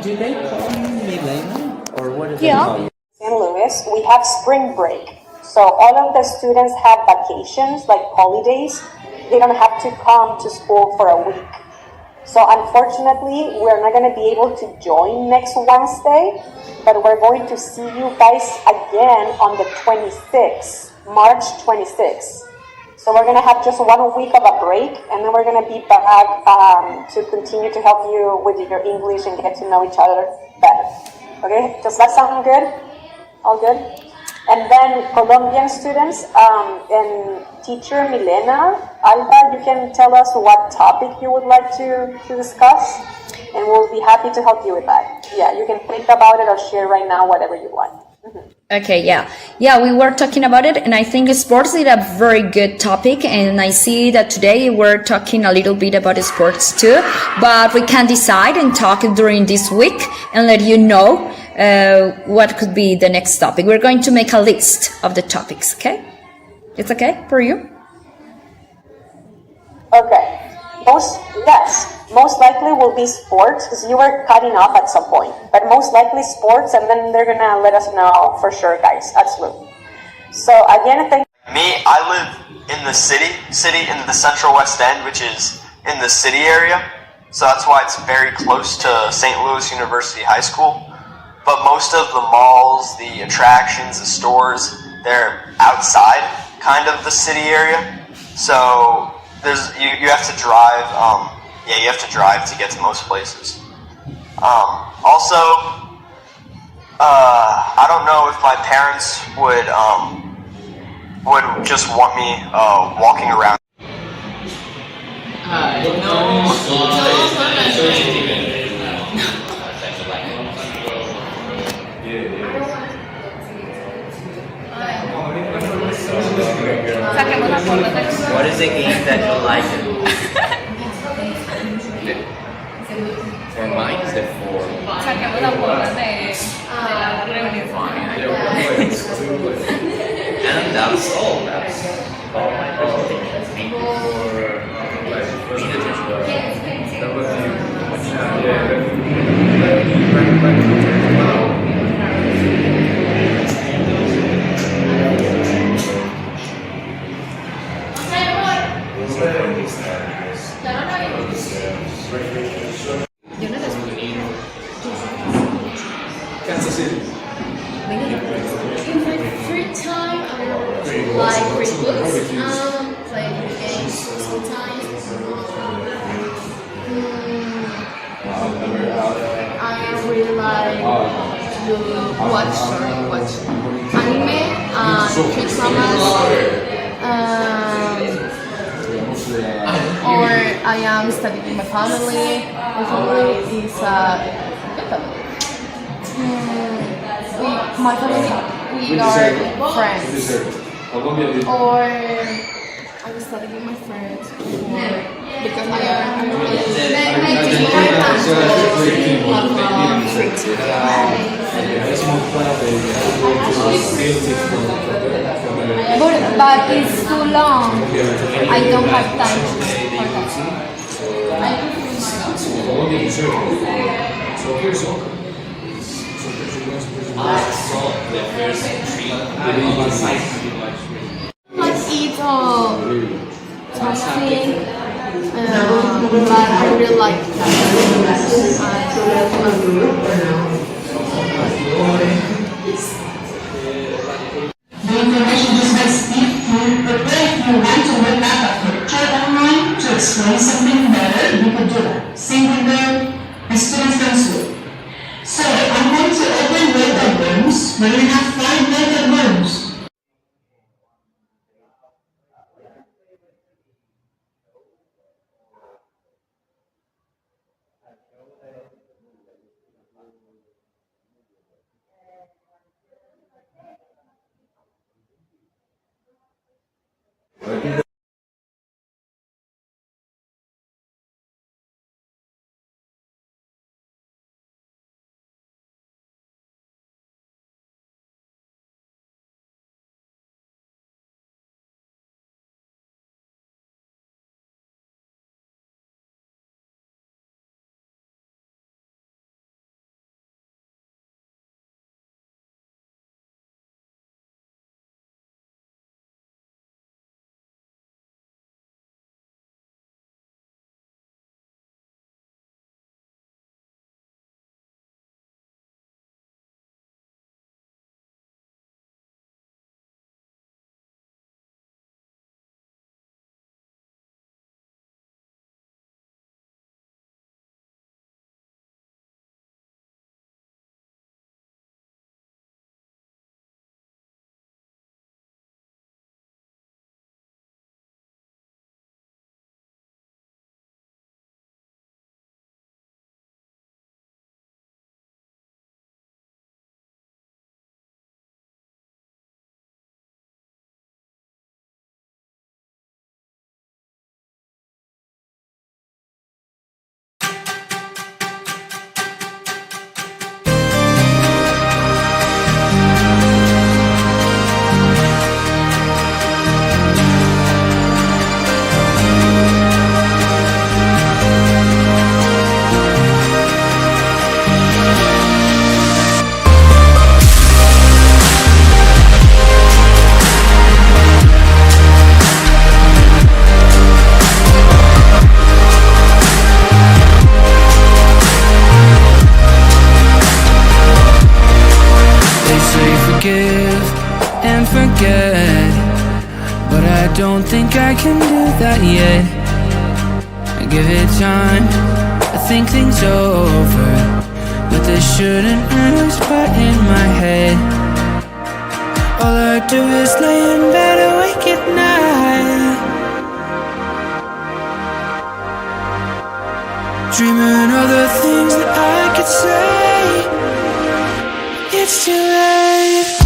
Do they call you Milena, or what is it called? St. Louis, we have spring break. So all of the students have vacations, like holidays. They don't have to come to school for a week. So unfortunately, we're not going to be able to join next Wednesday, but we're going to see you guys again on the 26th, March 26th. So we're going to have just 1 week of a break, and then we're going to be back to continue to help you with your English and get to know each other better. Okay, does that sound good? All good? And then Colombian students, and teacher Milena, Alba, you can tell us what topic you would like to discuss, and we'll be happy to help you with that. Yeah, you can think about it or share right now whatever you want. Okay, yeah, we were talking about it, and I think sports is a very good topic, and I see that today we're talking a little bit about sports too, but we can decide and talk during this week and let you know what could be the next topic. We're going to make a list of the topics, okay? It's okay for you? Okay. Most likely will be sports, because you were cutting off at some point. But most likely sports, and then they're going to let us know for sure, guys. Absolutely. So again, thank me, I live in the city in the Central West End, which is in the city area. So that's why it's very close to St. Louis University High School. But most of the malls, the attractions, the stores, they're outside kind of the city area. So you have to drive. You have to drive to get to most places. Also, I don't know if my parents would just want me walking around. What is a game that you like? For mine is the 4. And that's all. That's all my presentations. Thank you for paying Kansas City. In my free time, I like read books, play games sometimes. I really like to watch anime and K-dramas. Or I am studying with my family. My family is good family. My family, we are friends. Or I'm studying with my friends. Because I am but it's too long. I don't have time Let's eat something, but I really like The information just makes you prepare if you want to look at a picture online to explain something better, you can do that. Same with the students pencil. So I'm going to open makeup rooms. We're going to have 5 makeup rooms. don't think I can do that yet. I give it time, I think things over, but there shouldn't be a spot in my head. All I do is lay in bed awake at night, dreaming of the things that I could say. It's too late.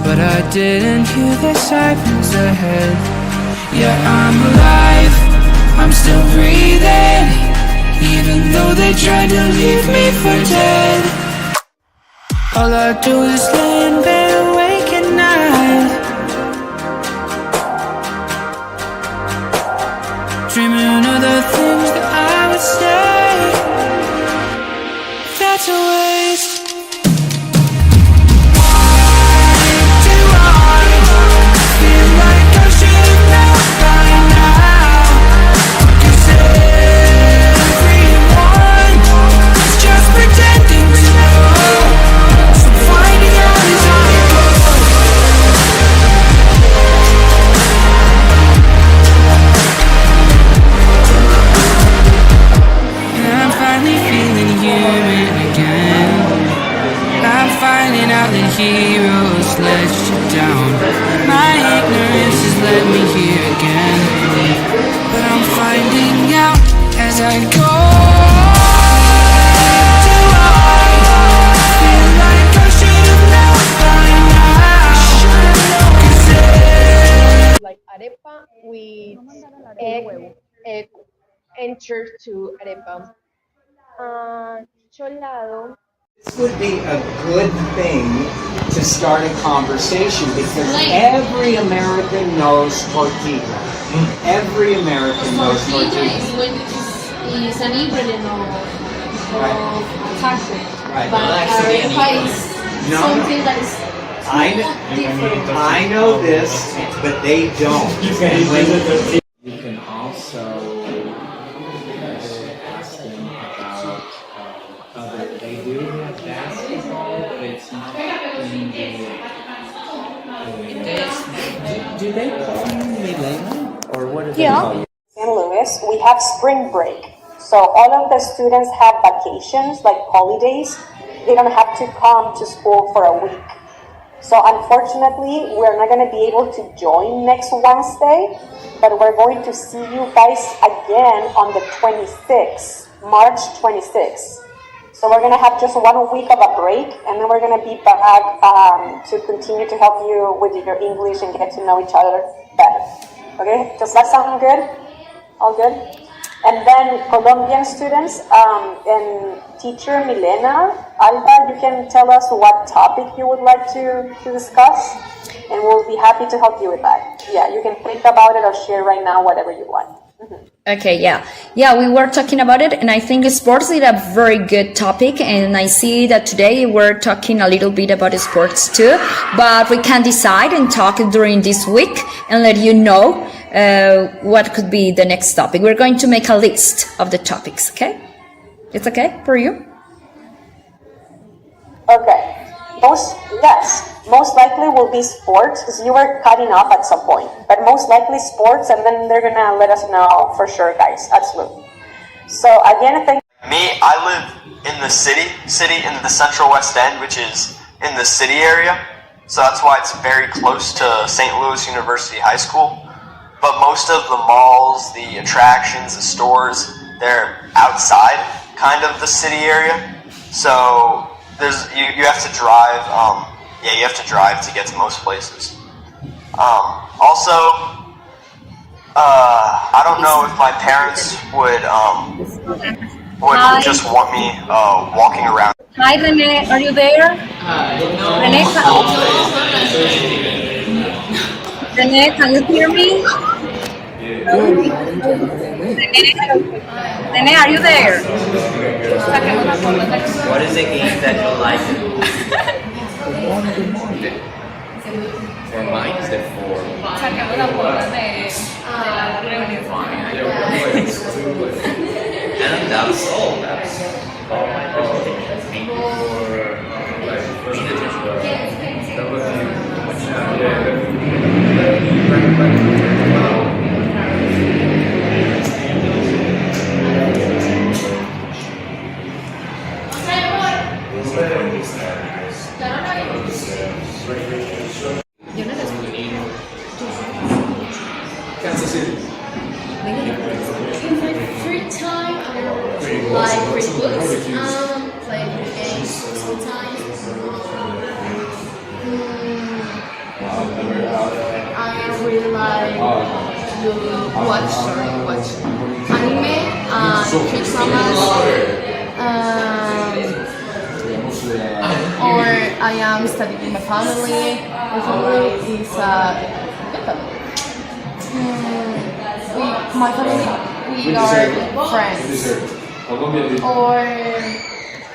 But I didn't hear the sirens ahead. Yeah, I'm alive, I'm still breathing, even though they tried to leave me for dead. All I do is lay in bed awake at night, dreaming of the things that I would say. That's a waste. Heroes let you down. My ignorance has led me here again, but I'm finding out as I go. Do I feel like I should have known by now? 'Cause like arepa with egg entered to arepa. Cholado. This would be a good thing to start a conversation because every American knows tortilla. Every American knows tortilla. Is an ingredient of taco. Right. But arepa is something that is different. I know this, but they don't. You can also ask them about other. They do have baskets Do they call you Milena? Or what do they Yeah. call you? St. Louis, we have spring break. So all of the students have vacations, like holidays. They don't have to come to school for a week. So unfortunately, we're not going to be able to join next Wednesday, but we're going to see you guys again on the 26th, March 26th. So we're going to have just 1 week of a break, and then we're going to be back to continue to help you with your English and get to know each other better. Okay, does that sound good? All good? And then Colombian students, and teacher Milena, Alba, you can tell us what topic you would like to discuss, and we'll be happy to help you with that. Yeah, you can think about it or share right now whatever you want. Okay, yeah, we were talking about it, and I think sports is a very good topic, and I see that today we're talking a little bit about sports too, but we can decide and talk during this week and let you know what could be the next topic. We're going to make a list of the topics, okay? It's okay for you? Okay. Most likely will be sports, because you were cutting off at some point. But most likely sports, and then they're gonna let us know for sure, guys. Absolutely. So again, thank Me, I live in the city in the Central West End, which is in the city area. So that's why it's very close to St. Louis University High School. But most of the malls, the attractions, the stores, they're outside kind of the city area. So you have to drive. You have to drive to get to most places. Also, I don't know if my parents would just want me walking around. Hi, Rene, are you there? Rene, can you hear me? Rene, are you there? What is the game that you like? For mine is the 4. And that's all. That's all my thank you for being Kansas City. In my free time, I like read books, play video games sometimes. I really like to watch anime, K-dramas, or I am studying with my family. My family is a good family. My family, we are friends. Or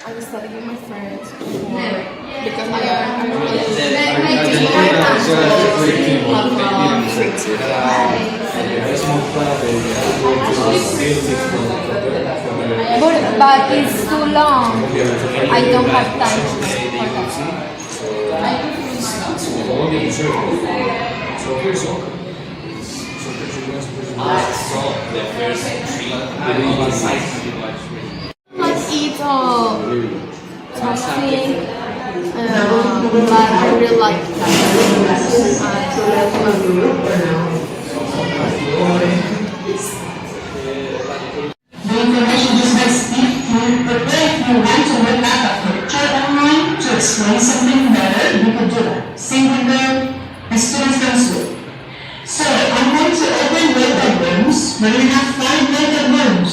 I'm studying with my friends because I am really but it's too long. I don't have time Let's eat something, but I really like that. The information just by speak here, but if you want to look up a picture online to explain something better, you can do that. Same window, and students can swim. So I'm going to open makeup rooms. We're going to have 5 makeup rooms.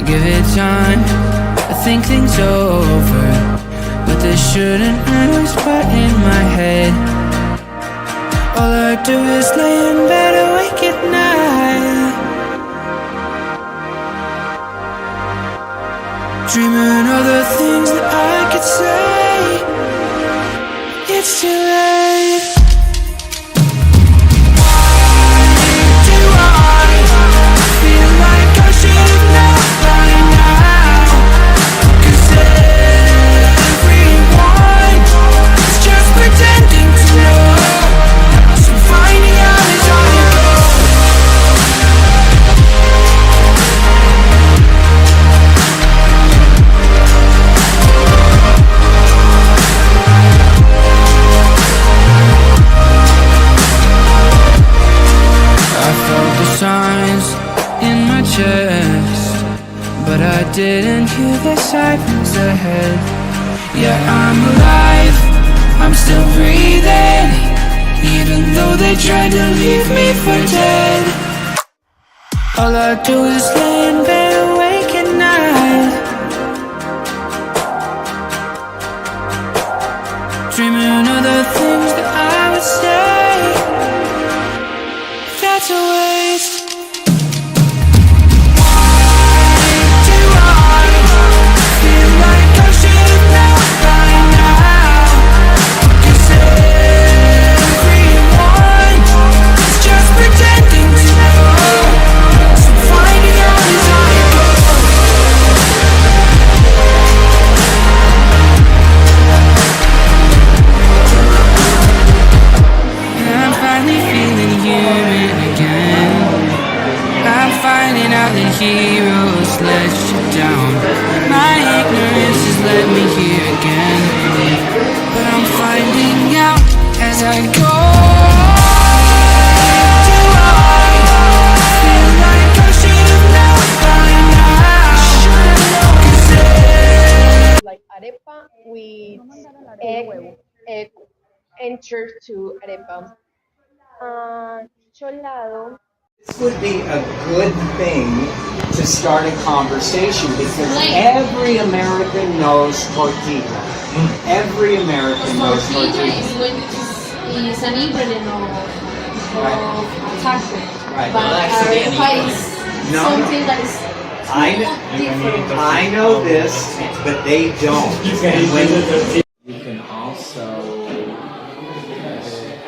give it time, I think things over. But there shouldn't always put in my head. All I do is lay in bed awake at night, dreaming of the things that I could say. It's too late. But I didn't hear the sirens ahead. Yeah, I'm alive, I'm still breathing, even though they tried to leave me for dead. All I do is lay in bed awake at night, dreaming of the things that I would say. That's a waste. Heroes let you down. My ignorance has led me here again, but I'm finding out as I go. Feel like I should have known by now. Like arepa with egg entered to arepa. Cholado. This would be a good thing to start a conversation because every American knows tortilla. Every American knows tortilla. Is an ingredient of taco. Right. But arepa is something that is different. I know this, but they don't. And when you can also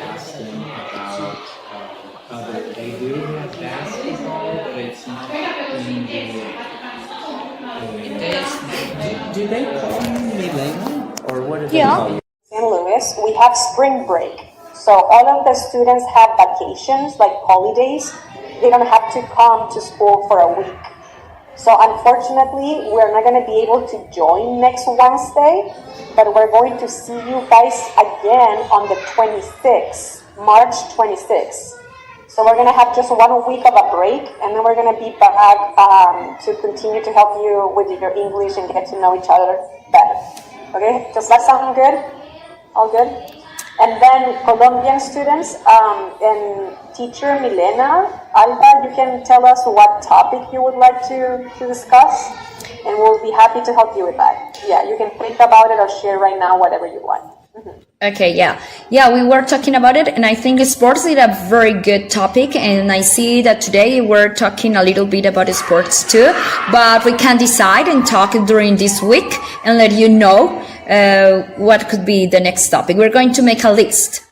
ask them about they do have basketball, but it's not in the. Do they call you Milena, or what do they call you? St. Louis, we have spring break. So all of the students have vacations, like holidays. They don't have to come to school for a week. So unfortunately, we're not going to be able to join next Wednesday, but we're going to see you guys again on the 26th, March 26th. So we're going to have just 1 week of a break, and then we're going to be back to continue to help you with your English and get to know each other better. Okay, does that sound good? All good? And then Colombian students and teacher Milena, Alba, you can tell us what topic you would like to discuss, and we'll be happy to help you with that. Yeah, you can think about it or share right now whatever you want. Okay, yeah, we were talking about it, and I think sports is a very good topic, and I see that today we're talking a little bit about sports too, but we can decide and talk during this week and let you know what could be the next topic. We're going to make a list.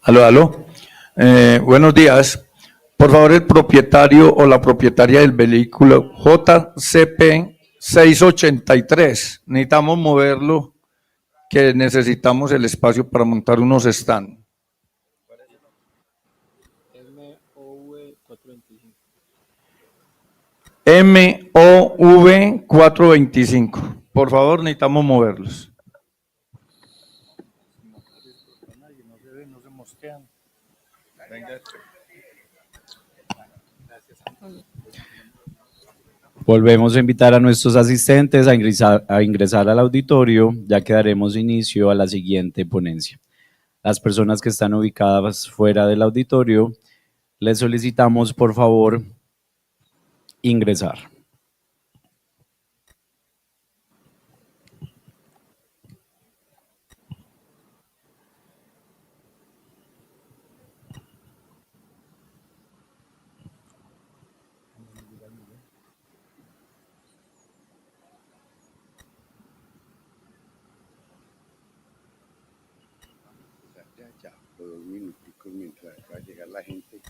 Aló. Buenos días. Por favor, el propietario o la propietaria del vehículo JCP 683. Necesitamos moverlo, que necesitamos el espacio para montar unos stands. MOV 425. Por favor, necesitamos moverlos. Volvemos a invitar a nuestros asistentes a ingresar al auditorio, ya que daremos inicio a la siguiente ponencia. Las personas que están ubicadas fuera del auditorio, les solicitamos por favor ingresar. Ya, por 2 minuticos mientras va a llegar la gente.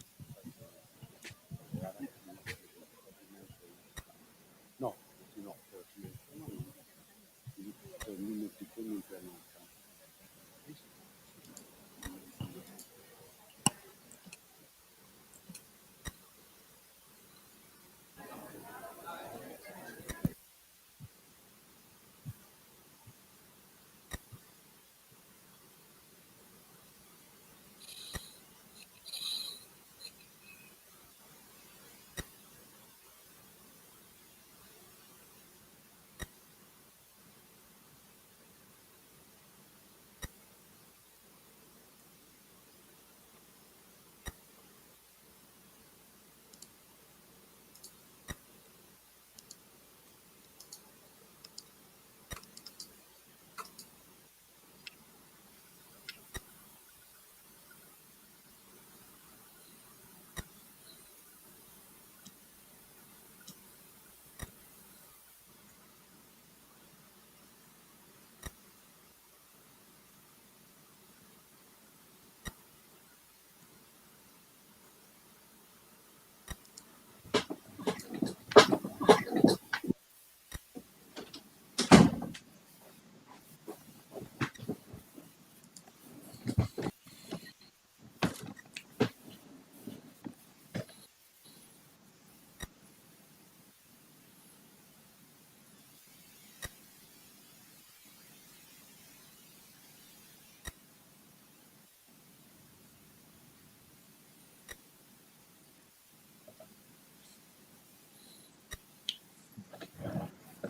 No, no, pero sí, 2 minuticos mientras no alcanza.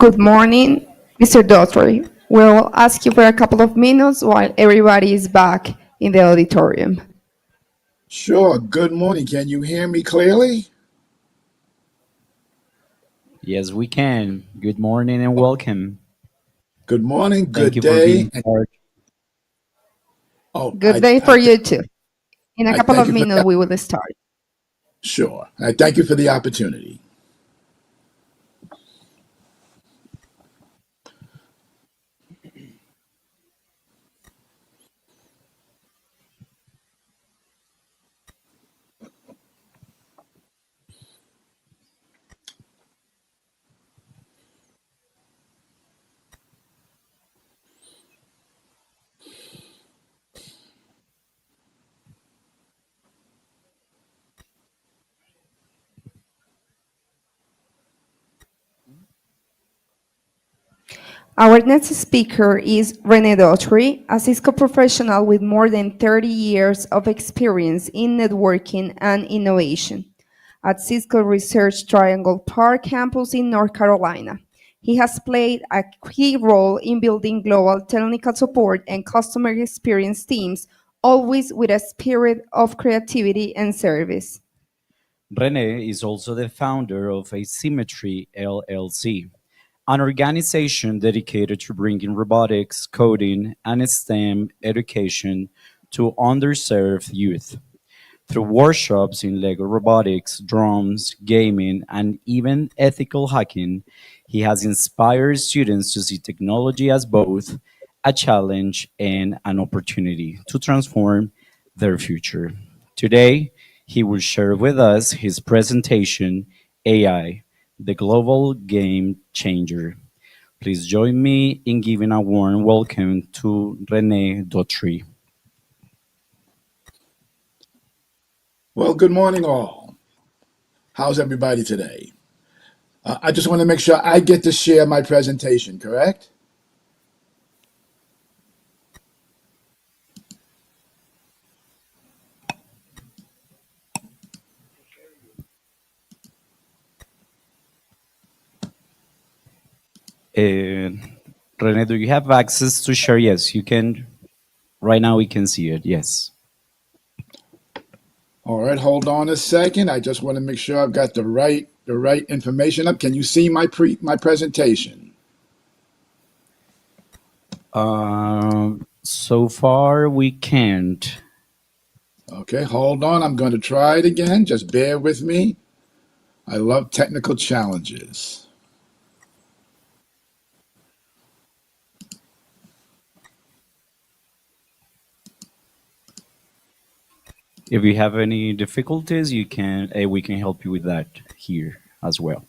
Good morning, Mr. Dory. We'll ask you for a couple of minutes while everybody is back in the auditorium. Sure. Good morning. Can you hear me clearly? Yes, we can. Good morning and welcome. Good morning. Thank Good you for day. being part. Good day for you too. In a couple thank of you for minutes, that. we will start. Sure. I thank you for the opportunity. Our next speaker is Rene, a Cisco professional with more than 30 years of experience in networking and innovation at Cisco Research Triangle Park campus in North Carolina. He has played a key role in building global technical support and customer experience teams, always with a spirit of creativity and service. Rene is also the founder of Asymmetry LLC, an organization dedicated to bringing robotics, coding, and STEM education to underserved youth. Through workshops in Lego robotics, drones, gaming, and even ethical hacking, he has inspired students to see technology as both a challenge and an opportunity to transform their future. Today, he will share with us his presentation, AI, the Global Game Changer. Please join me in giving a warm welcome to Rene Dory. Well, good morning, all. How's everybody today? I just want to make sure I get to share my presentation, correct? Uh, Rene, do you have access to share? Yes, you can. Right now we can see it. Yes. All right, hold on a second. I just want to make sure I've got the right information up. Can you see my presentation? So far we can't. Okay, hold on. I'm going to try it again. Just bear with me. I love technical challenges. If you have any difficulties, you can. We can help you with that here as well.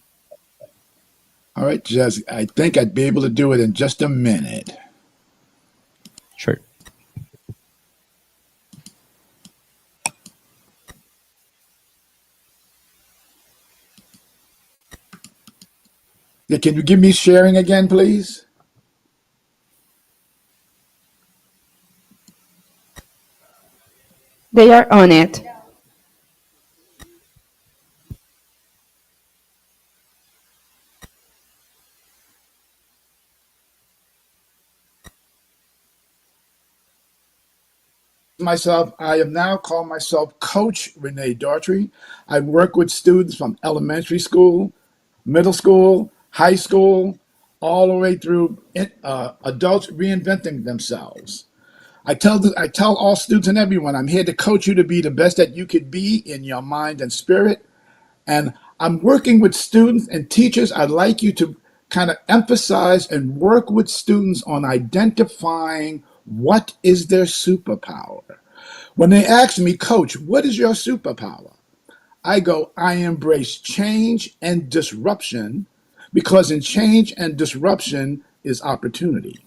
All right, just I think I'd be able to do it in just a minute. Sure. Yeah, can you give me sharing again, please? They are on it. I have now called myself Coach Rene Daughtry. I work with students from elementary school, middle school, high school, all the way through adults reinventing themselves. I tell all students and everyone, I'm here to coach you to be the best that you could be in your mind and spirit. And I'm working with students and teachers. I'd like you to kind of emphasize and work with students on identifying what is their superpower. When they ask me, Coach, what is your superpower? I go, I embrace change and disruption because in change and disruption is opportunity.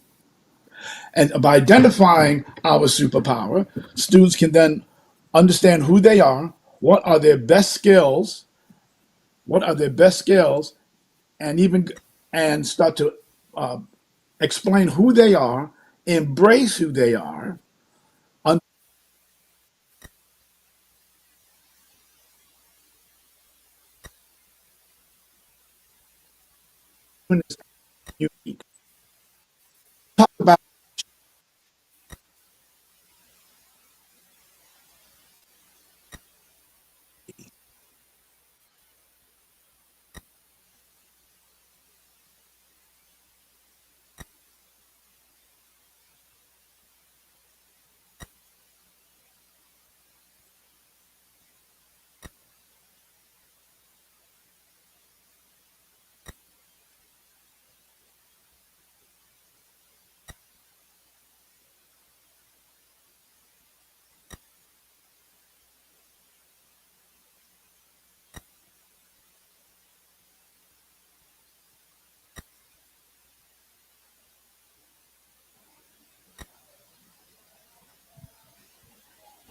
And by identifying our superpower, students can then understand who they are, what are their best skills, and even and start to uh, explain who they are, embrace who they are, unique. Talk about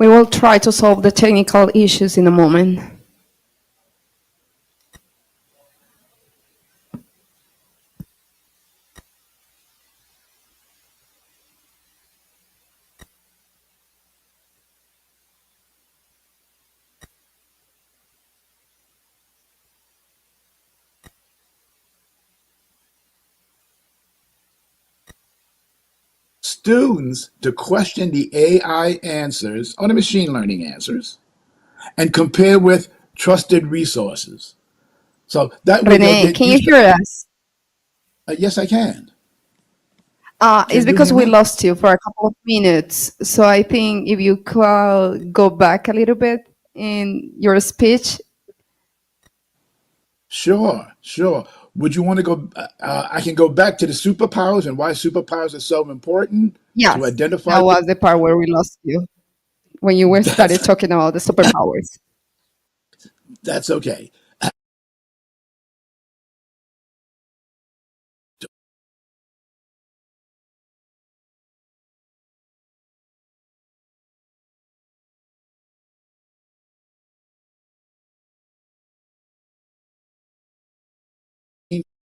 We will try to solve the technical issues in a moment. students to question the AI answers or the machine learning answers and compare with trusted resources. So that way they'll Rene, get can you used to. hear us? Yes, I can. It's Can you because hear we me? lost you for a couple of minutes. So I think if you could go back a little bit in your speech. Sure, sure. Would you want to go? I can go back to the superpowers and why superpowers are so important to Yes, identify. that was the part where we lost you when you were started That's talking about the superpowers. that's okay.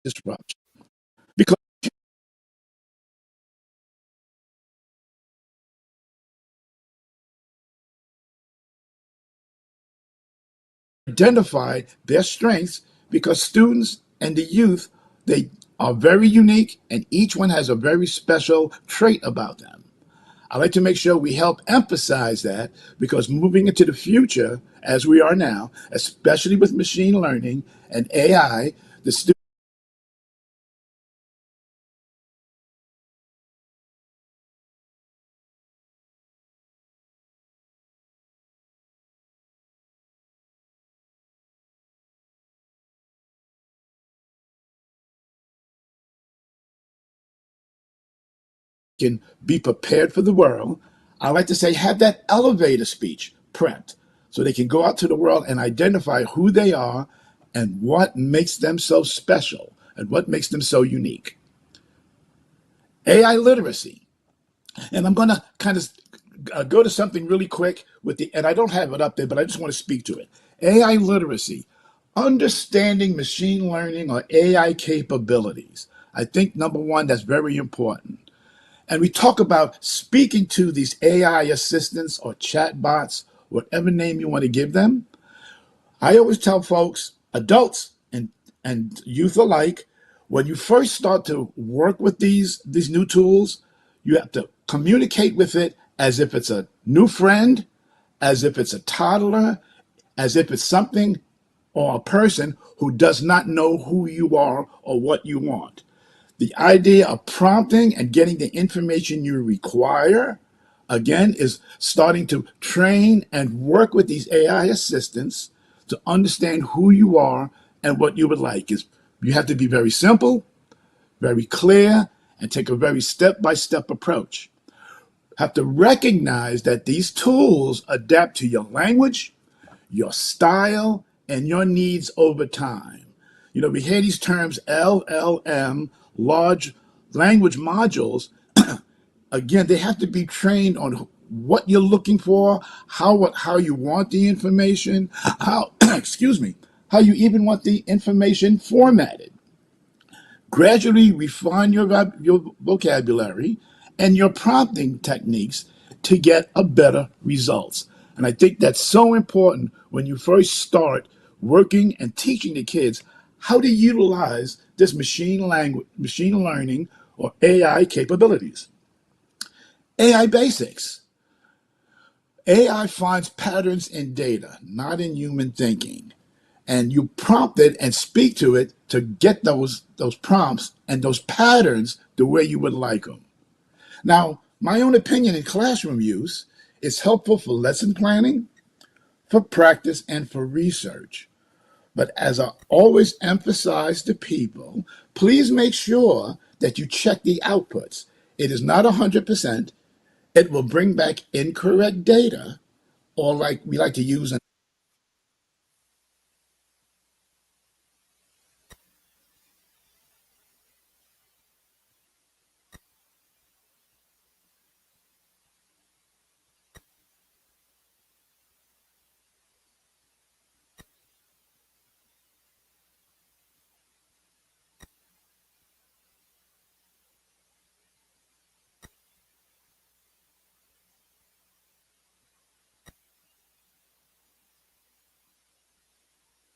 disruption. Because identify their strengths, because students and the youth, they are very unique and each one has a very special trait about them. I like to make sure we help emphasize that, because moving into the future as we are now, especially with machine learning and AI, the students can be prepared for the world. I like to say, have that elevator speech prepped so they can go out to the world and identify who they are and what makes them so special and what makes them so unique. AI literacy. And I'm going to kind of go to something really quick with and I don't have it up there, but I just want to speak to it. AI literacy, understanding machine learning or AI capabilities. I think number one, that's very important. And we talk about speaking to these AI assistants or chatbots, whatever name you want to give them. I always tell folks, adults and youth alike, when you first start to work with these new tools, you have to communicate with it as if it's a new friend, as if it's a toddler, as if it's something or a person who does not know who you are or what you want. The idea of prompting and getting the information you require, again, is starting to train and work with these AI assistants to understand who you are and what you would like. You have to be very simple, very clear, and take a very step-by-step approach. Have to recognize that these tools adapt to your language, your style, and your needs over time. You know, we hear these terms LLM, large language modules. Again, they have to be trained on what you're looking for, how you want the information, how excuse me, how you even want the information formatted. Gradually refine your vocabulary and your prompting techniques to get a better results. And I think that's so important when you first start working and teaching the kids how to utilize this machine learning or AI capabilities. AI basics. AI finds patterns in data, not in human thinking. And you prompt it and speak to it to get those prompts and those patterns the way you would like them. Now, my own opinion in classroom use is helpful for lesson planning, for practice, and for research. But as I always emphasize to people, please make sure that you check the outputs. It is not 100%. It will bring back incorrect data, or like we like to use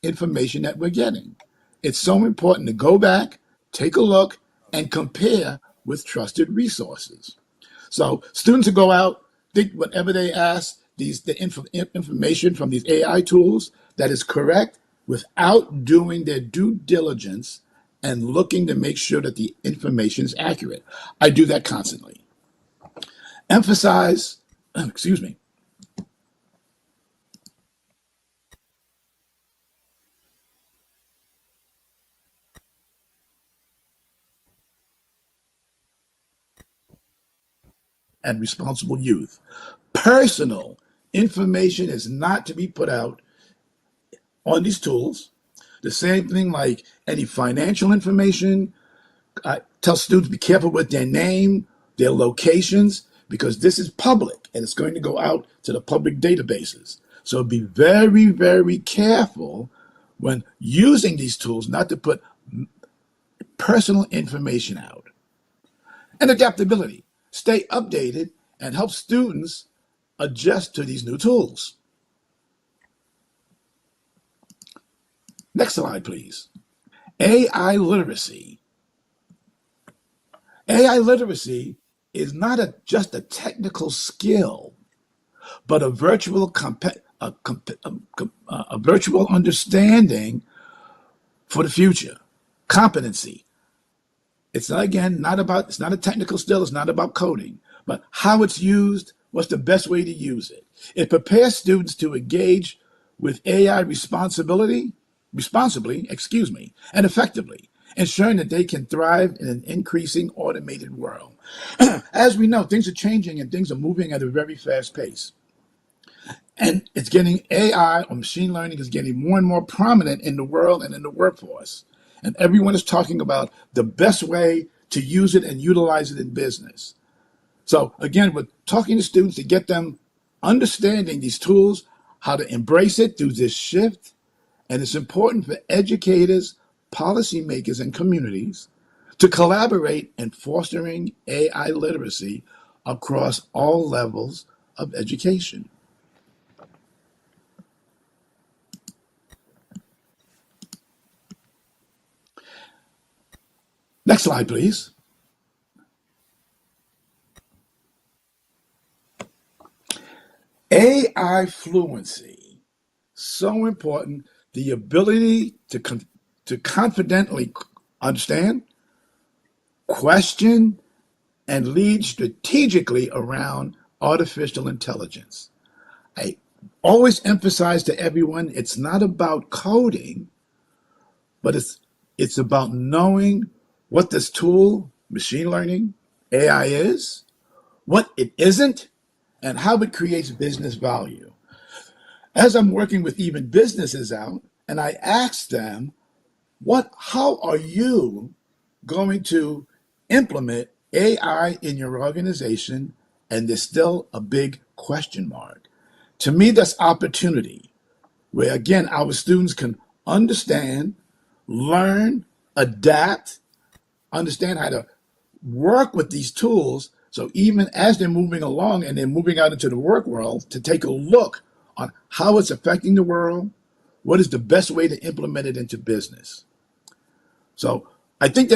information that we're getting. It's so important to go back, take a look, and compare with trusted resources. So students who go out, think whatever they ask, information from these AI tools that is correct without doing their due diligence and looking to make sure that the information is accurate. I do that constantly. Emphasize, excuse me, and responsible youth. Personal information is not to be put out on these tools. The same thing like any financial information. I tell students be careful with their name, their locations, because this is public and it's going to go out to the public databases. So be very, very careful when using these tools not to put personal information out. And adaptability, stay updated and help students adjust to these new tools. Next slide, please. AI literacy. AI literacy is not just a technical skill, but a virtual understanding for the future. Competency. It's not a technical skill, it's not about coding, but how it's used, what's the best way to use it. It prepares students to engage with AI responsibly, and effectively, ensuring that they can thrive in an increasing automated world. As we know, things are changing and things are moving at a very fast pace. And it's getting AI or machine learning is getting more and more prominent in the world and in the workforce. And everyone is talking about the best way to use it and utilize it in business. So again, we're talking to students to get them understanding these tools, how to embrace it through this shift. And it's important for educators, policymakers, and communities to collaborate in fostering AI literacy across all levels of education. Next slide, please. AI fluency, so important. The ability to confidently understand, question, and lead strategically around artificial intelligence. I always emphasize to everyone, it's not about coding, but it's about knowing what this tool, machine learning, AI is, what it isn't, and how it creates business value. As I'm working with even businesses out, and I ask them, how are you going to implement AI in your organization? And there's still a big question mark. To me, that's opportunity, where again, our students can understand, learn, adapt, understand how to work with these tools. So even as they're moving along and they're moving out into the work world, to take a look on how it's affecting the world, what is the best way to implement it into business. So I think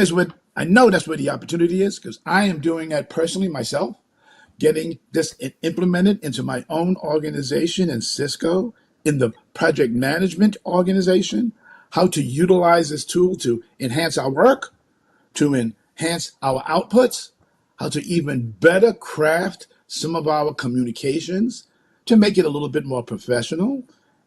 I know that's where the opportunity is, because I am doing that personally myself, getting this implemented into my own organization in Cisco, in the project management organization, how to utilize this tool to enhance our work, to enhance our outputs, how to even better craft some of our communications to make it a little bit more professional.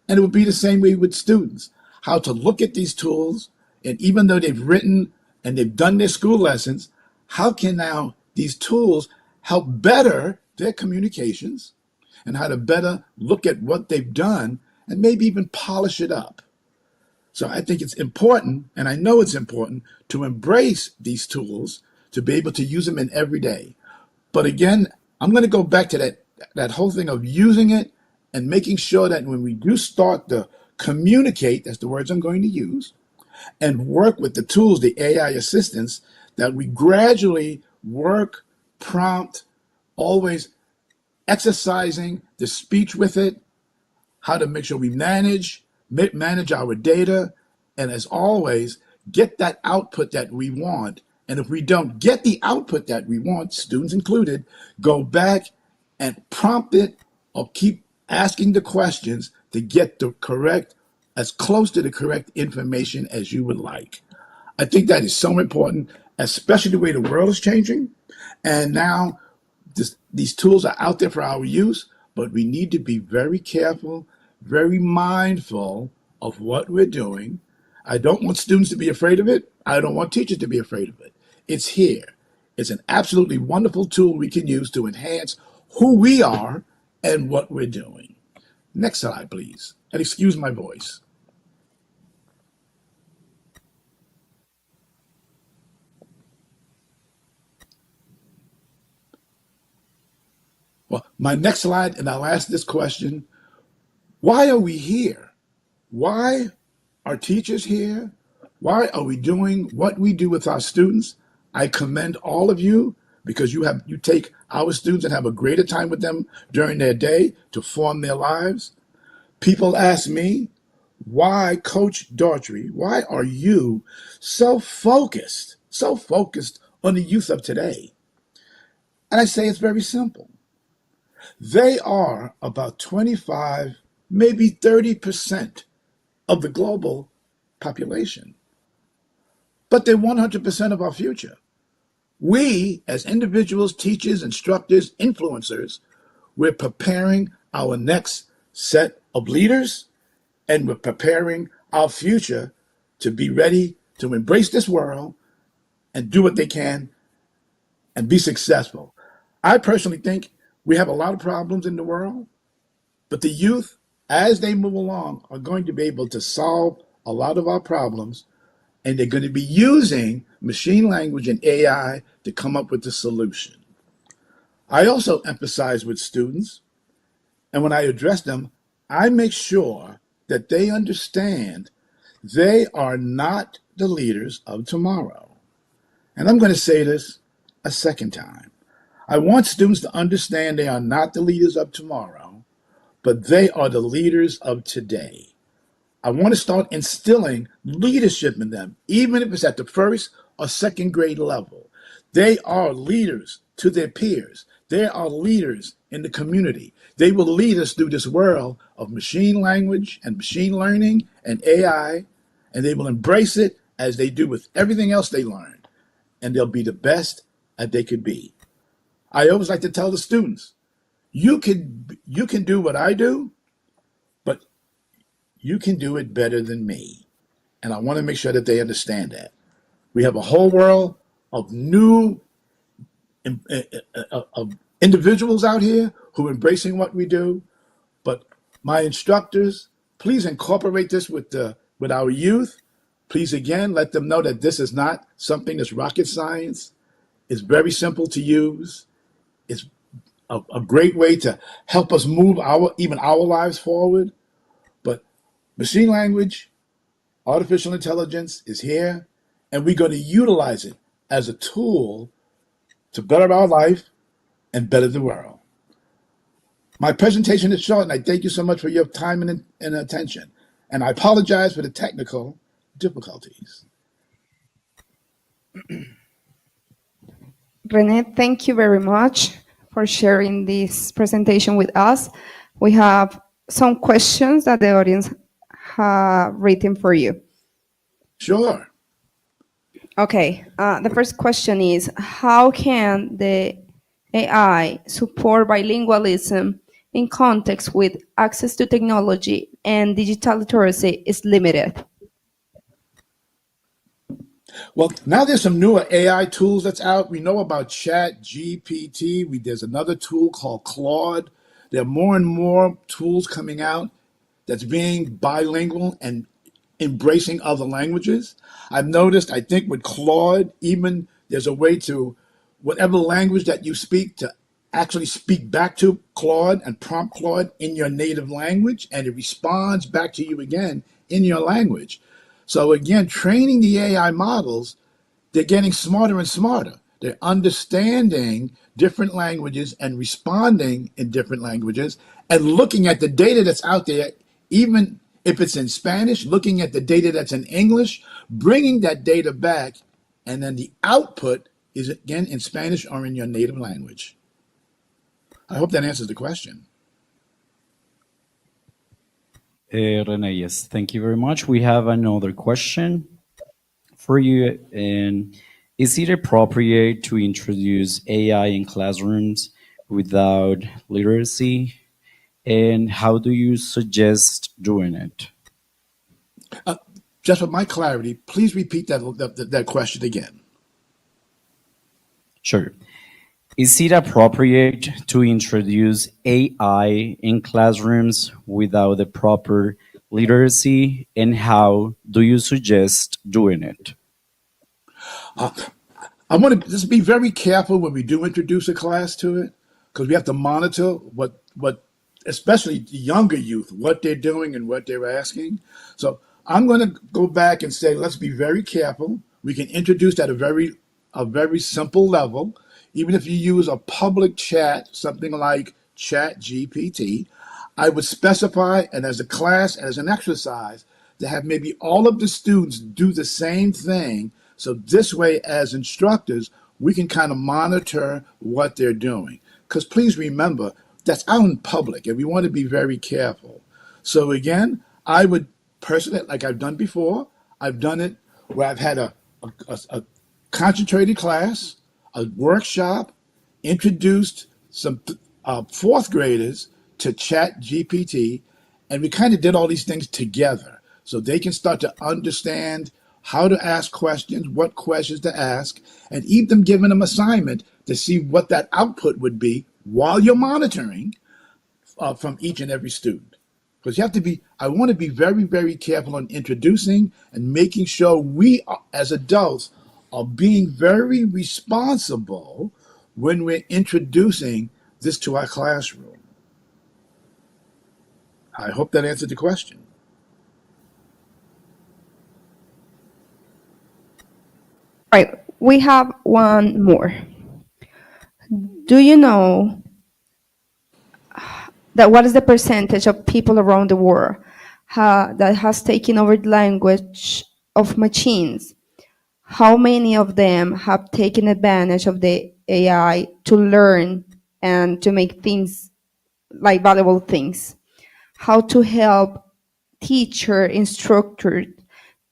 And it would be the same way with students, how to look at these tools, and even though they've written and they've done their school lessons, how can now these tools help better their communications, and how to better look at what they've done and maybe even polish it up. So I think it's important, and I know it's important, to embrace these tools, to be able to use them in every day. But again, I'm going to go back to that whole thing of using it and making sure that when we do start to communicate, that's the words I'm going to use, and work with the tools, the AI assistants, that we gradually work, prompt, always exercising the speech with it, how to make sure we manage our data, and as always, get that output that we want. And if we don't get the output that we want, students included, go back and prompt it or keep asking the questions to get the correct, as close to the correct information as you would like. I think that is so important, especially the way the world is changing. And now these tools are out there for our use, but we need to be very careful, very mindful of what we're doing. I don't want students to be afraid of it. I don't want teachers to be afraid of it. It's here. It's an absolutely wonderful tool we can use to enhance who we are and what we're doing. Next slide, please. And excuse my voice. Well, my next slide, and I'll ask this question: why are we here? Why are teachers here? Why are we doing what we do with our students? I commend all of you because you take our students and have a greater time with them during their day to form their lives. People ask me, why, Coach Daughtry, why are you so focused on the youth of today? And I say it's very simple. They are about 25, maybe 30% of the global population. But they're 100% of our future. We, as individuals, teachers, instructors, influencers, we're preparing our next set of leaders, and we're preparing our future to be ready to embrace this world and do what they can and be successful. I personally think we have a lot of problems in the world, but the youth, as they move along, are going to be able to solve a lot of our problems, and they're going to be using machine language and AI to come up with the solution. I also emphasize with students, and when I address them, I make sure that they understand they are not the leaders of tomorrow. And I'm going to say this a second time. I want students to understand they are not the leaders of tomorrow, but they are the leaders of today. I want to start instilling leadership in them, even if it's at the first or second grade level. They are leaders to their peers. They are leaders in the community. They will lead us through this world of machine language and machine learning and AI, and they will embrace it as they do with everything else they learned, and they'll be the best that they could be. I always like to tell the students, you can do what I do, but you can do it better than me. And I want to make sure that they understand that. We have a whole world of new of individuals out here who are embracing what we do. But my instructors, please incorporate this with our youth. Please, again, let them know that this is not something that's rocket science. It's very simple to use. It's a great way to help us move even our lives forward. But machine language, artificial intelligence is here, and we're going to utilize it as a tool to better our life and better the world. My presentation is short, and I thank you so much for your time and attention. And I apologize for the technical difficulties. Rene, thank you very much for sharing this presentation with us. We have some questions that the audience have written for you. Sure. Okay, the first question is, how can the AI support bilingualism in context with access to technology and digital literacy is limited? Well, now there's some newer AI tools that's out. We know about Chat GPT. There's another tool called Claude. There are more and more tools coming out that's being bilingual and embracing other languages. I've noticed, I think with Claude, even there's a way to, whatever language that you speak, to actually speak back to Claude and prompt Claude in your native language, and it responds back to you again in your language. So again, training the AI models, they're getting smarter and smarter. They're understanding different languages and responding in different languages and looking at the data that's out there, even if it's in Spanish, looking at the data that's in English, bringing that data back, and then the output is again in Spanish or in your native language. I hope that answers the question. Rene, yes, thank you very much. We have another question for you. And is it appropriate to introduce AI in classrooms without literacy? And how do you suggest doing it? Just for my clarity, please repeat that question again. Sure. Is it appropriate to introduce AI in classrooms without the proper literacy, and how do you suggest doing it? I want to just be very careful when we do introduce a class to it, because we have to monitor what especially the younger youth, what they're doing and what they're asking. So I'm going to go back and say, let's be very careful. We can introduce at a very simple level. Even if you use a public chat, something like Chat GPT, I would specify, and as a class and as an exercise, to have maybe all of the students do the same thing. So this way, as instructors, we can kind of monitor what they're doing. Because please remember, that's out in public, and we want to be very careful. So again, I would personally, like I've done before, I've done it where I've had a concentrated class, a workshop, introduced some fourth graders to Chat GPT, and we kind of did all these things together so they can start to understand how to ask questions, what questions to ask, and even giving them assignment to see what that output would be while you're monitoring from each and every student. Because you have to be, I want to be very, very careful on introducing and making sure we as adults are being very responsible when we're introducing this to our classroom. I hope that answered the question. Right, we have one more. Do you know that what is the percentage of people around the world that has taken over the language of machines? How many of them have taken advantage of the AI to learn and to make things like valuable things? How to help teacher, instructor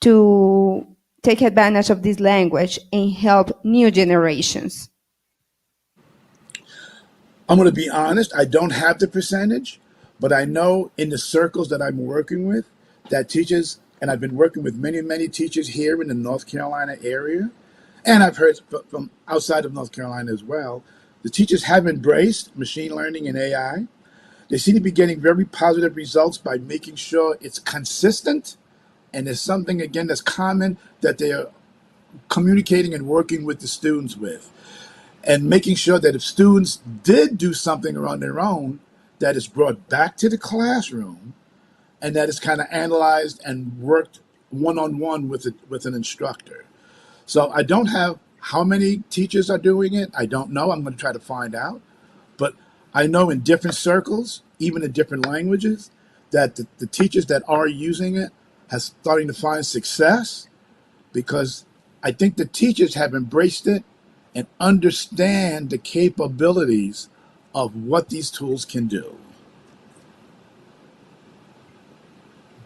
to take advantage of this language and help new generations? I'm going to be honest, I don't have the percentage, but I know in the circles that I'm working with that teachers, and I've been working with many, many teachers here in the North Carolina area, and I've heard from outside of North Carolina as well, the teachers have embraced machine learning and AI. They seem to be getting very positive results by making sure it's consistent and there's something, again, that's common that they are communicating and working with the students with. And making sure that if students did do something on their own, that is brought back to the classroom and that is kind of analyzed and worked one-on-one with an instructor. So I don't have how many teachers are doing it. I don't know. I'm going to try to find out. But I know in different circles, even in different languages, that the teachers that are using it are starting to find success because I think the teachers have embraced it and understand the capabilities of what these tools can do.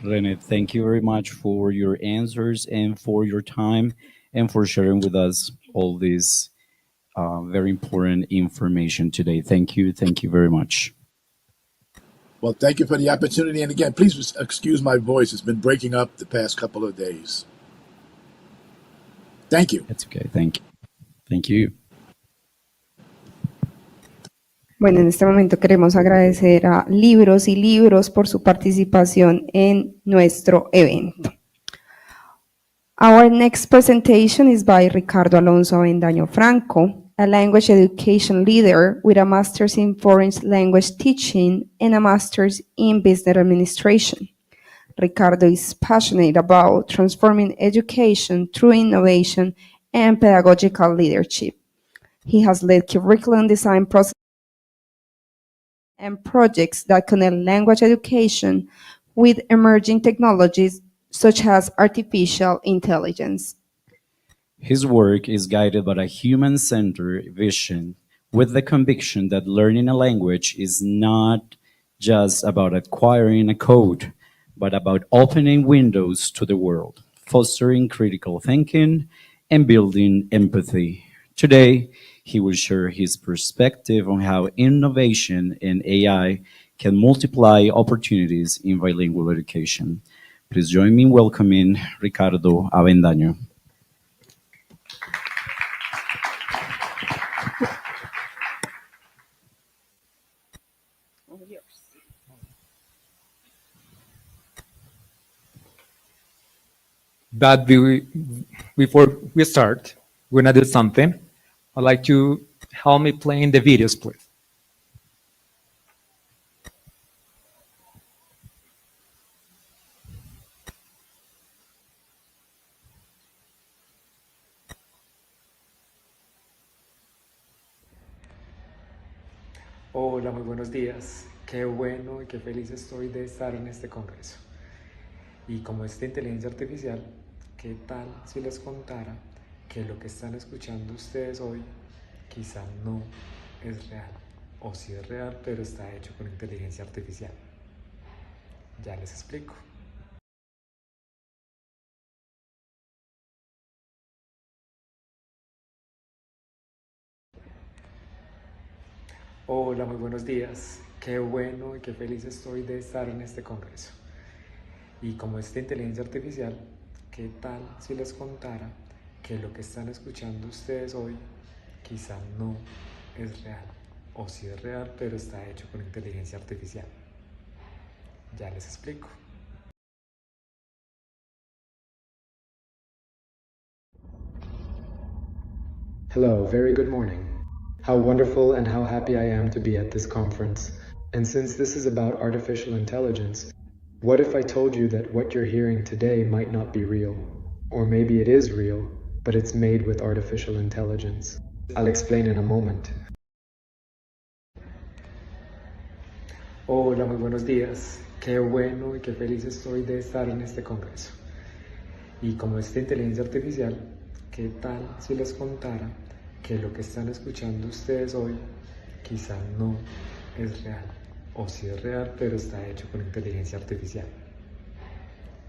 Rene, thank you very much for your answers and for your time and for sharing with us all this very important information today. Thank you. Thank you very much. Well, thank you for the opportunity. And again, please excuse my voice. It's been breaking up the past couple of days. Thank you. That's okay. Thank you. Thank you. Bueno, en este momento queremos agradecer a Libros y Libros por su participación en nuestro evento. Our next presentation is by Ricardo Alonso Avendaño Franco, a language education leader with a master's in foreign language teaching and a master's in business administration. Ricardo is passionate about transforming education through innovation and pedagogical leadership. He has led curriculum design processes and projects that connect language education with emerging technologies such as artificial intelligence. His work is guided by a human-centered vision with the conviction that learning a language is not just about acquiring a code, but about opening windows to the world, fostering critical thinking, and building empathy. Today, he will share his perspective on how innovation and AI can multiply opportunities in bilingual education. Please join me in welcoming Ricardo Avendaño. But before we start, we're gonna do something. I'd like to help me playing the videos, please. Hola, muy buenos días. Qué bueno y qué feliz estoy de estar en este congreso. Y como esta inteligencia artificial, ¿qué tal si les contara que lo que están escuchando ustedes hoy quizá no es real? O sí es real, pero está hecho con inteligencia artificial. Ya les explico. Hola, muy buenos días. Qué bueno y qué feliz estoy de estar en este congreso. Y como esta inteligencia artificial, ¿qué tal si les contara que lo que están escuchando ustedes hoy quizá no es real? O sí es real, pero está hecho con inteligencia artificial. Ya les explico. Hello, very good morning. How wonderful and how happy I am to be at this conference. And since this is about artificial intelligence, what if I told you that what you're hearing today might not be real? Or maybe it is real, but it's made with artificial intelligence. I'll explain in a moment. Hola, muy buenos días. Qué bueno y qué feliz estoy de estar en este congreso. Y como esta inteligencia artificial, ¿qué tal si les contara que lo que están escuchando ustedes hoy quizá no es real? O sí es real, pero está hecho con inteligencia artificial.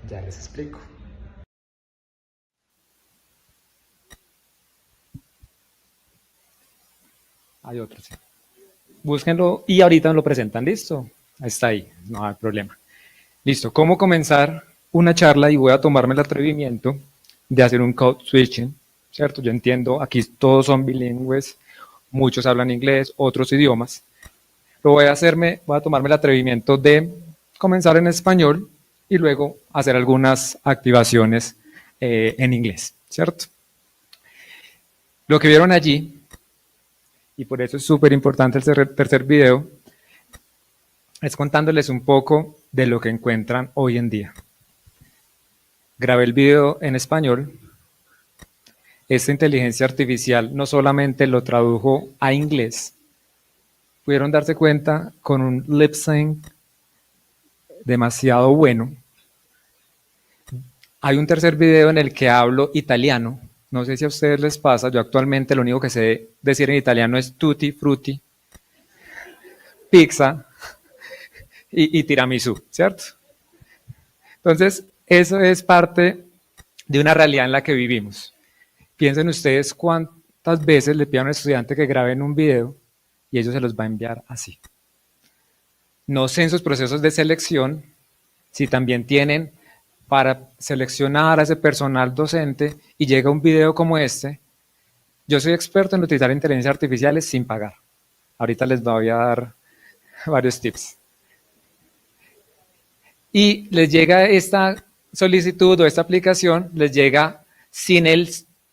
Ya les explico. Hay otro, sí. Búsquenlo y ahorita me lo presentan, ¿listo? Está ahí, no hay problema. Listo, ¿cómo comenzar una charla? Y voy a tomarme el atrevimiento de hacer un code switching, ¿cierto? Yo entiendo, aquí todos son bilingües, muchos hablan inglés, otros idiomas. Pero voy a tomarme el atrevimiento de comenzar en español y luego hacer algunas activaciones en inglés, ¿cierto? Lo que vieron allí, y por eso es súper importante el tercer video, es contándoles un poco de lo que encuentran hoy en día. Grabé el video en español. Esta inteligencia artificial no solamente lo tradujo a inglés, pudieron darse cuenta con un lip sync demasiado bueno. Hay un tercer video en el que hablo italiano. No sé si a ustedes les pasa, yo actualmente lo único que sé decir en italiano es tutti frutti, pizza y tiramisú, ¿cierto? Entonces, eso es parte de una realidad en la que vivimos. Piensen ustedes cuántas veces le piden a un estudiante que graben un video y ellos se los va a enviar así. No sé en sus procesos de selección si también tienen para seleccionar a ese personal docente y llega un video como este. Yo soy experto en utilizar inteligencias artificiales sin pagar. Ahorita les voy a dar varios tips. Y les llega esta solicitud o esta aplicación, les llega sin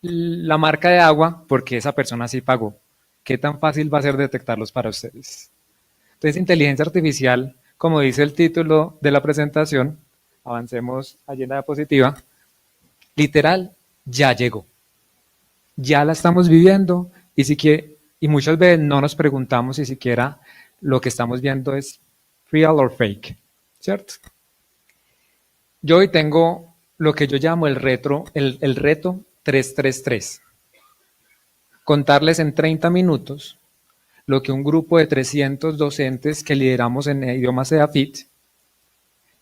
la marca de agua porque esa persona sí pagó. ¿Qué tan fácil va a ser detectarlos para ustedes? Entonces, inteligencia artificial, como dice el título de la presentación, avancemos allí en la diapositiva, literal, ya llegó. Ya la estamos viviendo y muchas veces no nos preguntamos si siquiera lo que estamos viendo es real or fake, ¿cierto? Yo hoy tengo lo que yo llamo el reto 333. Contarles en 30 minutos lo que un grupo de 300 docentes que lideramos en idiomas EAFIT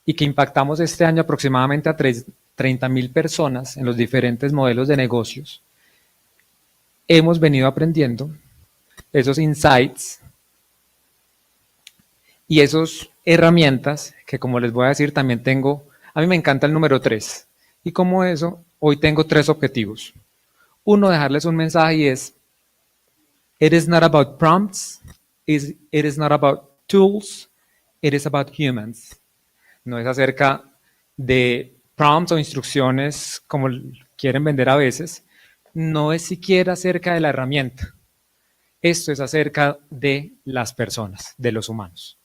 y que impactamos este año aproximadamente a 30.000 personas en los diferentes modelos de negocios, hemos venido aprendiendo esos insights y esas herramientas que, como les voy a decir, también tengo. A mí me encanta el número 3 y como eso, hoy tengo 3 objetivos. Uno, dejarles un mensaje y es: it is not about prompts, it is not about tools, it is about humans. No es acerca de prompts o instrucciones como quieren vender a veces, no es siquiera acerca de la herramienta. Esto es acerca de las personas, de los humanos.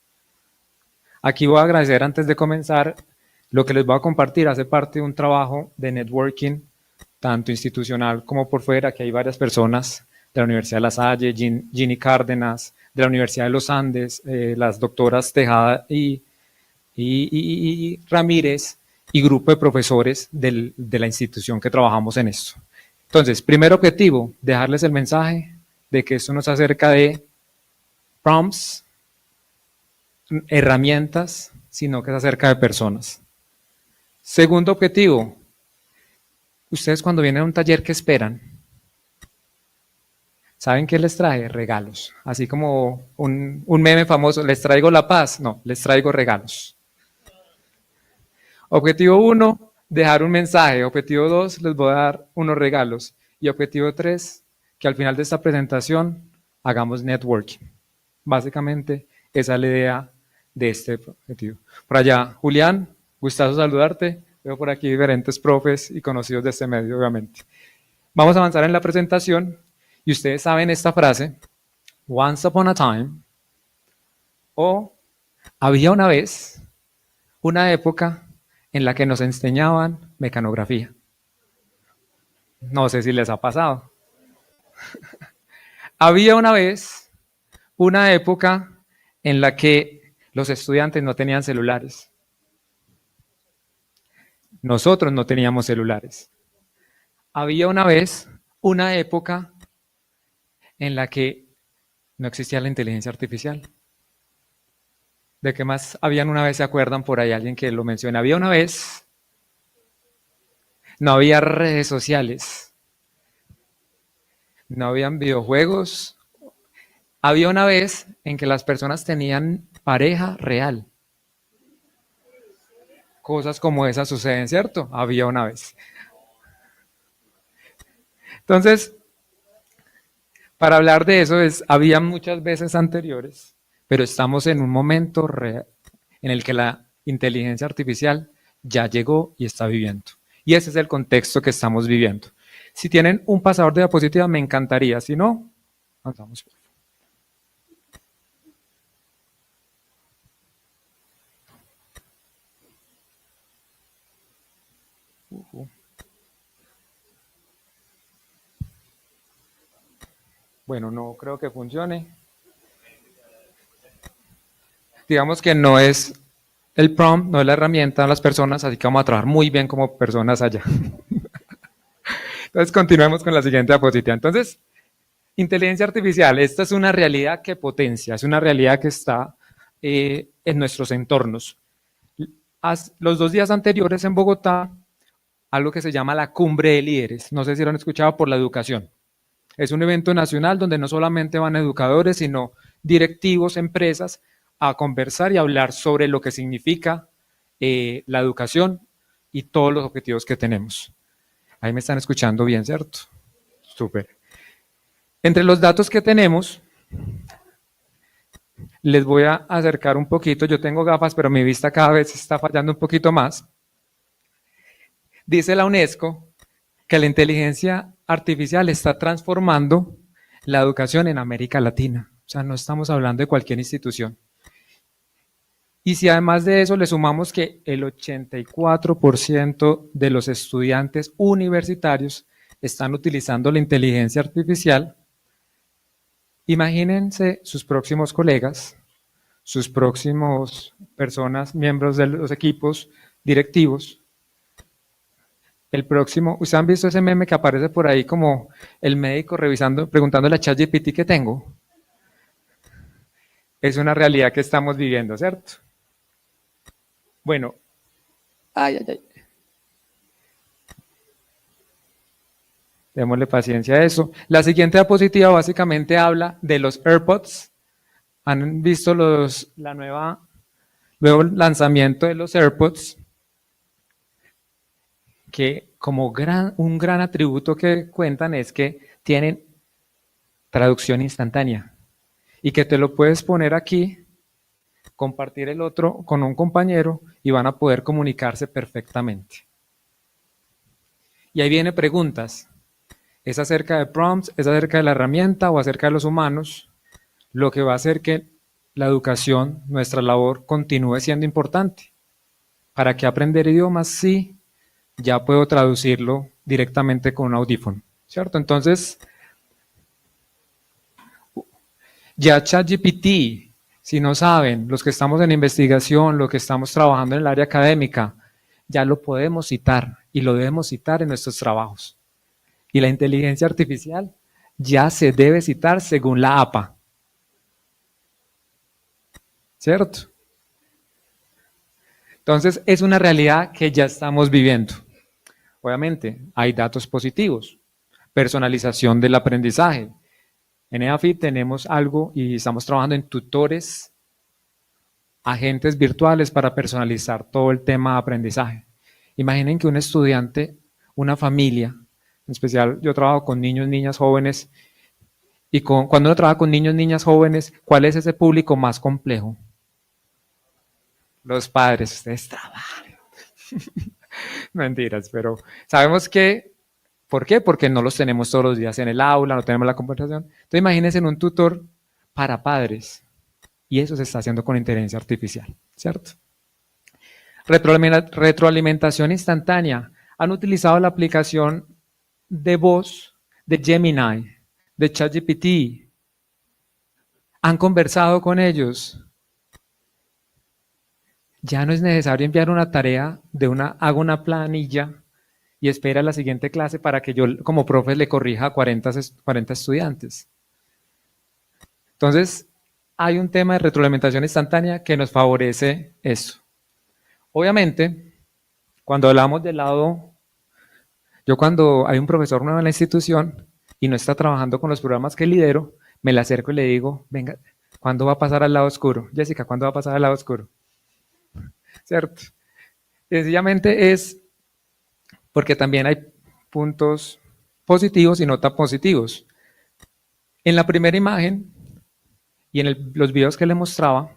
Aquí voy a agradecer antes de comenzar. Lo que les voy a compartir hace parte de un trabajo de networking, tanto institucional como por fuera, que hay varias personas de la Universidad de La Salle, Ginny Cárdenas, de la Universidad de los Andes, las doctoras Tejada y Ramírez, y grupo de profesores de la institución que trabajamos en esto. Entonces, primer objetivo, dejarles el mensaje de que esto no es acerca de prompts, herramientas, sino que es acerca de personas. Segundo objetivo, ustedes cuando vienen a un taller, ¿qué esperan? ¿Saben qué les traje? Regalos. Así como un meme famoso, ¿les traigo la paz? No, les traigo regalos. Objetivo 1, dejar un mensaje. Objetivo 2, les voy a dar unos regalos. Y objetivo 3, que al final de esta presentación hagamos networking. Básicamente, esa es la idea de este objetivo. Por allá, Julián, gustazo saludarte. Veo por aquí diferentes profes y conocidos de este medio, obviamente. Vamos a avanzar en la presentación y ustedes saben esta frase, once upon a time, o había una vez, una época en la que nos enseñaban mecanografía. No sé si les ha pasado. Había una vez, una época en la que los estudiantes no tenían celulares. Nosotros no teníamos celulares. Había una vez, una época en la que no existía la inteligencia artificial. ¿De qué más habían una vez? ¿Se acuerdan por ahí alguien que lo menciona? Había una vez, no había redes sociales, no habían videojuegos. Había una vez en que las personas tenían pareja real. Cosas como esas suceden, ¿cierto? Había una vez. Entonces, para hablar de eso, había muchas veces anteriores, pero estamos en un momento en el que la inteligencia artificial ya llegó y está viviendo. Y ese es el contexto que estamos viviendo. Si tienen un pasador de diapositiva, me encantaría. Si no, avanzamos. Bueno, no creo que funcione. Digamos que no es el prompt, no es la herramienta de las personas, así que vamos a trabajar muy bien como personas allá. Entonces, continuemos con la siguiente diapositiva. Entonces, inteligencia artificial, esta es una realidad que potencia, es una realidad que está en nuestros entornos. Los 2 días anteriores en Bogotá, algo que se llama la Cumbre de Líderes, no sé si lo han escuchado, por la educación. Es un evento nacional donde no solamente van educadores, sino directivos, empresas, a conversar y hablar sobre lo que significa la educación y todos los objetivos que tenemos. Ahí me están escuchando bien, ¿cierto? Súper. Entre los datos que tenemos, les voy a acercar un poquito. Yo tengo gafas, pero mi vista cada vez está fallando un poquito más. Dice la UNESCO que la inteligencia artificial está transformando la educación en América Latina. O sea, no estamos hablando de cualquier institución. Y si además de eso le sumamos que el 84% de los estudiantes universitarios están utilizando la inteligencia artificial, imagínense sus próximos colegas, sus próximos personas, miembros de los equipos directivos. El próximo, ¿ustedes han visto ese meme que aparece por ahí como el médico revisando, preguntándole a ChatGPT qué tengo? Es una realidad que estamos viviendo, ¿cierto? Bueno, démosle paciencia a eso. La siguiente diapositiva básicamente habla de los AirPods. ¿Han visto nuevo lanzamiento de los AirPods? Que como un gran atributo que cuentan es que tienen traducción instantánea y que te lo puedes poner aquí, compartir el otro con un compañero y van a poder comunicarse perfectamente. Y ahí vienen preguntas. ¿Es acerca de prompts? ¿Es acerca de la herramienta o acerca de los humanos? Lo que va a hacer que la educación, nuestra labor, continúe siendo importante. ¿Para qué aprender idiomas? Sí, ya puedo traducirlo directamente con un audífono, ¿cierto? Entonces, Ya ChatGPT, si no saben, los que estamos en investigación, los que estamos trabajando en el área académica, ya lo podemos citar y lo debemos citar en nuestros trabajos. Y la inteligencia artificial ya se debe citar según la APA. ¿Cierto? Entonces, es una realidad que ya estamos viviendo. Obviamente, hay datos positivos. Personalización del aprendizaje. En EAFIT tenemos algo y estamos trabajando en tutores, agentes virtuales para personalizar todo el tema de aprendizaje. Imaginen que un estudiante, una familia, en especial yo trabajo con niños, niñas, jóvenes, y cuando uno trabaja con niños, niñas, jóvenes, ¿cuál es ese público más complejo? Los padres, ustedes trabajan. Mentiras, pero sabemos que, ¿por qué? Porque no los tenemos todos los días en el aula, no tenemos la conversación. Entonces imagínense en un tutor para padres, y eso se está haciendo con inteligencia artificial, ¿cierto? Retroalimentación instantánea. Han utilizado la aplicación de voz de Gemini, de ChatGPT. Han conversado con ellos. Ya no es necesario enviar una tarea hago una planilla y espera la siguiente clase para que yo como profe le corrija a 40 estudiantes. Entonces, hay un tema de retroalimentación instantánea que nos favorece eso. Obviamente, cuando hablamos del lado, yo cuando hay un profesor nuevo en la institución y no está trabajando con los programas que lidero, me le acerco y le digo, venga, ¿cuándo va a pasar al lado oscuro? Jessica, ¿cuándo va a pasar al lado oscuro? ¿Cierto? Sencillamente es porque también hay puntos positivos y no tan positivos. En la primera imagen y en los videos que le mostraba,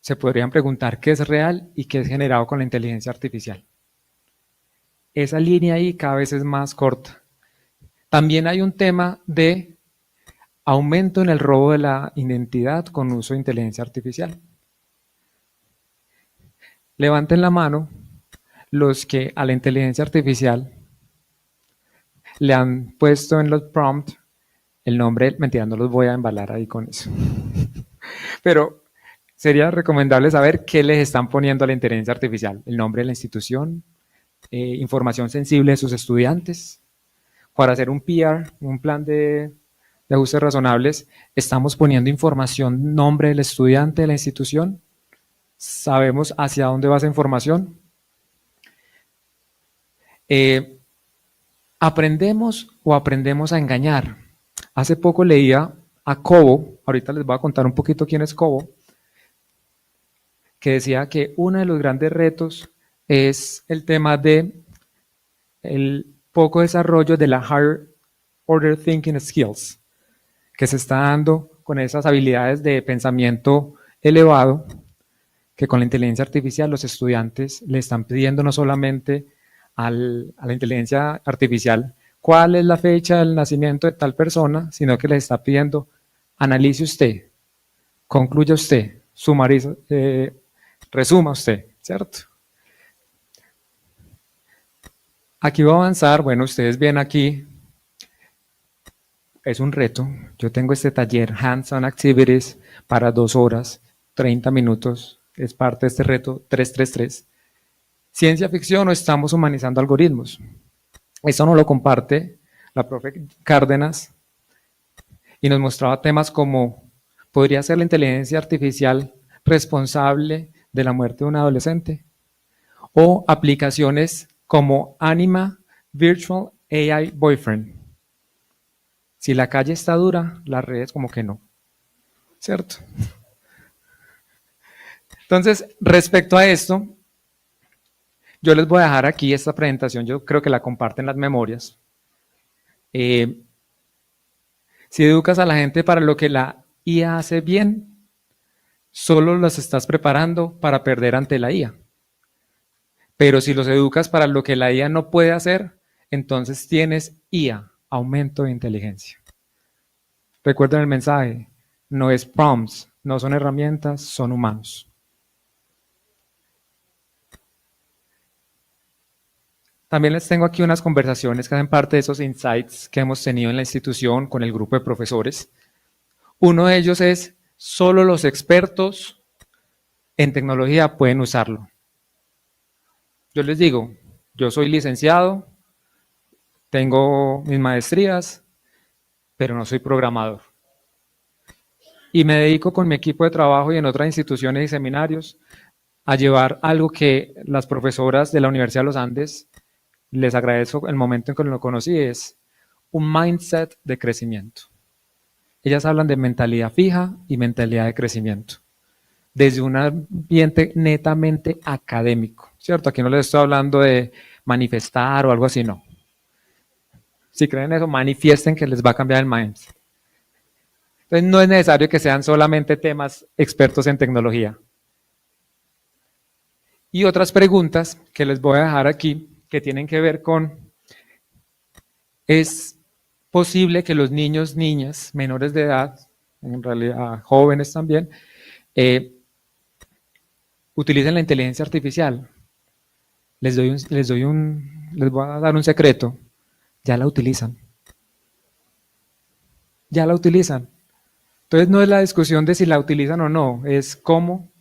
se podrían preguntar qué es real y qué es generado con la inteligencia artificial. Esa línea ahí cada vez es más corta. También hay un tema de aumento en el robo de la identidad con uso de inteligencia artificial. Levanten la mano los que a la inteligencia artificial le han puesto en los prompts el nombre, mentira, no los voy a embalar ahí con eso. Pero sería recomendable saber qué les están poniendo a la inteligencia artificial. El nombre de la institución, información sensible de sus estudiantes. Para hacer un PR, un plan de ajustes razonables, estamos poniendo información, nombre del estudiante de la institución. Sabemos hacia dónde va esa información. ¿Aprendemos o aprendemos a engañar? Hace poco leía a Cobo, ahorita les voy a contar un poquito quién es Cobo, que decía que uno de los grandes retos es el tema de el poco desarrollo de la Higher Order Thinking Skills, que se está dando con esas habilidades de pensamiento elevado, que con la inteligencia artificial los estudiantes le están pidiendo no solamente a la inteligencia artificial cuál es la fecha del nacimiento de tal persona, sino que le está pidiendo analice usted, concluya usted, resuma usted, ¿cierto? Aquí voy a avanzar, bueno, ustedes ven aquí, es un reto, yo tengo este taller Hands-on Activities para 2 horas, 30 minutos, es parte de este reto 333. Ciencia ficción o estamos humanizando algoritmos. Eso nos lo comparte la profe Cárdenas y nos mostraba temas como ¿podría ser la inteligencia artificial responsable de la muerte de un adolescente? O aplicaciones como Anima Virtual AI Boyfriend. Si la calle está dura, las redes como que no. ¿Cierto? Entonces, respecto a esto, yo les voy a dejar aquí esta presentación, yo creo que la comparten las memorias. Si educas a la gente para lo que la IA hace bien, solo los estás preparando para perder ante la IA. Pero si los educas para lo que la IA no puede hacer, entonces tienes IA, aumento de inteligencia. Recuerden el mensaje, no es prompts, no son herramientas, son humanos. También les tengo aquí unas conversaciones que hacen parte de esos insights que hemos tenido en la institución con el grupo de profesores. Uno de ellos es, solo los expertos en tecnología pueden usarlo. Yo les digo, yo soy licenciado, tengo mis maestrías, pero no soy programador. Y me dedico con mi equipo de trabajo y en otras instituciones y seminarios a llevar algo que las profesoras de la Universidad de los Andes, les agradezco el momento en que lo conocí, es un mindset de crecimiento. Ellas hablan de mentalidad fija y mentalidad de crecimiento, desde un ambiente netamente académico, ¿cierto? Aquí no les estoy hablando de manifestar o algo así, no. Si creen eso, manifiesten que les va a cambiar el mindset. Entonces no es necesario que sean solamente temas expertos en tecnología. Y otras preguntas que les voy a dejar aquí, que tienen que ver con, ¿es posible que los niños, niñas, menores de edad, en realidad jóvenes también, utilicen la inteligencia artificial? Les voy a dar un secreto, ya la utilizan. Ya la utilizan. Entonces no es la discusión de si la utilizan o no, es cómo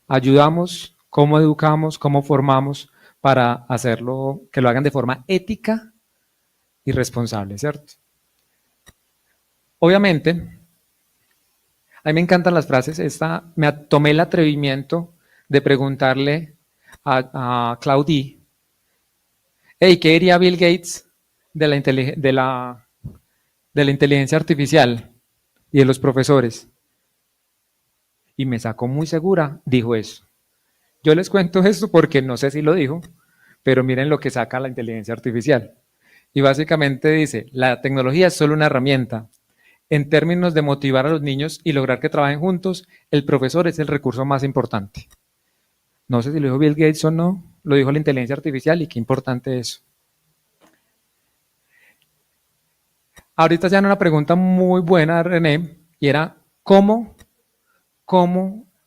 ayudamos, cómo educamos, cómo formamos para hacerlo, que lo hagan de forma ética y responsable, ¿cierto? Obviamente, a mí me encantan las frases. Me tomé el atrevimiento de preguntarle a Claudie, hey, ¿qué diría Bill Gates de la inteligencia artificial y de los profesores? Y me sacó muy segura, dijo eso. Yo les cuento esto porque no sé si lo dijo, pero miren lo que saca la inteligencia artificial. Y básicamente dice, la tecnología es solo una herramienta. En términos de motivar a los niños y lograr que trabajen juntos, el profesor es el recurso más importante. No sé si lo dijo Bill Gates o no, lo dijo la inteligencia artificial y qué importante es eso. Ahorita ya una pregunta muy buena, René, y era, ¿cómo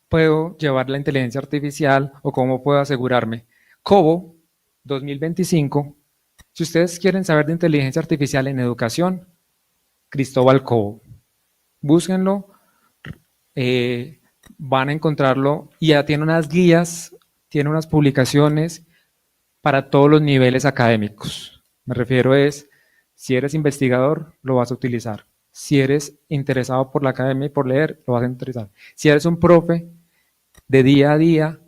puedo llevar la inteligencia artificial o cómo puedo asegurarme? Cobo 2025, si ustedes quieren saber de inteligencia artificial en educación, Cristóbal Cobo, búsquenlo, van a encontrarlo y ya tiene unas guías, tiene unas publicaciones para todos los niveles académicos. Me refiero si eres investigador, lo vas a utilizar. Si eres interesado por la academia y por leer, lo vas a utilizar. Si eres un profe de día a día,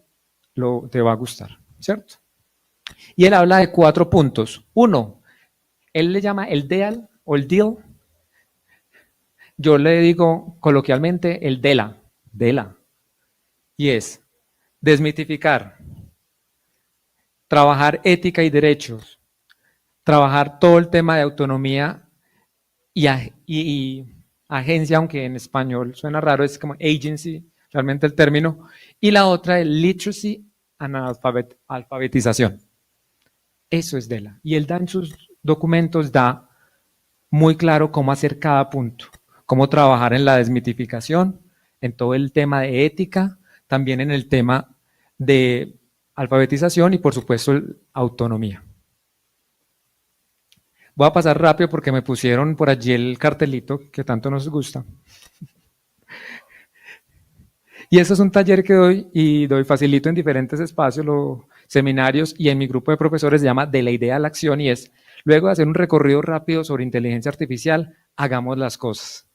te va a gustar, ¿cierto? Y él habla de 4 puntos. 1, él le llama el DEAL o el DEAL. Yo le digo coloquialmente el DELA. Y es desmitificar, trabajar ética y derechos, trabajar todo el tema de autonomía y agencia, aunque en español suena raro, es como agency, realmente el término. Y la otra es literacy and alfabetización. Eso es DELA. Y él da en sus documentos, da muy claro cómo hacer cada punto, cómo trabajar en la desmitificación, en todo el tema de ética, también en el tema de alfabetización y por supuesto autonomía. Voy a pasar rápido porque me pusieron por allí el cartelito que tanto nos gusta. Y eso es un taller que doy facilito en diferentes espacios, seminarios, y en mi grupo de profesores se llama De la idea a la acción, y es, luego de hacer un recorrido rápido sobre inteligencia artificial, hagamos las cosas.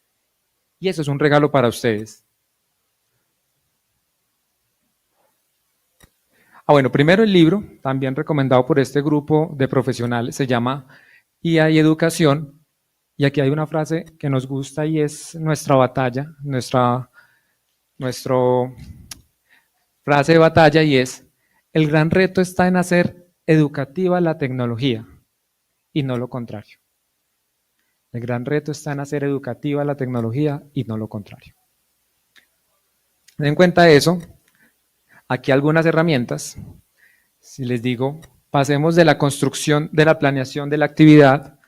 Y eso es un regalo para ustedes. Bueno, primero el libro, también recomendado por este grupo de profesionales, se llama IA y Educación, y aquí hay una frase que nos gusta y es nuestra batalla, nuestra frase de batalla, y es, el gran reto está en hacer educativa la tecnología y no lo contrario. El gran reto está en hacer educativa la tecnología y no lo contrario. Ten en cuenta eso. Aquí algunas herramientas. Si les digo, pasemos de la construcción, de la planeación de la actividad,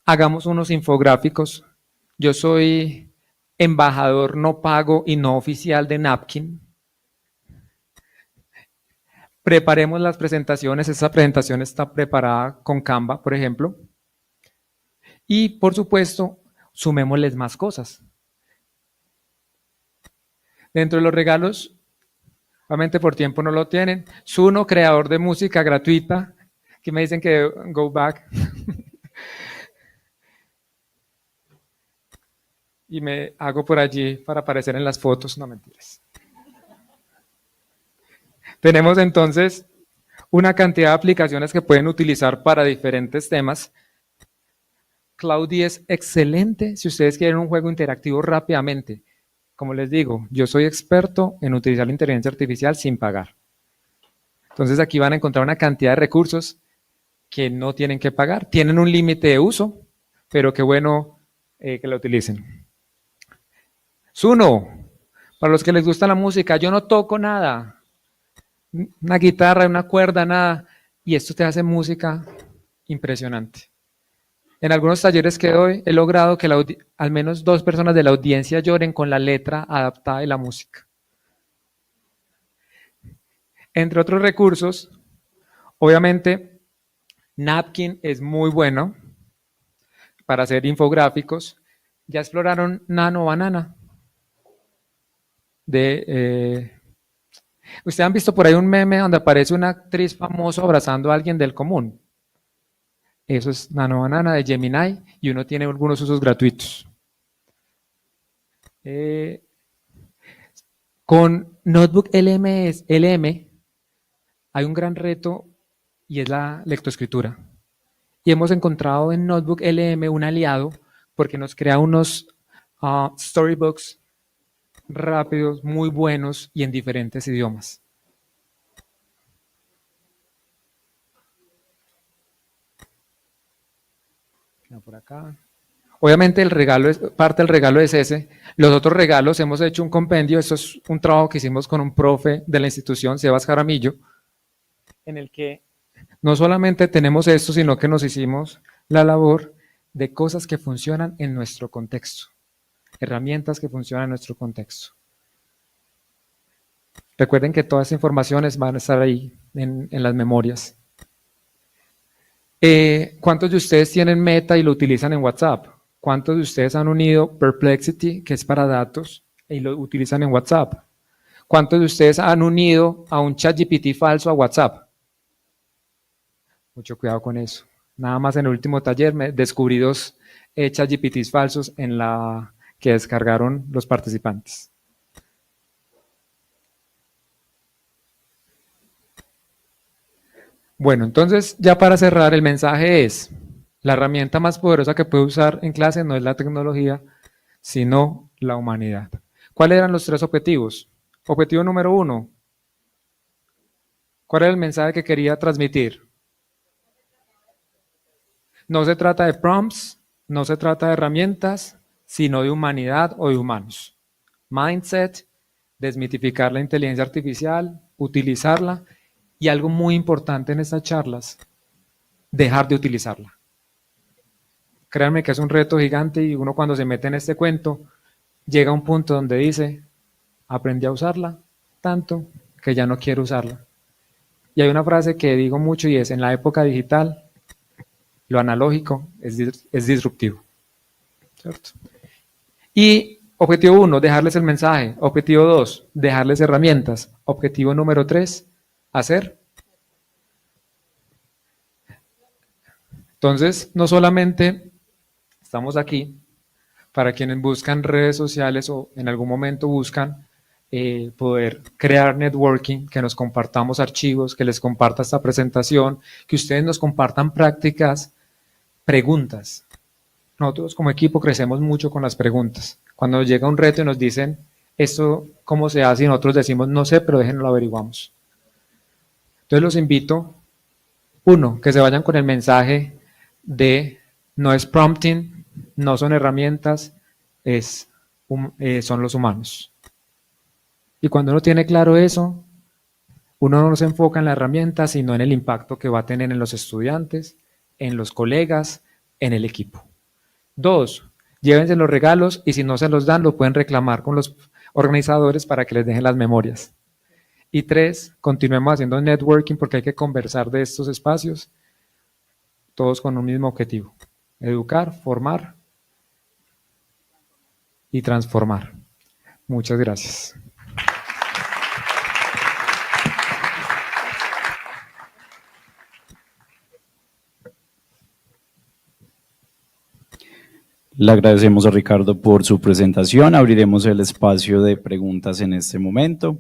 hagamos unos infográficos. Yo soy embajador no pago y no oficial de Napkin. Preparemos las presentaciones. Esa presentación está preparada con Canva, por ejemplo. Y, por supuesto, sumémosles más cosas. Dentro de los regalos, obviamente por tiempo no lo tienen. Suno, creador de música gratuita, que me dicen que go back. Y me hago por allí para aparecer en las fotos, no mentiras. Tenemos entonces una cantidad de aplicaciones que pueden utilizar para diferentes temas. Cloudy es excelente si ustedes quieren un juego interactivo rápidamente. Como les digo, yo soy experto en utilizar la inteligencia artificial sin pagar. Entonces aquí van a encontrar una cantidad de recursos que no tienen que pagar. Tienen un límite de uso, pero qué bueno que lo utilicen. Suno, para los que les gusta la música, yo no toco nada. Una guitarra, una cuerda, nada. Y esto te hace música impresionante. En algunos talleres que doy, he logrado que al menos 2 personas de la audiencia lloren con la letra adaptada de la música. Entre otros recursos, obviamente, Napkin es muy bueno para hacer infográficos. ¿Ya exploraron Nano Banana? Ustedes han visto por ahí un meme donde aparece una actriz famosa abrazando a alguien del común. Eso es Nano Banana de Gemini y uno tiene algunos usos gratuitos. Con Notebook LM hay un gran reto y es la lectoescritura. Y hemos encontrado en Notebook LM un aliado porque nos crea unos storybooks rápidos, muy buenos y en diferentes idiomas. Por acá. Obviamente parte del regalo es ese. Los otros regalos, hemos hecho un compendio, esto es un trabajo que hicimos con un profe de la institución, Sebas Jaramillo, en el que no solamente tenemos esto, sino que nos hicimos la labor de cosas que funcionan en nuestro contexto, herramientas que funcionan en nuestro contexto. Recuerden que todas estas informaciones van a estar ahí en las memorias. ¿Cuántos de ustedes tienen Meta y lo utilizan en WhatsApp? ¿Cuántos de ustedes han unido Perplexity, que es para datos, y lo utilizan en WhatsApp? ¿Cuántos de ustedes han unido a un ChatGPT falso a WhatsApp? Mucho cuidado con eso. Nada más en el último taller me descubrí 2 ChatGPTs falsos en la que descargaron los participantes. Bueno, entonces ya para cerrar el mensaje es, la herramienta más poderosa que puede usar en clase no es la tecnología, sino la humanidad. ¿Cuáles eran los 3 objetivos? Objetivo número 1. ¿Cuál era el mensaje que quería transmitir? No se trata de prompts, no se trata de herramientas, sino de humanidad o de humanos. Mindset, desmitificar la inteligencia artificial, utilizarla, y algo muy importante en estas charlas, dejar de utilizarla. Créanme que es un reto gigante y uno cuando se mete en este cuento, llega a un punto donde dice, aprendí a usarla tanto que ya no quiero usarla. Y hay una frase que digo mucho y es, en la época digital, lo analógico es disruptivo. ¿Cierto? Y objetivo 1, dejarles el mensaje. Objetivo 2, dejarles herramientas. Objetivo número 3, hacer. Entonces, no solamente estamos aquí para quienes buscan redes sociales o en algún momento buscan poder crear networking, que nos compartamos archivos, que les comparta esta presentación, que ustedes nos compartan prácticas, preguntas. Nosotros como equipo crecemos mucho con las preguntas. Cuando nos llega un reto y nos dicen, esto cómo se hace, y nosotros decimos, no sé, pero déjenlo averiguamos. Entonces los invito, 1, que se vayan con el mensaje de no es prompting, no son herramientas, son los humanos. Y cuando uno tiene claro eso, uno no se enfoca en la herramienta, sino en el impacto que va a tener en los estudiantes, en los colegas, en el equipo. 2, llévense los regalos y si no se los dan, lo pueden reclamar con los organizadores para que les dejen las memorias. Y 3, continuemos haciendo networking porque hay que conversar de estos espacios, todos con un mismo objetivo, educar, formar y transformar. Muchas gracias. Le agradecemos a Ricardo por su presentación. Abriremos el espacio de preguntas en este momento.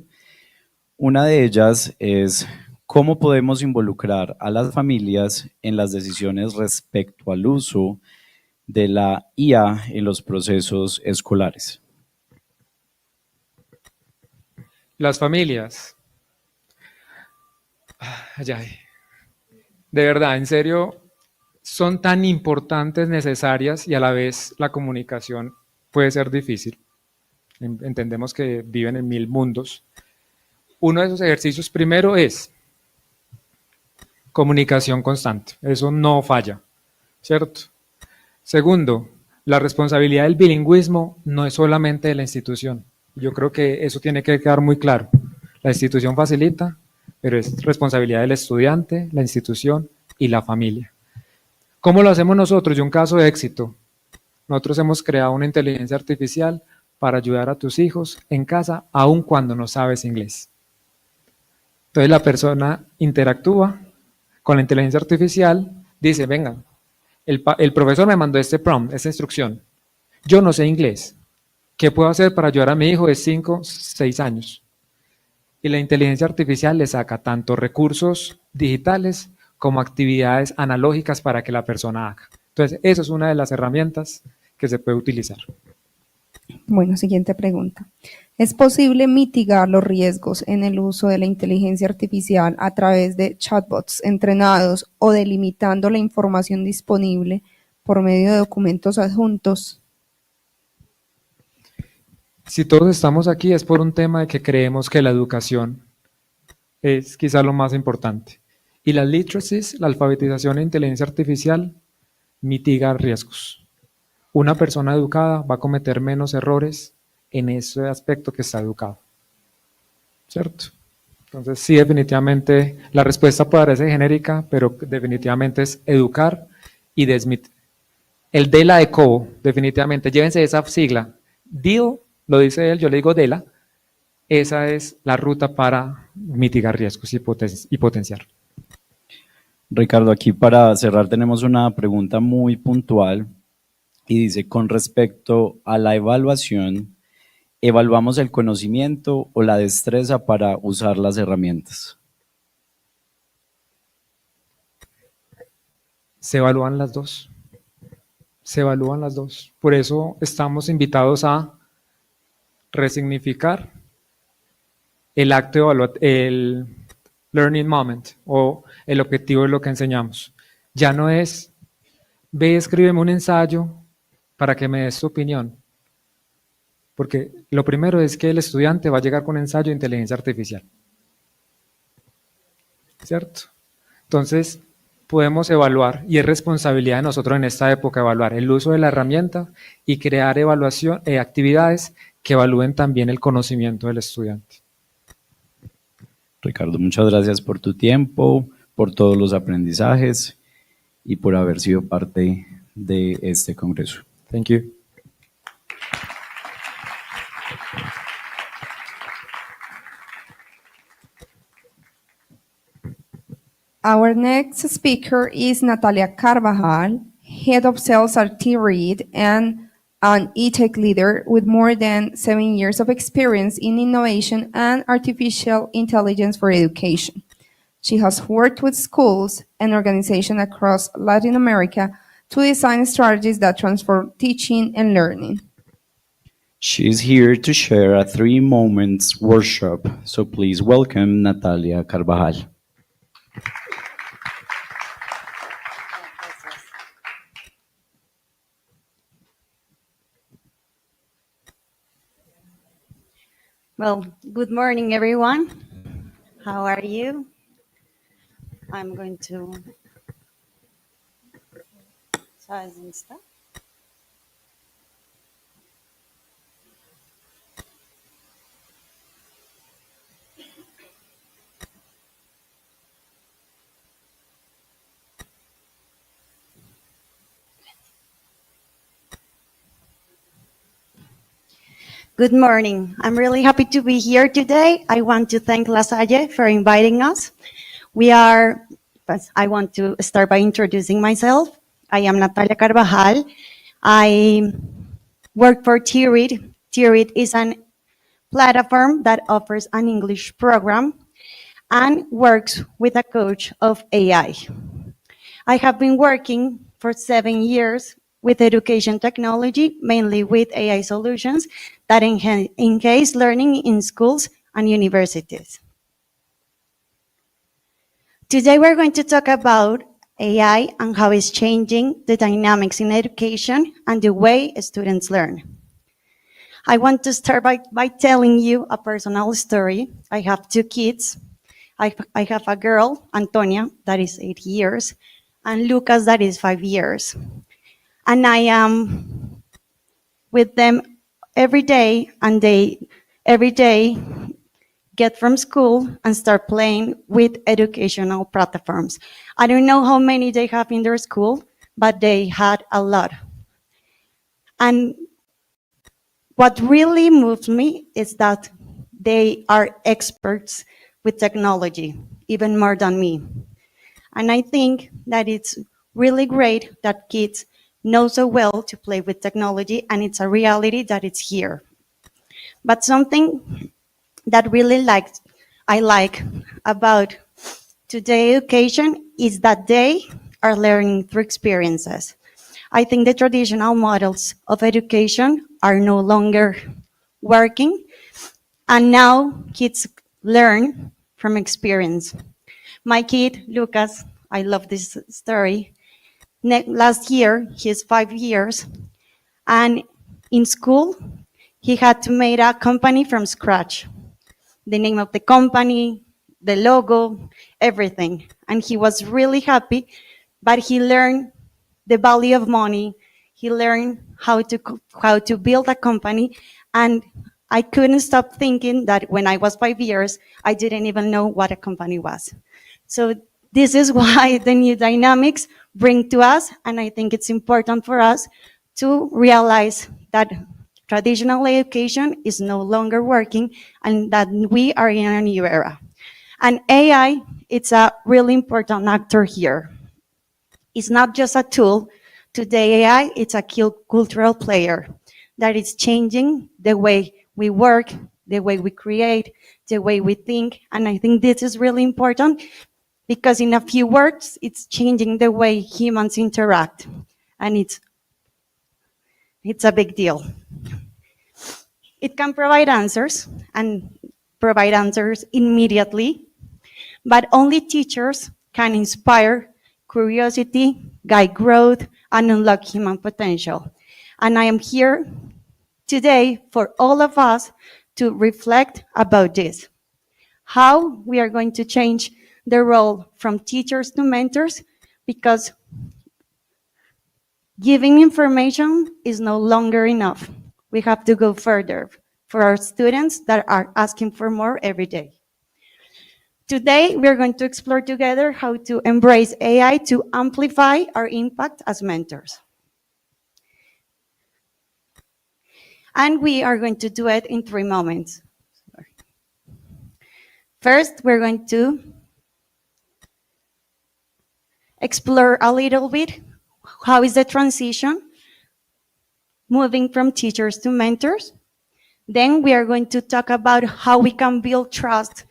Una de ellas es, ¿cómo podemos involucrar a las familias en las decisiones respecto al uso de la IA en los procesos escolares? Las familias. De verdad, en serio, son tan importantes, necesarias y a la vez la comunicación puede ser difícil. Entendemos que viven en 1000 mundos. Uno de esos ejercicios primero es comunicación constante. Eso no falla, ¿cierto? Segundo, la responsabilidad del bilingüismo no es solamente de la institución. Yo creo que eso tiene que quedar muy claro. La institución facilita, pero es responsabilidad del estudiante, la institución y la familia. ¿Cómo lo hacemos nosotros? Y un caso de éxito. Nosotros hemos creado una inteligencia artificial para ayudar a tus hijos en casa, aun cuando no sabes inglés. Entonces la persona interactúa con la inteligencia artificial, dice, venga, el profesor me mandó este prompt, esta instrucción. Yo no sé inglés. ¿Qué puedo hacer para ayudar a mi hijo de 5, 6 años? Y la inteligencia artificial le saca tanto recursos digitales como actividades analógicas para que la persona haga. Entonces, eso es una de las herramientas que se puede utilizar. Bueno, siguiente pregunta. ¿Es posible mitigar los riesgos en el uso de la inteligencia artificial a través de chatbots entrenados o delimitando la información disponible por medio de documentos adjuntos? Si todos estamos aquí es por un tema de que creemos que la educación es quizá lo más importante. Y las literacies, la alfabetización e inteligencia artificial, mitiga riesgos. Una persona educada va a cometer menos errores en ese aspecto que está educado. ¿Cierto? Entonces, sí, definitivamente, la respuesta parece genérica, pero definitivamente es educar y desmitir. El DELA de Cobo, definitivamente, llévense esa sigla. DEAL, lo dice él, yo le digo DELA. Esa es la ruta para mitigar riesgos y potenciar. Ricardo, aquí para cerrar tenemos una pregunta muy puntual y dice, con respecto a la evaluación, ¿evaluamos el conocimiento o la destreza para usar las herramientas? Se evalúan las dos. Se evalúan las dos. Por eso estamos invitados a resignificar el acto, el learning moment o el objetivo de lo que enseñamos. Ya no es, ve, escríbeme un ensayo para que me des tu opinión. Porque lo primero es que el estudiante va a llegar con un ensayo de inteligencia artificial. ¿Cierto? Entonces, podemos evaluar, y es responsabilidad de nosotros en esta época evaluar el uso de la herramienta y crear actividades que evalúen también el conocimiento del estudiante. Ricardo, muchas gracias por tu tiempo, por todos los aprendizajes y por haber sido parte de este congreso. Thank you. Our next speaker is Natalia Carvajal, Head of Sales at T-Read and an e-tech leader with more than 7 years of experience in innovation and artificial intelligence for education. She has worked with schools and organizations across Latin America to design strategies that transform teaching and learning. She is here to share a 3 moments workshop, so please welcome Natalia Carvajal. Well, good morning, everyone. How are you? I'm going to... ¿Sabes dónde está? Good morning. I'm really happy to be here today. I want to thank La Salle for inviting us. I want to start by introducing myself. I am Natalia Carvajal. I work for Tirit. Tirit is an platform that offers an English program and works with a coach of AI. I have been working for 7 years with education technology, mainly with AI solutions that enhance learning in schools and universities. Today we're going to talk about AI and how it's changing the dynamics in education and the way students learn. I want to start by telling you a personal story. I have 2 kids. I have a girl, Antonia, that is 8 years, and Lucas, that is 5 years. And I am with them every day, and they every day get from school and start playing with educational platforms. I don't know how many they have in their school, but they had a lot. And what really moves me is that they are experts with technology, even more than me. And I think that it's really great that kids know so well to play with technology, and it's a reality that it's here. But something that really I like about today education is that they are learning through experiences. I think the traditional models of education are no longer working, and now kids learn from experience. My kid, Lucas, I love this story. Last year, he's 5 years, and in school, he had to make a company from scratch. The name of the company, the logo, everything. And he was really happy, but he learned the value of money. He learned how to build a company, and I couldn't stop thinking that when I was 5 years, I didn't even know what a company was. So this is why the new dynamics bring to us, and I think it's important for us to realize that traditional education is no longer working and that we are in a new era. And AI, it's a really important actor here. It's not just a tool. Today, AI, it's a cultural player that is changing the way we work, the way we create, the way we think. And I think this is really important because in a few words, it's changing the way humans interact. And it's a big deal. It can provide answers and provide answers immediately, but only teachers can inspire curiosity, guide growth, and unlock human potential. And I am here today for all of us to reflect about this. How we are going to change the role from teachers to mentors, because giving information is no longer enough. We have to go further for our students that are asking for more every day. Today, we're going to explore together how to embrace AI to amplify our impact as mentors. And we are going to do it in 3 moments. First, we're going to explore a little bit how is the transition moving from teachers to mentors. Then we are going to talk about how we can build trust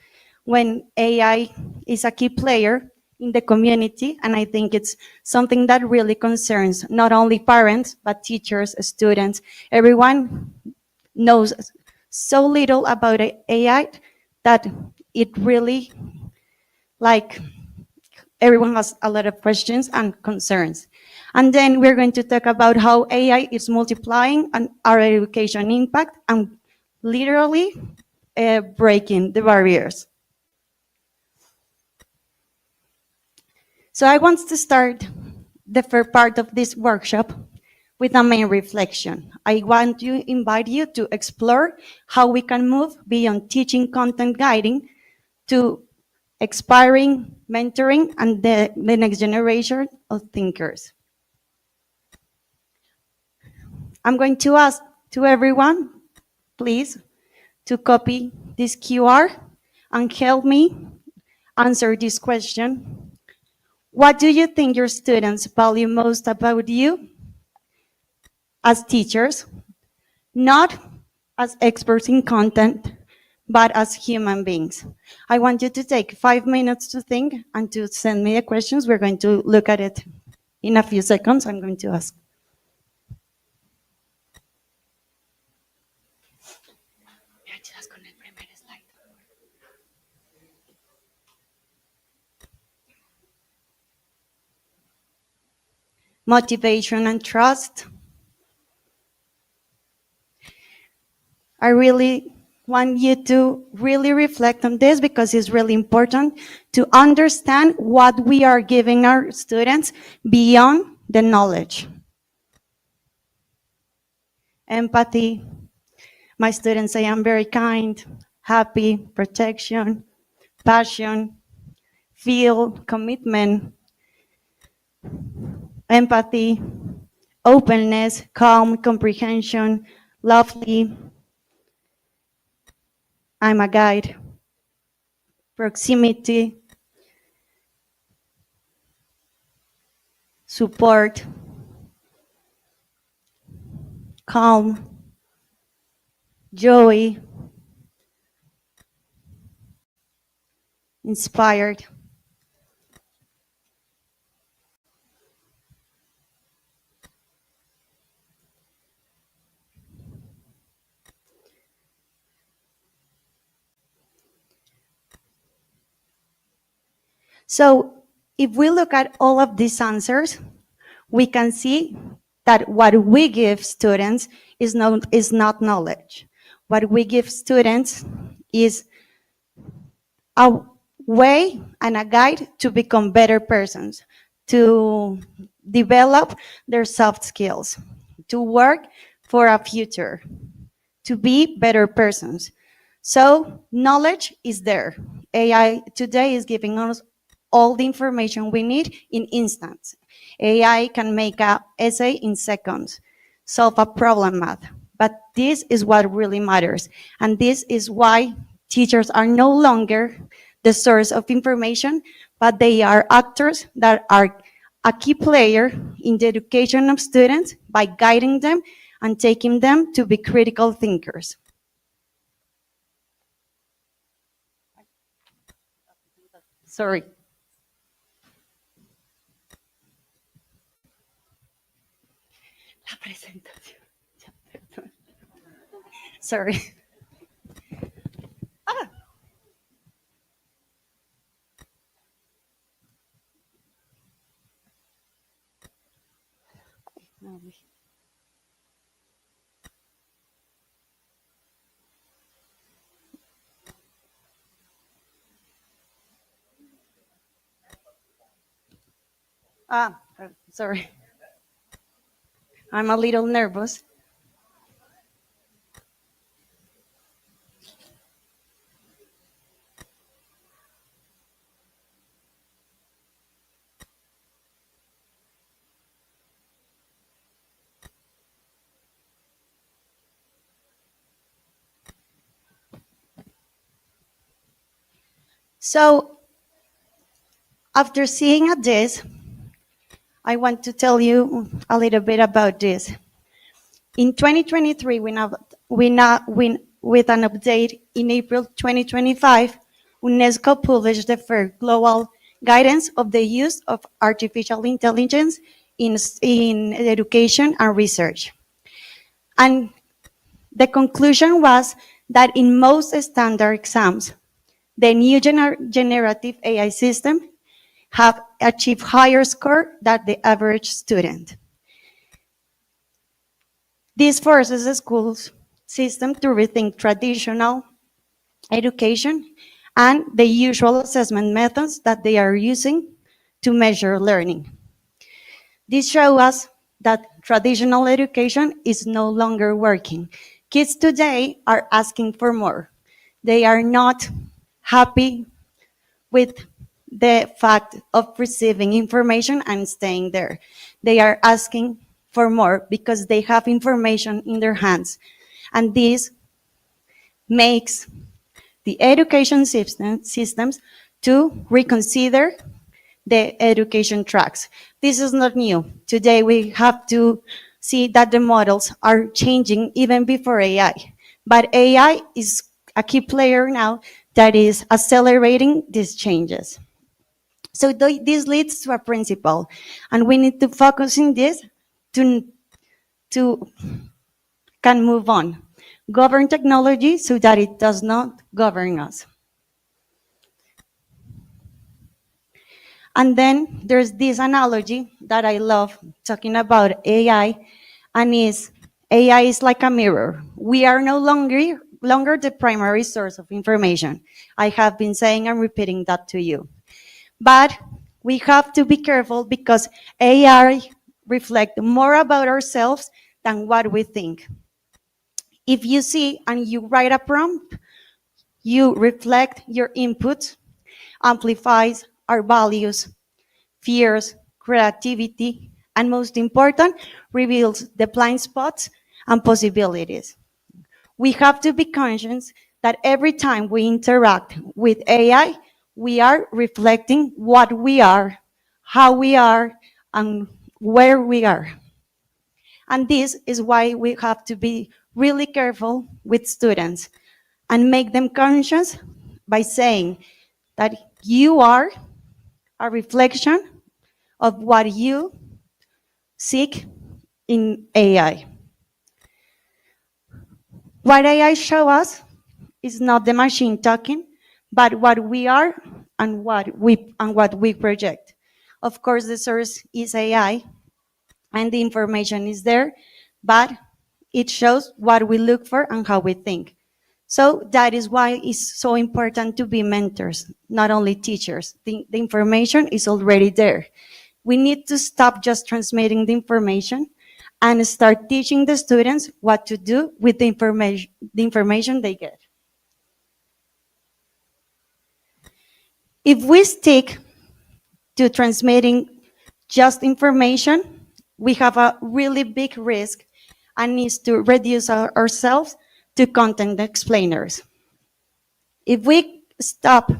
when AI is a key player in the community. And I think it's something that really concerns not only parents, but teachers, students. Everyone knows so little about AI that it really, everyone has a lot of questions and concerns. And then we're going to talk about how AI is multiplying our education impact and literally breaking the barriers. So I want to start the first part of this workshop with a main reflection. I want to invite you to explore how we can move beyond teaching, content, guiding to inspiring, mentoring, and the next generation of thinkers. I'm going to ask to everyone, please, to copy this QR and help me answer this question. What do you think your students value most about you? as teachers, not as experts in content, but as human beings. I want you to take 5 minutes to think and to send me the questions. We're going to look at it in a few seconds. I'm going to ask. Motivation and trust. I really want you to really reflect on this because it's really important to understand what we are giving our students beyond the knowledge. Empathy. My students say I'm very kind, happy, protection, passion, feel, commitment, empathy, openness, calm, comprehension, lovely. I'm a guide. Proximity, support, calm, joy, inspired. So if we look at all of these answers, we can see that what we give students is not knowledge. What we give students is a way and a guide to become better persons, to develop their soft skills, to work for a future, to be better persons. So knowledge is there. AI today is giving us all the information we need in instants. AI can make an essay in seconds, solve a problem math. But this is what really matters. And this is why teachers are no longer the source of information, but they are actors that are a key player in the education of students by guiding them and taking them to be critical thinkers. Sorry. La presentación. Sorry. Ah. Sorry. I'm a little nervous. So, after seeing at this, I want to tell you a little bit about this. In 2023, with an update in April 2025, UNESCO published the first global guidance of the use of artificial intelligence in education and research. And the conclusion was that in most standard exams, the new generative AI system have achieved higher score than the average student. This forces the schools system to rethink traditional education and the usual assessment methods that they are using to measure learning. This shows us that traditional education is no longer working. Kids today are asking for more. They are not happy with the fact of receiving information and staying there. They are asking for more because they have information in their hands. And this makes the education systems to reconsider the education tracks. This is not new. Today we have to see that the models are changing even before AI. But AI is a key player now that is accelerating these changes. So this leads to a principle, and we need to focus in this to can move on. Govern technology so that it does not govern us. And then there's this analogy that I love talking about AI, and is AI is like a mirror. We are no longer the primary source of information. I have been saying and repeating that to you. But we have to be careful because AI reflects more about ourselves than what we think. If you see and you write a prompt, you reflect your input, amplifies our values, fears, creativity, and most important, reveals the blind spots and possibilities. We have to be conscious that every time we interact with AI, we are reflecting what we are, how we are, and where we are. And this is why we have to be really careful with students and make them conscious by saying that you are a reflection of what you seek in AI. What AI shows us is not the machine talking, but what we are and what we project. Of course, the source is AI, and the information is there, but it shows what we look for and how we think. So that is why it's so important to be mentors, not only teachers. The information is already there. We need to stop just transmitting the information and start teaching the students what to do with the information they get. If we stick to transmitting just information, we have a really big risk and needs to reduce ourselves to content explainers. If we stop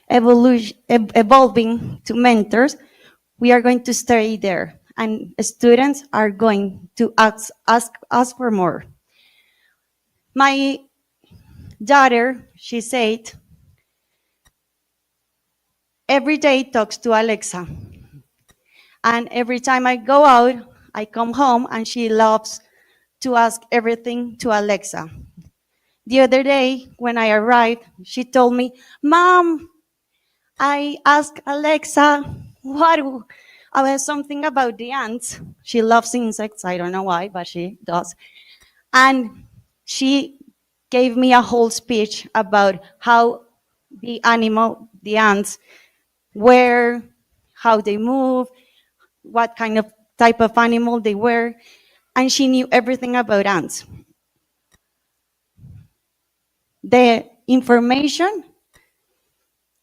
evolving to mentors, we are going to stay there, and students are going to ask for more. My daughter, she said, every day talks to Alexa. And every time I go out, I come home, and she loves to ask everything to Alexa. The other day, when I arrived, she told me, Mom, I asked Alexa something about the ants. She loves insects. I don't know why, but she does. And she gave me a whole speech about how the ants, where, how they move, what kind of type of animal they were, and she knew everything about ants. The information,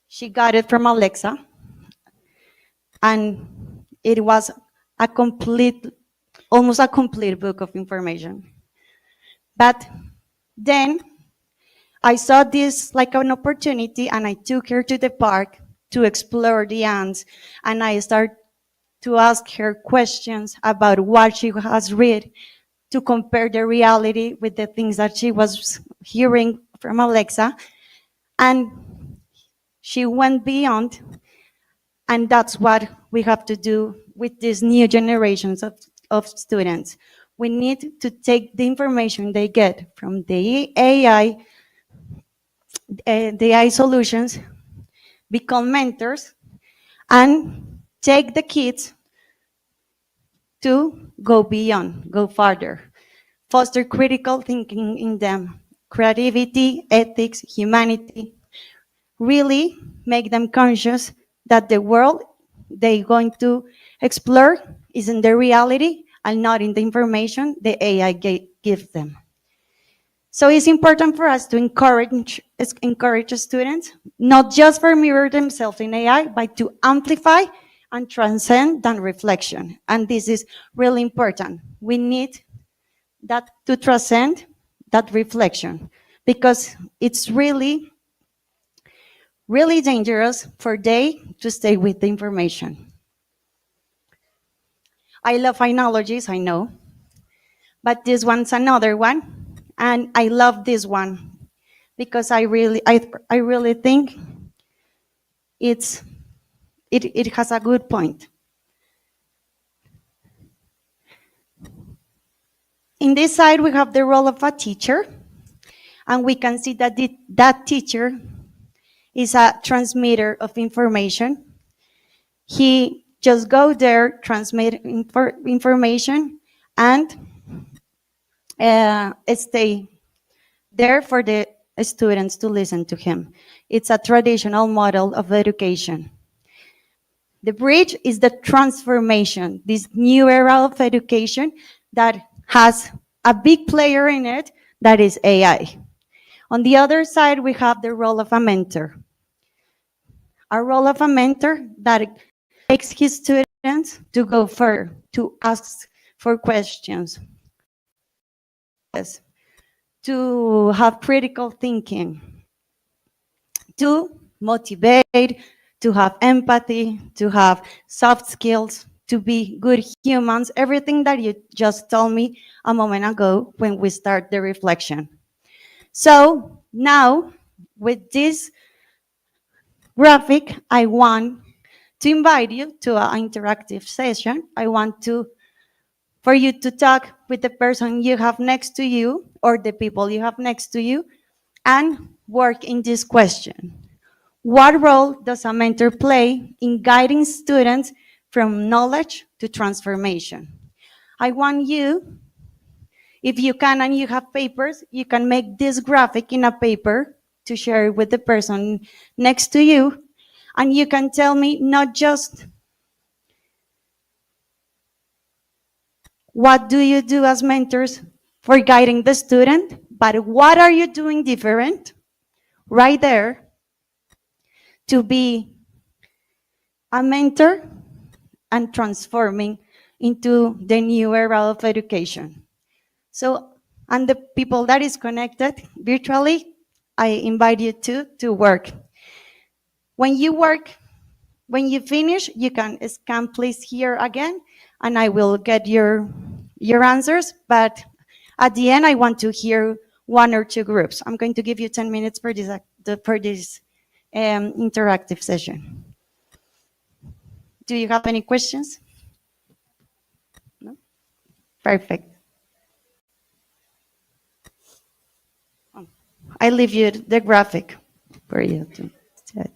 she got it from Alexa, and it was almost a complete book of information. But then I saw this like an opportunity, and I took her to the park to explore the ants, and I started to ask her questions about what she has read, to compare the reality with the things that she was hearing from Alexa. And she went beyond, and that's what we have to do with these new generations of students. We need to take the information they get from the AI solutions, become mentors, and take the kids to go beyond, go farther, foster critical thinking in them, creativity, ethics, humanity, really make them conscious that the world they're going to explore is in the reality and not in the information the AI gives them. So it's important for us to encourage students, not just for mirror themselves in AI, but to amplify and transcend that reflection. And this is really important. We need that to transcend that reflection, because it's really, really dangerous for they to stay with the information. I love analogies, I know, but this one's another one, and I love this one because I really think it has a good point. In this side, we have the role of a teacher, and we can see that that teacher is a transmitter of information. He just go there, transmit information, and stay there for the students to listen to him. It's a traditional model of education. The bridge is the transformation, this new era of education that has a big player in it, that is AI. On the other side, we have the role of a mentor. A role of a mentor that takes his students to go further, to ask for questions, to have critical thinking, to motivate, to have empathy, to have soft skills, to be good humans, everything that you just told me a moment ago when we start the reflection. So now, with this graphic, I want to invite you to an interactive session. I want for you to talk with the person you have next to you or the people you have next to you and work in this question. What role does a mentor play in guiding students from knowledge to transformation? I want you, if you can and you have papers, you can make this graphic in a paper to share with the person next to you, and you can tell me not just what do you do as mentors for guiding the student, but what are you doing different right there to be a mentor and transforming into the new era of education. So, and the people that is connected virtually, I invite you to work. When you finish, you can scan please here again, and I will get your answers. But at the end, I want to hear one or two groups. I'm going to give you 10 minutes for this interactive session. Do you have any questions? No? Perfect. I leave you the graphic for you to set.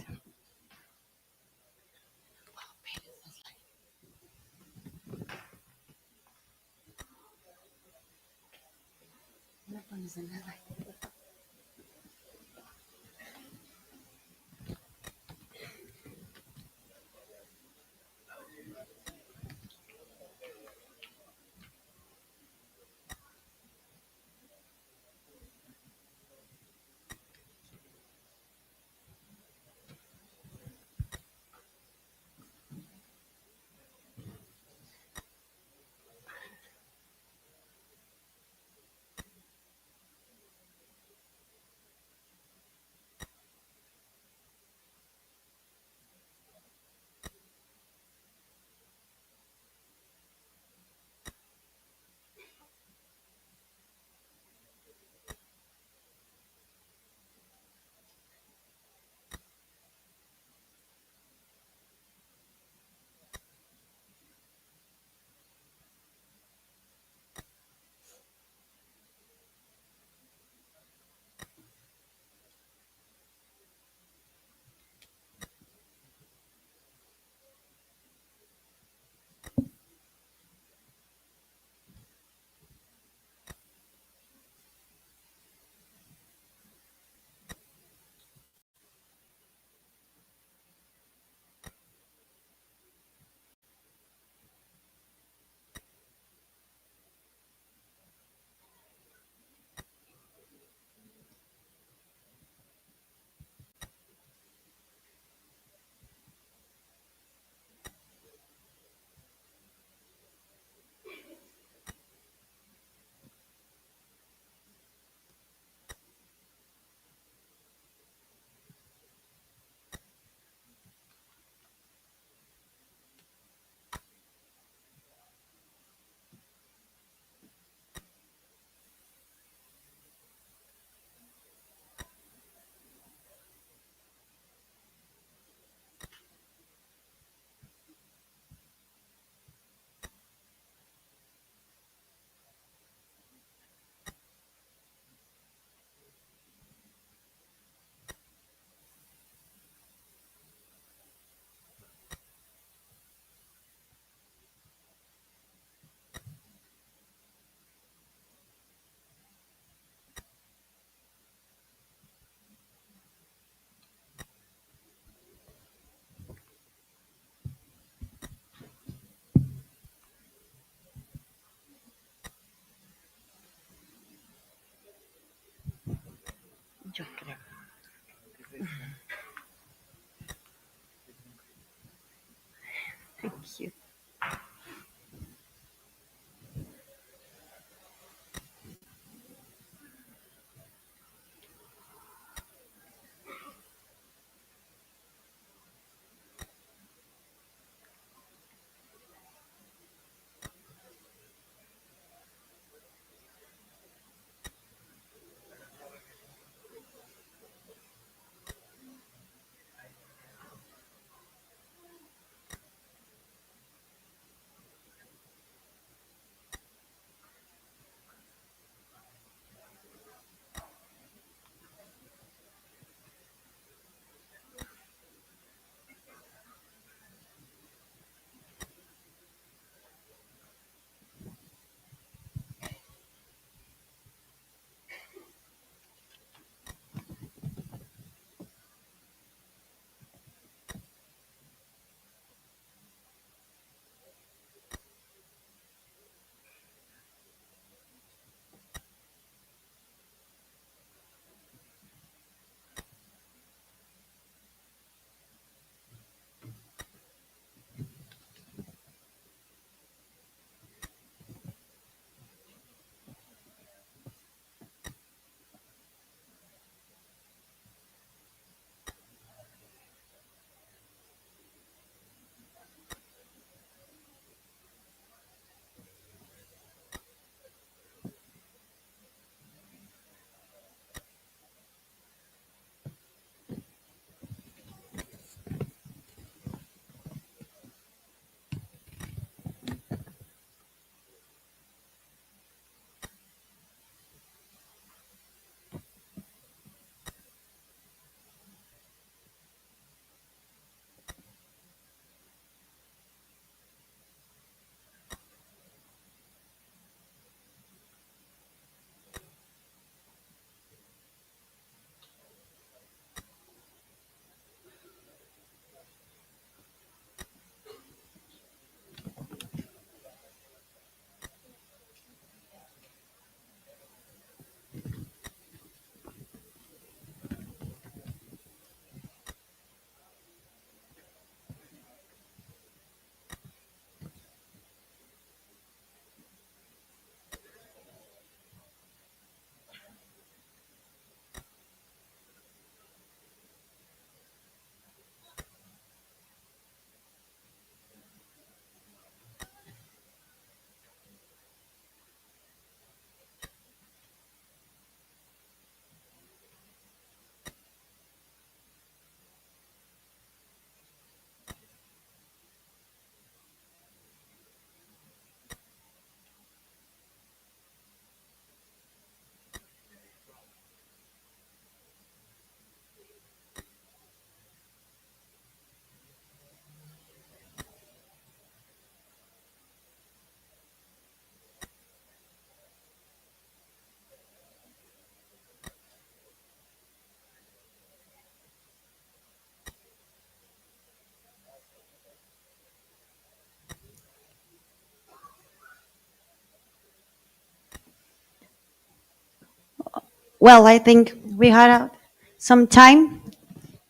Well, I think we had some time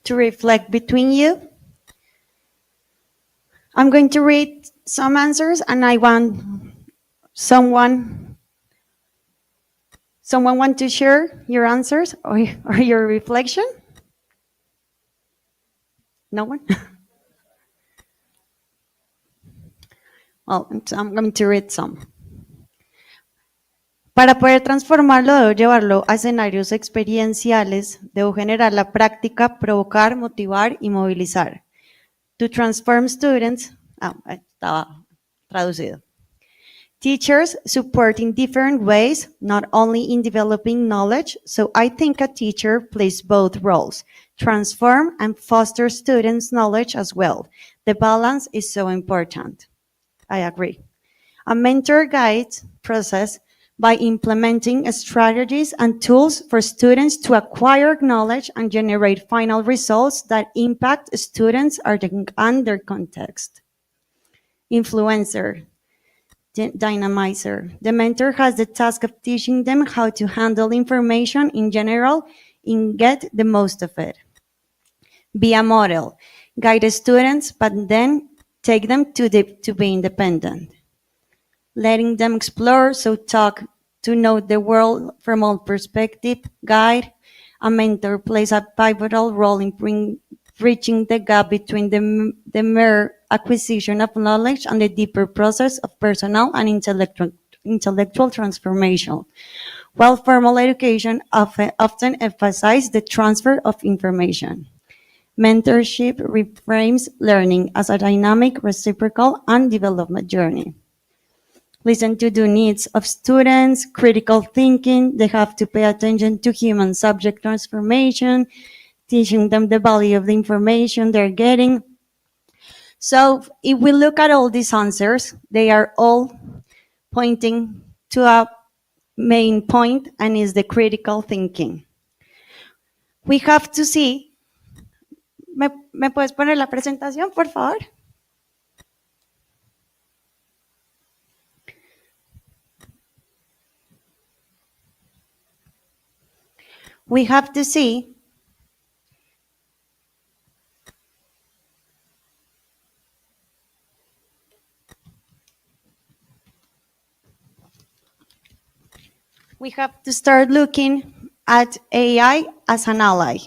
to reflect between you. I'm going to read some answers, and I want someone want to share your answers or your reflection? No one? Well, I'm going to read some. Para poder transformarlo, debo llevarlo a escenarios experienciales, debo generar la práctica, provocar, motivar y movilizar. To transform students, estaba traducido. Teachers support in different ways, not only in developing knowledge, so I think a teacher plays both roles, transform and foster students' knowledge as well. The balance is so important. I agree. A mentor guides process by implementing strategies and tools for students to acquire knowledge and generate final results that impact students and their context. Influencer, dynamizer. The mentor has the task of teaching them how to handle information in general and get the most of it. Be a model. Guide the students, but then take them to be independent. Letting them explore, so talk to know the world from all perspectives. Guide. A mentor plays a pivotal role in bridging the gap between the mere acquisition of knowledge and the deeper process of personal and intellectual transformation. While formal education often emphasizes the transfer of information. Mentorship reframes learning as a dynamic, reciprocal, and development journey. Listen to the needs of students, critical thinking, they have to pay attention to human subject transformation, teaching them the value of the information they're getting. So if we look at all these answers, they are all pointing to a main point, and is the critical thinking. We have to see, ¿me puedes poner la presentación, por favor? We have to see we have to start looking at AI as an ally.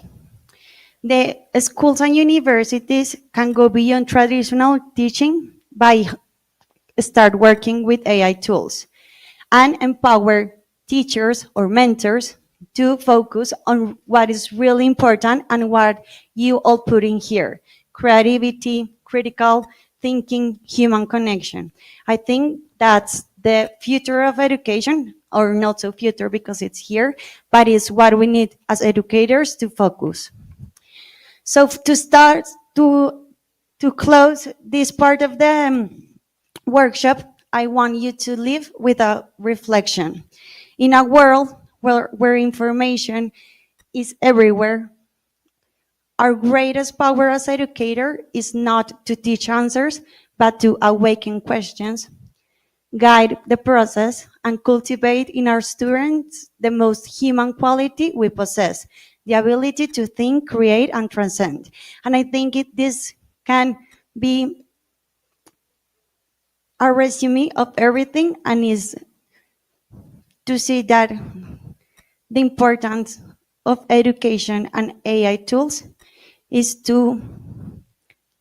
The schools and universities can go beyond traditional teaching by start working with AI tools and empower teachers or mentors to focus on what is really important and what you all put in here: creativity, critical thinking, human connection. I think that's the future of education, or not so future because it's here, but it's what we need as educators to focus. So to start, to close this part of the workshop, I want you to leave with a reflection. In a world where information is everywhere, our greatest power as educator is not to teach answers, but to awaken questions, guide the process, and cultivate in our students the most human quality we possess, the ability to think, create, and transcend. And I think this can be a resume of everything, and is to see that the importance of education and AI tools is to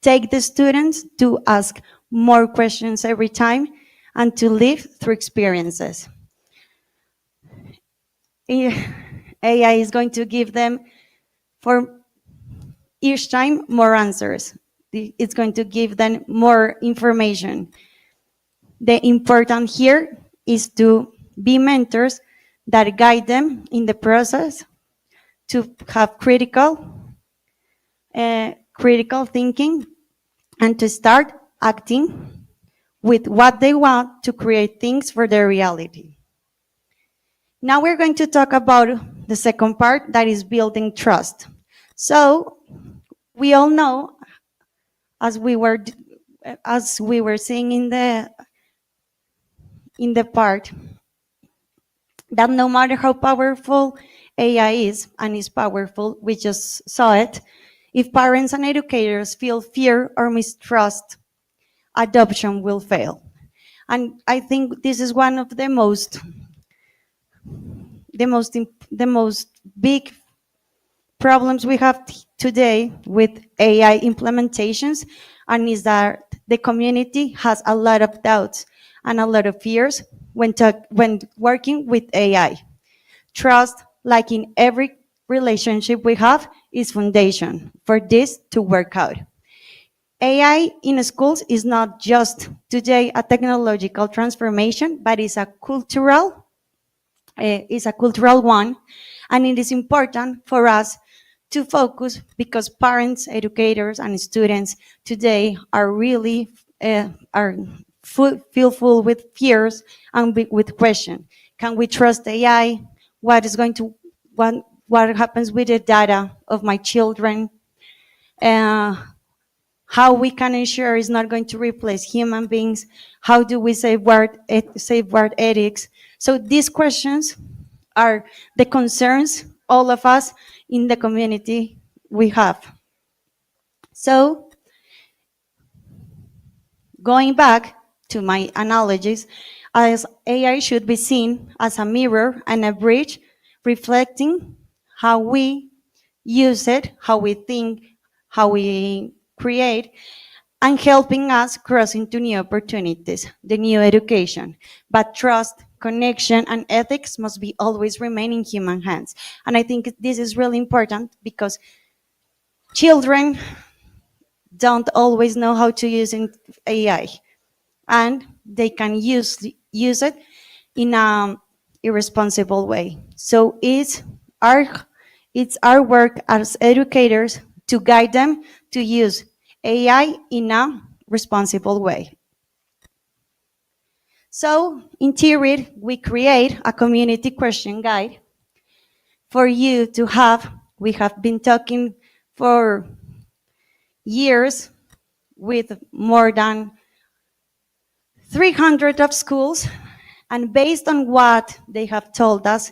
take the students to ask more questions every time and to live through experiences. AI is going to give them, for each time, more answers. It's going to give them more information. The important here is to be mentors that guide them in the process, to have critical thinking, and to start acting with what they want to create things for their reality. Now we're going to talk about the second part, that is building trust. So we all know, as we were seeing in the part, that no matter how powerful AI is and is powerful, we just saw it, if parents and educators feel fear or mistrust, adoption will fail. And I think this is one of the most big problems we have today with AI implementations, and is that the community has a lot of doubts and a lot of fears when working with AI. Trust, like in every relationship we have, is foundation for this to work out. AI in schools is not just today a technological transformation, but is a cultural one, and it is important for us to focus because parents, educators, and students today are really feel full with fears and with questions. Can we trust AI? What happens with the data of my children? How we can ensure it's not going to replace human beings? How do we safeguard ethics? So these questions are the concerns all of us in the community we have. So going back to my analogies, as AI should be seen as a mirror and a bridge reflecting how we use it, how we think, how we create, and helping us cross into new opportunities, the new education. But trust, connection, and ethics must be always remain in human hands. And I think this is really important because children don't always know how to use AI, and they can use it in an irresponsible way. So it's our work as educators to guide them to use AI in a responsible way. So in theory, we create a community question guide for you to have. We have been talking for years with more than 300 of schools, and based on what they have told us,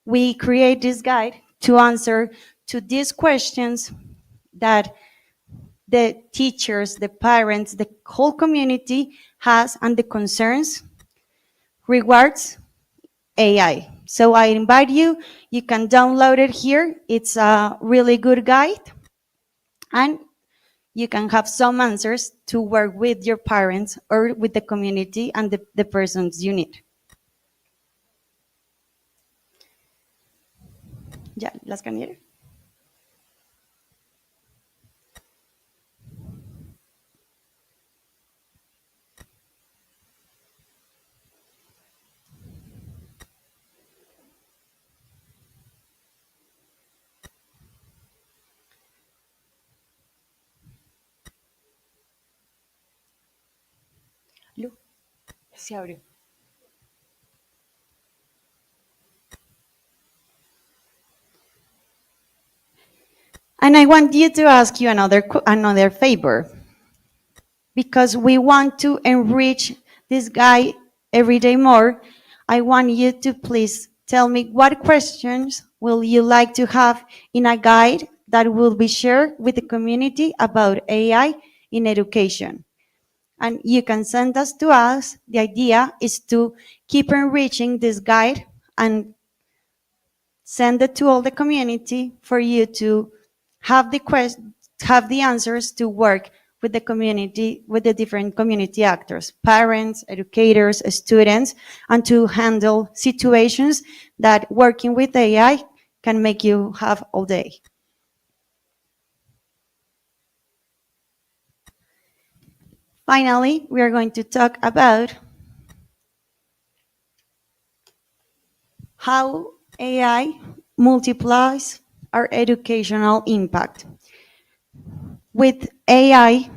we create this guide to answer to these questions that the teachers, the parents, the whole community has, and the concerns regards AI. So I invite you, you can download it here. It's a really good guide, and you can have some answers to work with your parents or with the community and the persons you need. Ya, las cambié. Lu, se abrió. And I want you to ask you another favor, because we want to enrich this guy every day more. I want you to please tell me what questions will you like to have in a guide that will be shared with the community about AI in education. And you can send us to us. The idea is to keep enriching this guide and send it to all the community for you to have the answers to work with the community, with the different community actors, parents, educators, students, and to handle situations that working with AI can make you have all day. Finally, we are going to talk about how AI multiplies our educational impact. With AI,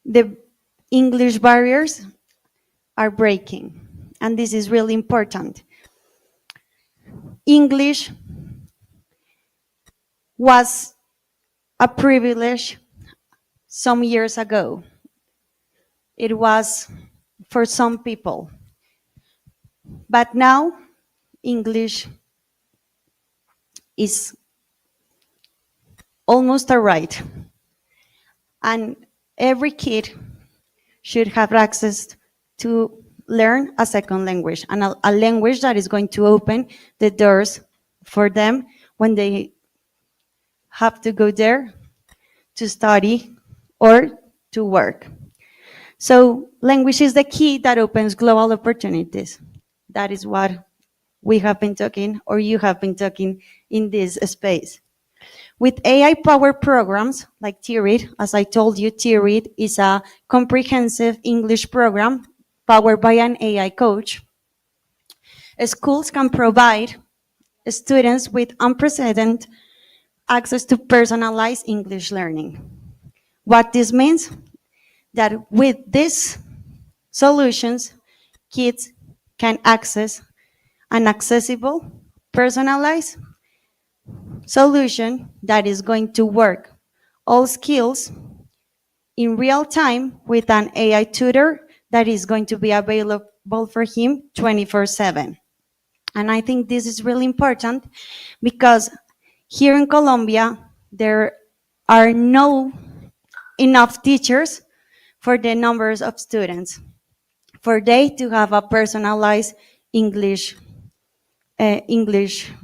the English barriers are breaking, and this is really important. English was a privilege some years ago. It was for some people. But now English is almost a right. And every kid should have access to learn a second language, and a language that is going to open the doors for them when they have to go there to study or to work. So language is the key that opens global opportunities. That is what we have been talking, or you have been talking in this space. With AI-powered programs like T-Read, as I told you, T-Read is a comprehensive English program powered by an AI coach. Schools can provide students with unprecedented access to personalized English learning. What this means? That with these solutions, kids can access an accessible, personalized solution that is going to work all skills in real time with an AI tutor that is going to be available for him 24/7. And I think this is really important because here in Colombia, there are no enough teachers for the numbers of students for they to have a personalized English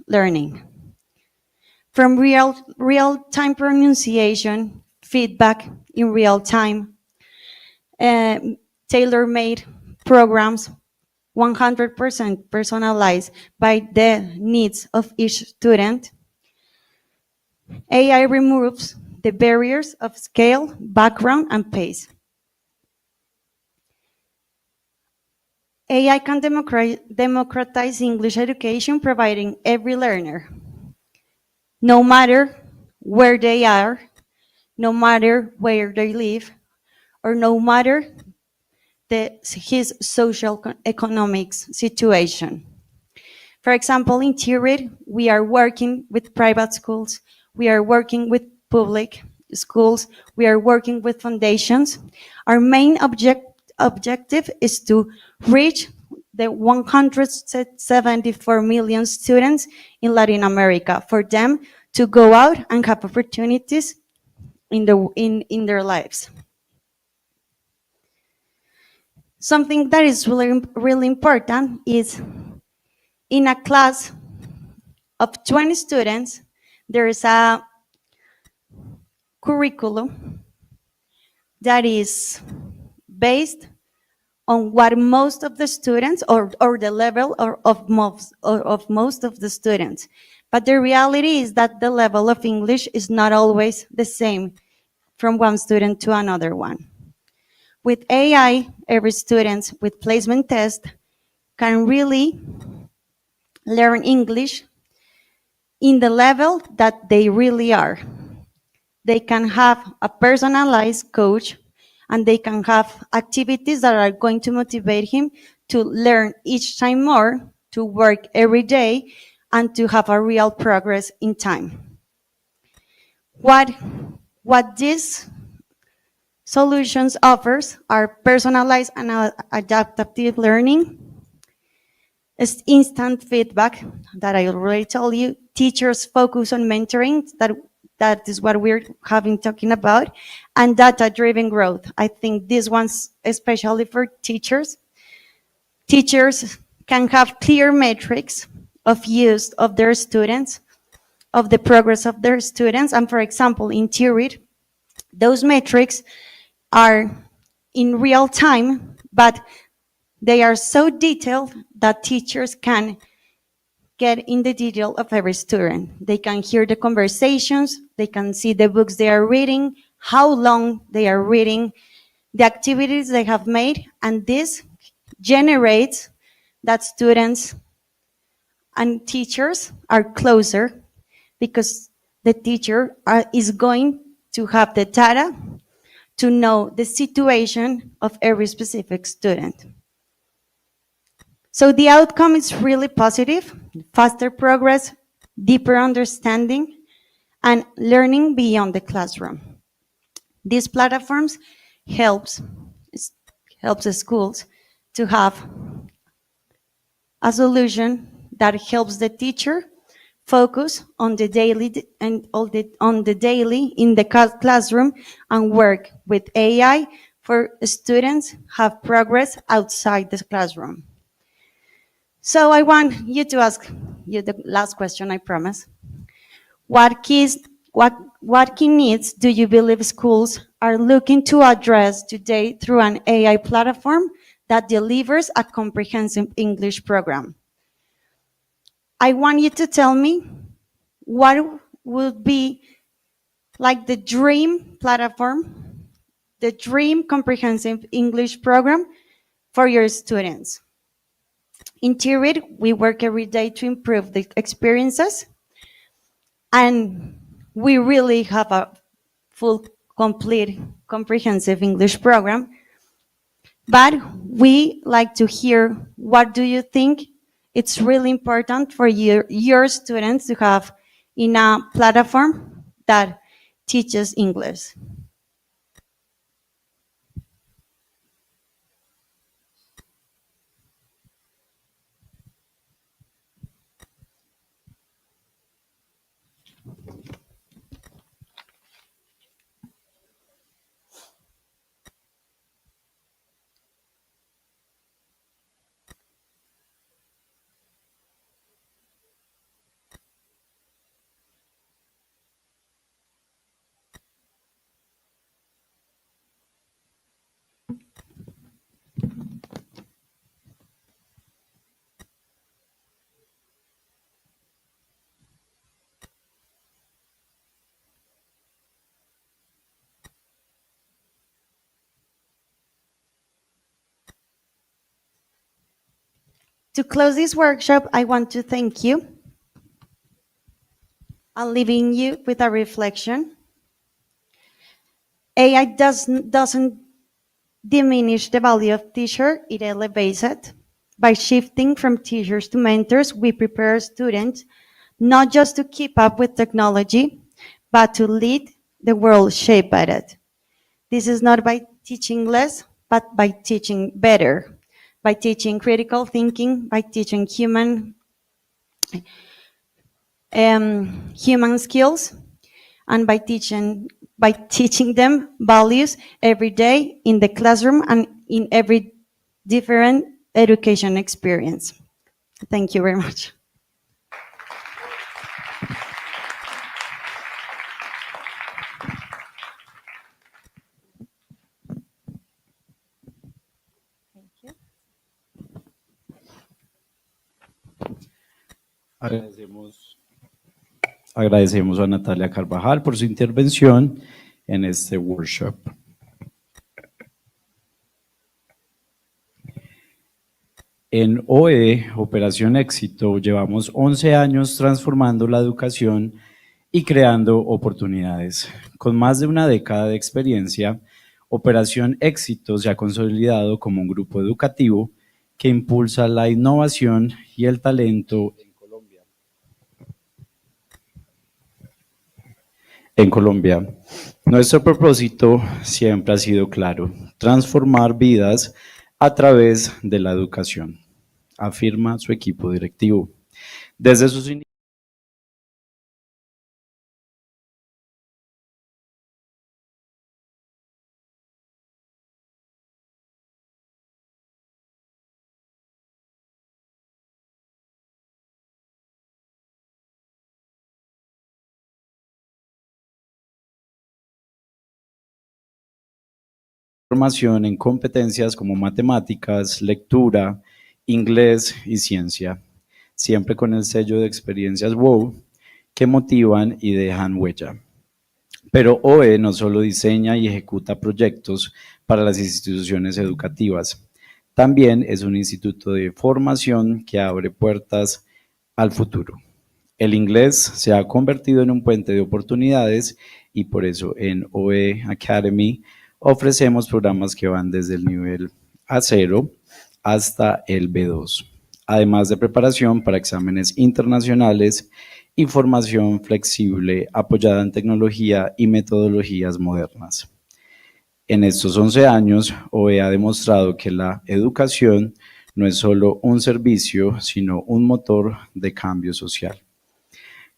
learning. From real-time pronunciation, feedback in real time, tailor-made programs, 100% personalized by the needs of each student. AI removes the barriers of scale, background, and pace. AI can democratize English education, providing every learner, no matter where they are, no matter where they live, or no matter his social economics situation. For example, in T-Read, we are working with private schools, we are working with public schools, we are working with foundations. Our main objective is to reach the 174 million students in Latin America, for them to go out and have opportunities in their lives. Something that is really important is in a class of 20 students, there is a curriculum that is based on what most of the students, or the level of most of the students. But the reality is that the level of English is not always the same from one student to another one. With AI, every student with placement test can really learn English in the level that they really are. They can have a personalized coach, and they can have activities that are going to motivate him to learn each time more, to work every day, and to have a real progress in time. What these solutions offers are personalized and adaptive learning, is instant feedback that I already told you. Teachers focus on mentoring, that is what we're talking about, and data-driven growth. I think this one's especially for teachers. Teachers can have clear metrics of use of their students, of the progress of their students, and for example, in T-Read, those metrics are in real time, but they are so detailed that teachers can get in the detail of every student. They can hear the conversations, they can see the books they are reading, how long they are reading, the activities they have made, and this generates that students and teachers are closer because the teacher is going to have the data to know the situation of every specific student. So the outcome is really positive: faster progress, deeper understanding, and learning beyond the classroom. These platforms helps the schools to have a solution that helps the teacher focus on the daily in the classroom and work with AI for students have progress outside the classroom. So I want you to ask you the last question, I promise. What key needs do you believe schools are looking to address today through an AI platform that delivers a comprehensive English program? I want you to tell me what would be like the dream platform, the dream comprehensive English program for your students. In Tirid, we work every day to improve the experiences, and we really have a full, complete, comprehensive English program. But we like to hear, what do you think it's really important for your students to have in a platform that teaches English? To close this workshop, I want to thank you. I'm leaving you with a reflection. AI doesn't diminish the value of teacher, it elevates it. By shifting from teachers to mentors, we prepare students not just to keep up with technology, but to lead the world shaped by it. This is not by teaching less, but by teaching better. By teaching critical thinking, by teaching human skills, and by teaching them values every day in the classroom and in every different education experience. Thank you very much. Agradecemos a Natalia Carvajal por su intervención en este workshop. En OE, Operación Éxito, llevamos 11 años transformando la educación y creando oportunidades. Con más de una década de experiencia, Operación Éxito se ha consolidado como un grupo educativo que impulsa la innovación y el talento en Colombia. Nuestro propósito siempre ha sido claro: transformar vidas a través de la educación, afirma su equipo directivo. Desde sus inicios, formación en competencias como matemáticas, lectura, inglés y ciencia, siempre con el sello de experiencias WOW que motivan y dejan huella. Pero OE no solo diseña y ejecuta proyectos para las instituciones educativas, también es un instituto de formación que abre puertas al futuro. El inglés se ha convertido en un puente de oportunidades y por eso en OE Academy ofrecemos programas que van desde el nivel A0 hasta el B2, además de preparación para exámenes internacionales y formación flexible apoyada en tecnología y metodologías modernas. En estos 11 años, OE ha demostrado que la educación no es solo un servicio, sino un motor de cambio social.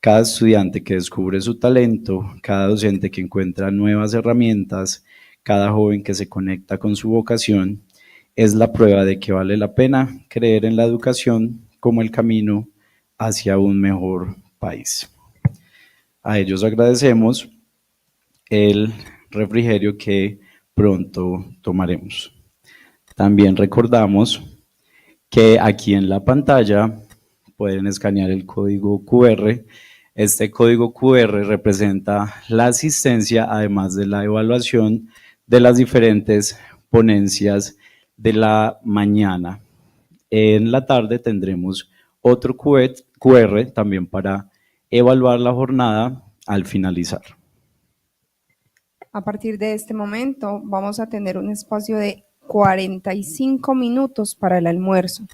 Cada estudiante que descubre su talento, cada docente que encuentra nuevas herramientas, cada joven que se conecta con su vocación, es la prueba de que vale la pena creer en la educación como el camino hacia un mejor país. A ellos agradecemos el refrigerio que pronto tomaremos. También recordamos que aquí en la pantalla pueden escanear el código QR. Este código QR representa la asistencia, además de la evaluación de las diferentes ponencias de la mañana. En la tarde tendremos otro QR también para evaluar la jornada al finalizar. A partir de este momento vamos a tener un espacio de 45 minutos para el almuerzo.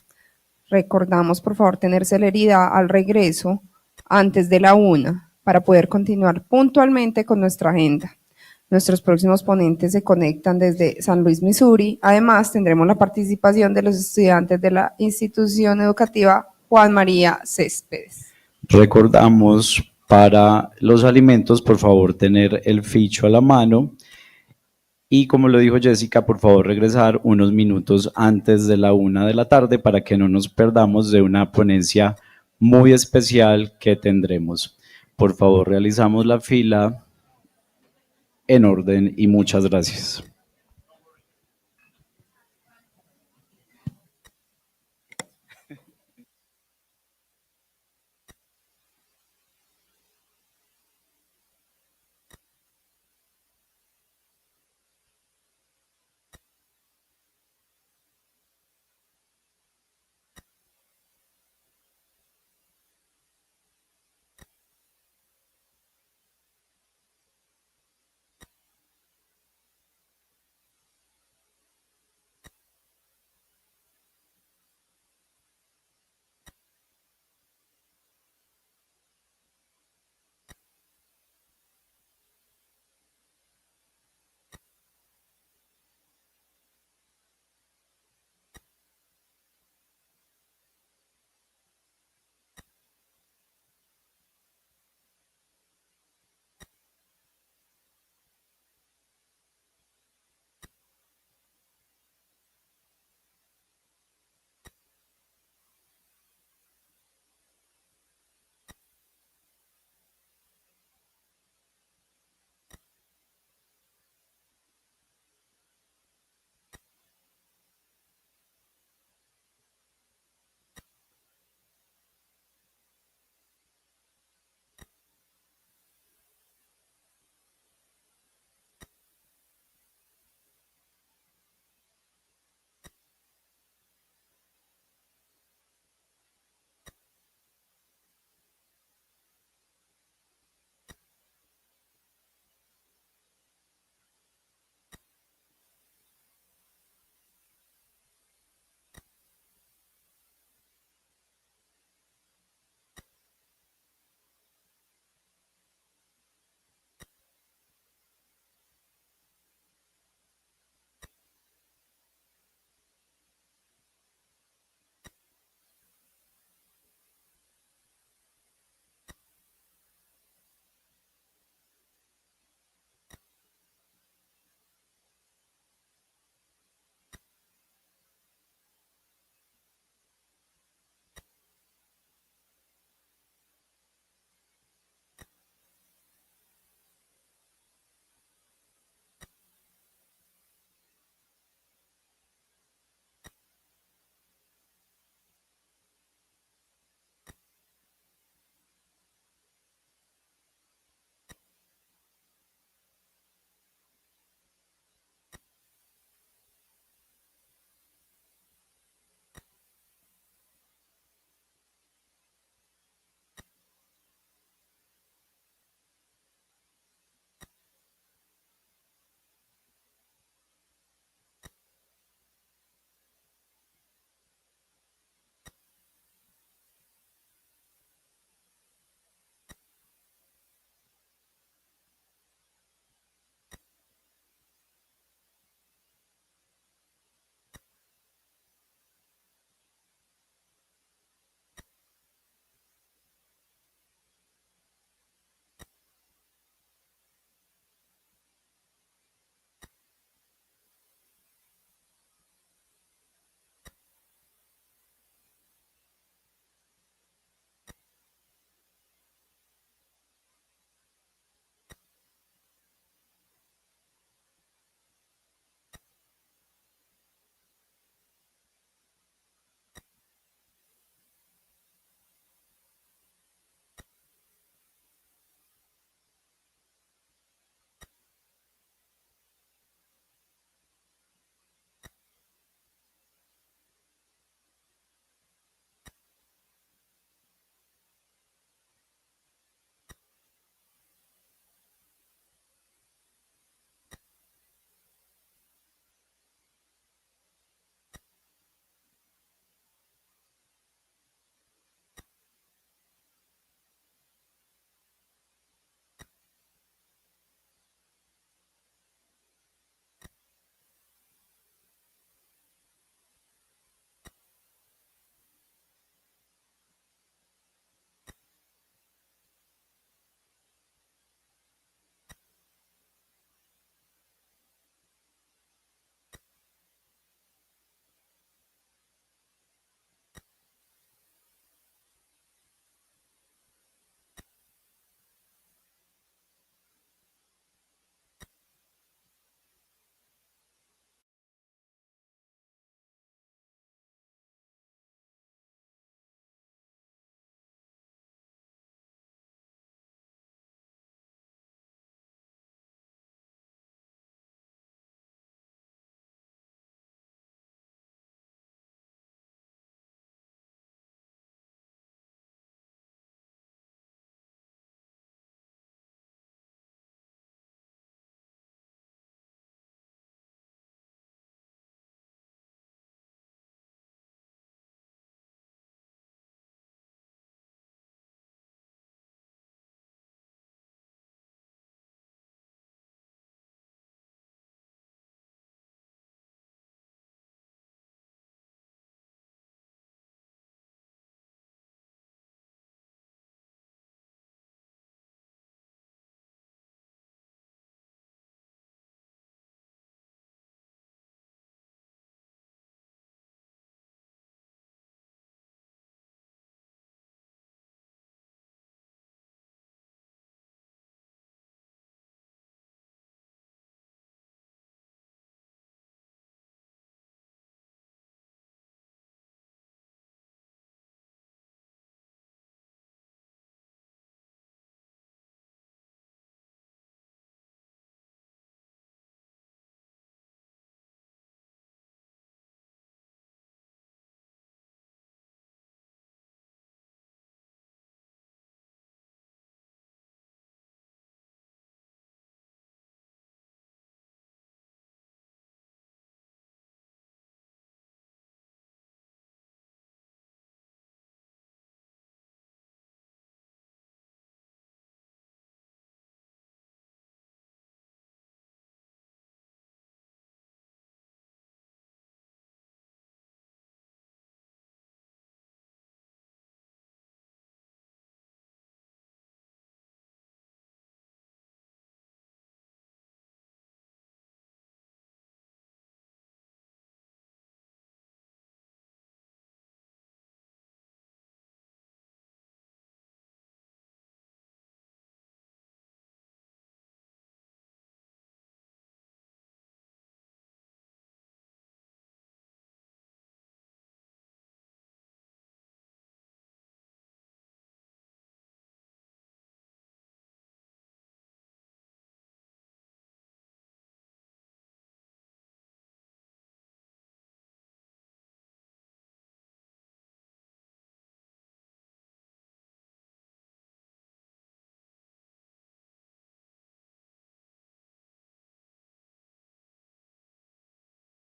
Recordamos, por favor, tener celeridad al regreso antes de la 1 para poder continuar puntualmente con nuestra agenda. Nuestros próximos ponentes se conectan desde San Luis, Missouri. Además, tendremos la participación de los estudiantes de la institución educativa Juan María Céspedes. Recordamos para los alimentos, por favor, tener el ficho a la mano. Y como lo dijo Jessica, por favor regresar unos minutos antes de la 1 de la tarde para que no nos perdamos de una ponencia muy especial que tendremos. Por favor, realizamos la fila en orden y muchas gracias.